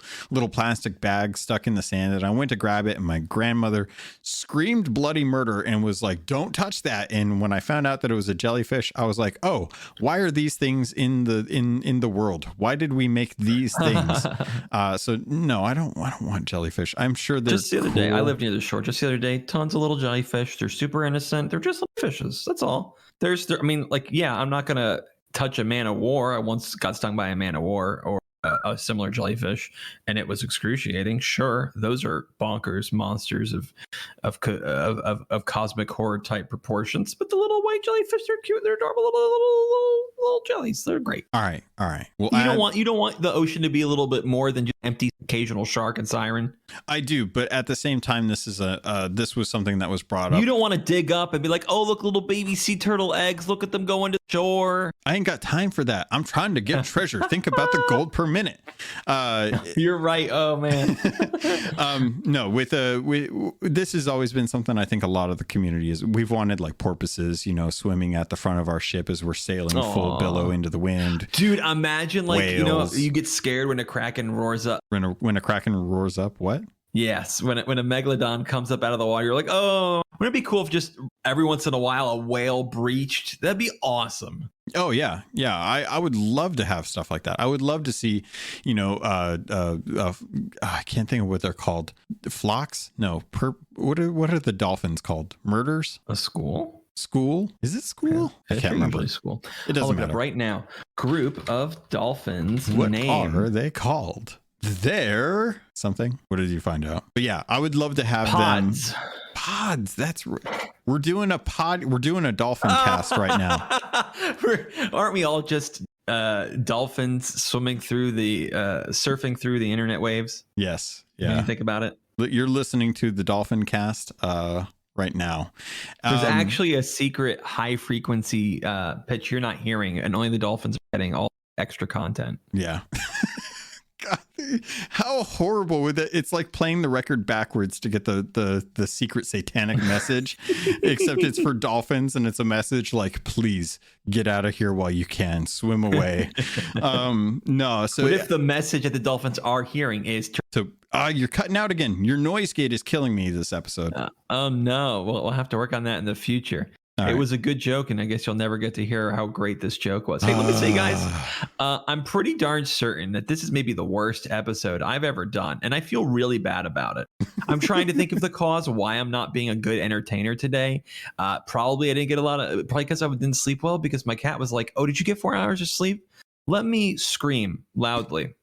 plastic bag stuck in the sand, and I went to grab it, and my grandmother screamed bloody murder and was like, don't touch that. And when I found out that it was a jellyfish, I was like, oh, why are these things in the world? Why did we make these things? So no, I don't want jellyfish. I'm sure they're just the other day. I lived near the shore. Just the other day, tons of little jellyfish. They're super innocent. They're just little fishes. That's all. I mean, like, yeah, I'm not gonna touch a man of war. I once got stung by a man of war or a similar jellyfish, and it was excruciating. Sure, those are bonkers monsters of cosmic horror type proportions. But the little white jellyfish, they're cute. They're adorable little jellies. They're great. All right. Well, you don't want the ocean to be a little bit more than just empty occasional shark and siren. I do, but at the same time, this was something that was brought up. You don't want to dig up and be like, oh, look, little baby sea turtle eggs. Look at them going to the shore. I ain't got time for that. I'm trying to get treasure. Think about the gold per minute. You're right. Oh man. No, this has always been something I think a lot of the community is. We've wanted like porpoises, swimming at the front of our ship as we're sailing full billow into the wind. Dude, imagine like whales. You get scared when a kraken roars up. When a kraken roars up, what? Yes, when a megalodon comes up out of the water, you're like, oh, wouldn't it be cool if just every once in a while a whale breached? That'd be awesome. Oh yeah. I would love to have stuff like that. I would love to see, I can't think of what they're called. Flocks? No. What are the dolphins called? Murders? A school? Is it school? Yeah, I can't remember. School. It doesn't matter. Up right now. Group of dolphins. What are they called? They're something. What did you find out? But yeah, I would love to have pods. Pods. We're doing a pod. We're doing a dolphin cast right now. Aren't we all just dolphins swimming through surfing through the internet waves? Yes. Yeah. When you think about it. You're listening to the dolphin cast right now. There's actually a secret high frequency pitch you're not hearing, and only the dolphins are getting all extra content. Yeah. God, how horrible would that? It's like playing the record backwards to get the secret satanic message, except it's for dolphins and it's a message like, please get out of here while you can, swim away. No. So what if the message that the dolphins are hearing is you're cutting out again. Your noise gate is killing me this episode. Oh no. Well, we'll have to work on that in the future. It was a good joke, and I guess you'll never get to hear how great this joke was. Hey, let me say, guys, I'm pretty darn certain that this is maybe the worst episode I've ever done, and I feel really bad about it. I'm trying to think of the cause why I'm not being a good entertainer today. Probably I didn't get probably because I didn't sleep well, because my cat was like, oh, did you get 4 hours of sleep? Let me scream loudly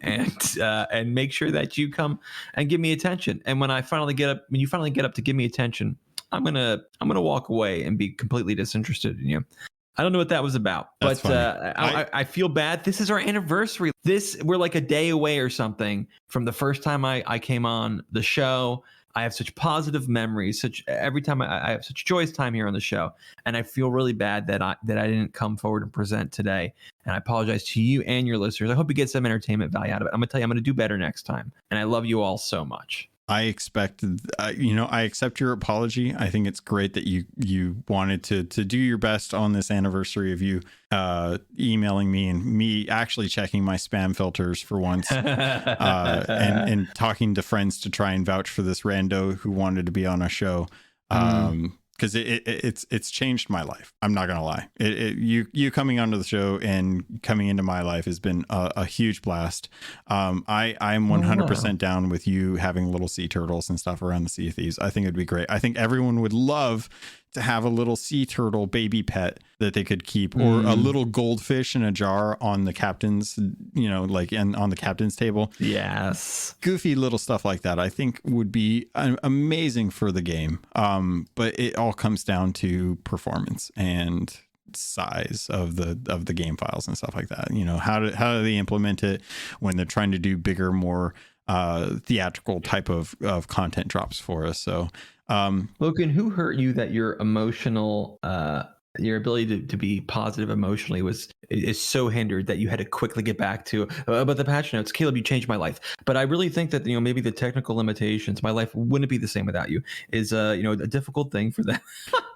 and make sure that you come and give me attention. And when you finally get up to give me attention, I'm gonna walk away and be completely disinterested in you. I don't know what that was about, but I feel bad. This is our anniversary. We're like a day away or something from the first time I came on the show. I have such positive memories. Every time I have such joyous time here on the show, and I feel really bad that I didn't come forward and present today. And I apologize to you and your listeners. I hope you get some entertainment value out of it. I'm gonna tell you, I'm gonna do better next time. And I love you all so much. I expect, I accept your apology. I think it's great that you wanted to do your best on this anniversary of you emailing me and me actually checking my spam filters for once, and talking to friends to try and vouch for this rando who wanted to be on a show. Because it's changed my life. I'm not gonna lie. You coming onto the show and coming into my life has been a huge blast. I'm 100% down with you having little sea turtles and stuff around the Sea of Thieves. I think it'd be great. I think everyone would love to have a little sea turtle baby pet that they could keep, or a little goldfish in a jar on the captain's, and on the captain's table. Yes. Goofy little stuff like that, I think would be amazing for the game. But it all comes down to performance and size of the game files and stuff like that. How do they implement it when they're trying to do bigger, more theatrical type of content drops for us. So Logan, who hurt you that your emotional your ability to be positive emotionally is so hindered that you had to quickly get back to but the patch notes? Caleb, you changed my life. But I really think that maybe the technical limitations, my life wouldn't be the same without you, is a difficult thing for them.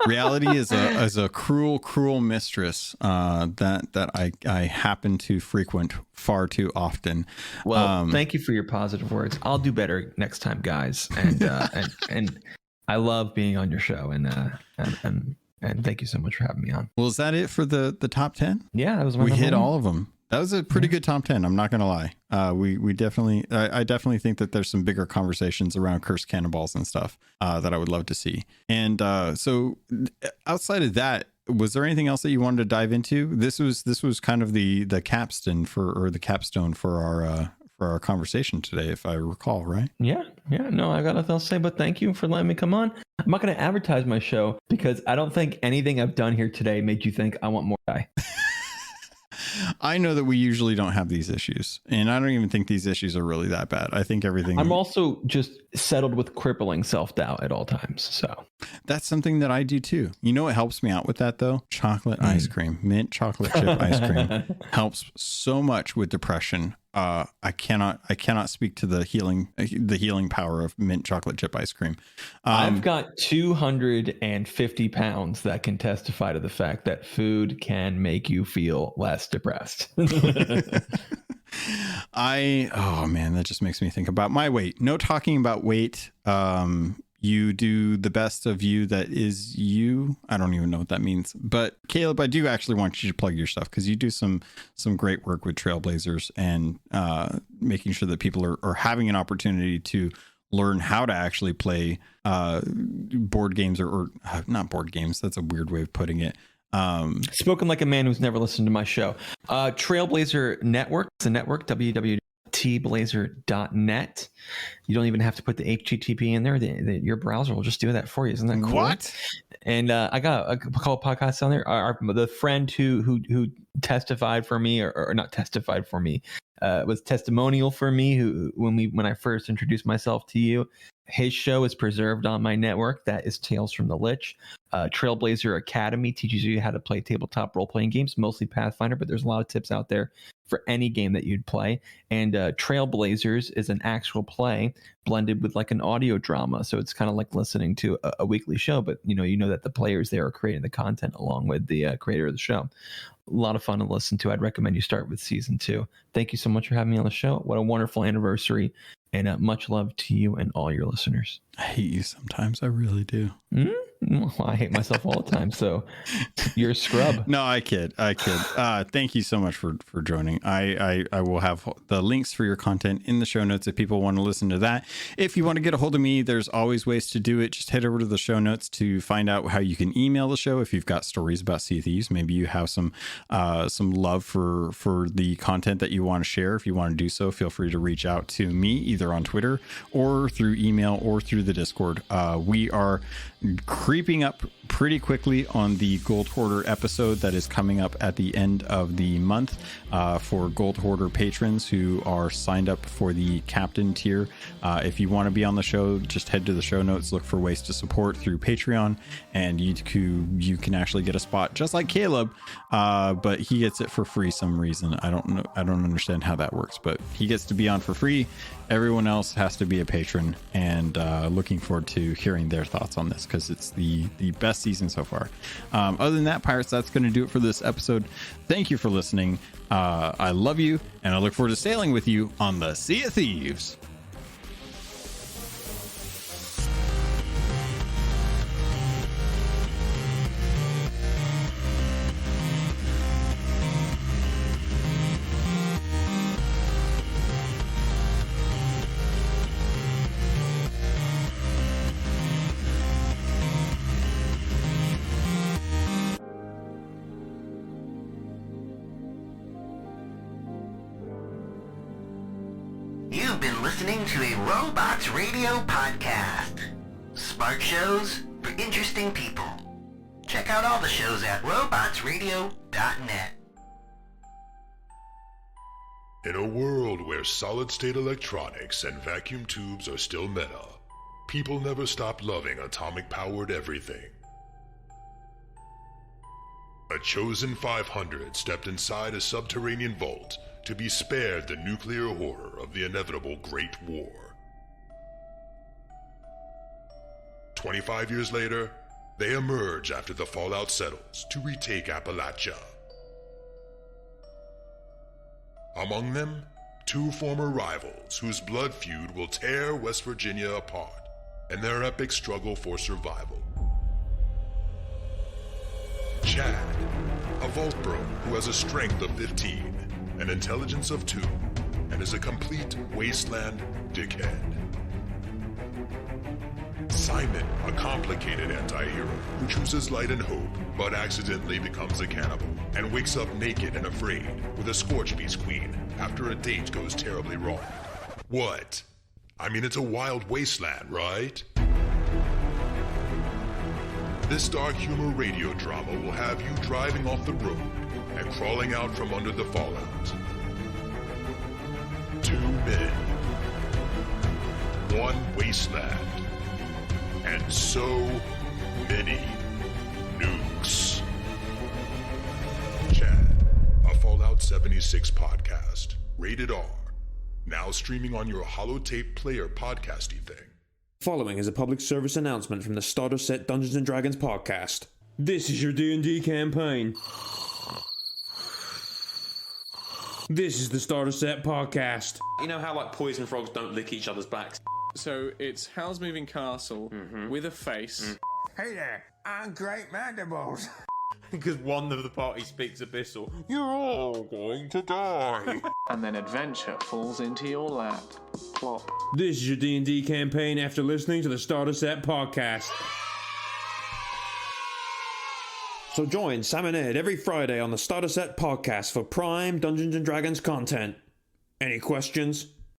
Reality is a cruel mistress that I happen to frequent far too often. Well, thank you for your positive words. I'll do better next time, guys. And and I love being on your show, and thank you so much for having me on. Well, is that it for the top 10? Yeah, that was we hit all of them. That was a pretty good top 10. I'm not going to lie. We definitely, I definitely think that there's some bigger conversations around cursed cannonballs and stuff that I would love to see. And so outside of that, was there anything else that you wanted to dive into? This was kind of the capstone for our conversation today, if I recall, right? Yeah. No, I got nothing else to say, but thank you for letting me come on. I'm not going to advertise my show because I don't think anything I've done here today made you think I want more guy. I know that we usually don't have these issues, and I don't even think these issues are really that bad. I think everything. I'm also just settled with crippling self-doubt at all times. So that's something that I do too. You know what helps me out with that though? Chocolate ice cream, mint chocolate chip ice cream helps so much with depression. I cannot speak to the healing power of mint chocolate chip ice cream. I've got 250 pounds that can testify to the fact that food can make you feel less depressed. Oh man, that just makes me think about my weight. No talking about weight. You do the best of you that is you. I don't even know what that means. But Caleb, I do actually want you to plug your stuff because you do some great work with Trailblazers and making sure that people are having an opportunity to learn how to actually play board games or not board games. That's a weird way of putting it. Spoken like a man who's never listened to my show. Trailblazer Network. It's a network, www.tblazer.net. You don't even have to put the HTTP in there. Your browser will just do that for you. Isn't that cool? What? And I got a couple podcasts on there. The friend who testified for me, or not testified for me, was testimonial for me. When I first introduced myself to you, his show is preserved on my network. That is Tales from the Lich. Trailblazer Academy teaches you how to play tabletop role-playing games, mostly Pathfinder, but there's a lot of tips out there for any game that you'd play. And Trailblazers is an actual play blended with like an audio drama. So it's kind of like listening to a weekly show, but you know that the players there are creating the content along with the creator of the show. A lot of fun to listen to. I'd recommend you start with season 2. Thank you so much for having me on the show. What a wonderful anniversary. And much love to you and all your listeners. I hate you sometimes. I really do. Well, I hate myself all the time. So you're a scrub. No, I kid. Thank you so much for joining. I will have the links for your content in the show notes if people want to listen to that. If you want to get a hold of me, there's always ways to do it. Just head over to the show notes to find out how you can email the show. If you've got stories about Sea of Thieves, maybe you have some love for the content that you want to share. If you want to do so, feel free to reach out to me either on Twitter or through email or through the Discord. We are creeping up pretty quickly on the Gold Hoarder episode that is coming up at the end of the month for Gold Hoarder patrons who are signed up for the captain tier. If you want to be on the show, just head to the show notes, look for ways to support through Patreon, and you can actually get a spot just like Caleb, but he gets it for free some reason. I don't understand how that works, but he gets to be on for free. Everyone else has to be a patron, and looking forward to hearing their thoughts on this because it's the best season so far. Other than that, Pirates, that's going to do it for this episode. Thank you for listening. I love you, and I look forward to sailing with you on the Sea of Thieves. You've been listening to a Robots Radio podcast. Smart shows for interesting people. Check out all the shows at robotsradio.net. In a world where solid-state electronics and vacuum tubes are still meta, people never stop loving atomic-powered everything. A chosen 500 stepped inside a subterranean vault to be spared the nuclear horror of the inevitable Great War. 25 years later, they emerge after the fallout settles to retake Appalachia. Among them, two former rivals whose blood feud will tear West Virginia apart in their epic struggle for survival. Chad, a vault bro who has a strength of 15, an intelligence of 2, and is a complete wasteland dickhead. Simon, a complicated anti-hero who chooses light and hope, but accidentally becomes a cannibal, and wakes up naked and afraid with a Scorchbeast queen after a date goes terribly wrong. What? I mean, it's a wild wasteland, right? This dark humor radio drama will have you driving off the road and crawling out from under the fallout. 2 men, 1 wasteland, and so many nukes. Chad, a Fallout 76 podcast, rated R, now streaming on your holotape player podcasty thing. Following is a public service announcement from the Starter Set Dungeons & Dragons podcast. This is your D&D campaign. This is the Starter Set podcast. You know how like poison frogs don't lick each other's backs? So it's Howl's Moving Castle with a face. Hey there, I'm Great Mandibles. Because one of the party speaks abyssal. You're all going to die. And then adventure falls into your lap. Plop. This is your D&D campaign after listening to the Starter Set podcast. So join Sam and Ed every Friday on the Starter Set podcast for prime Dungeons & Dragons content. Any questions?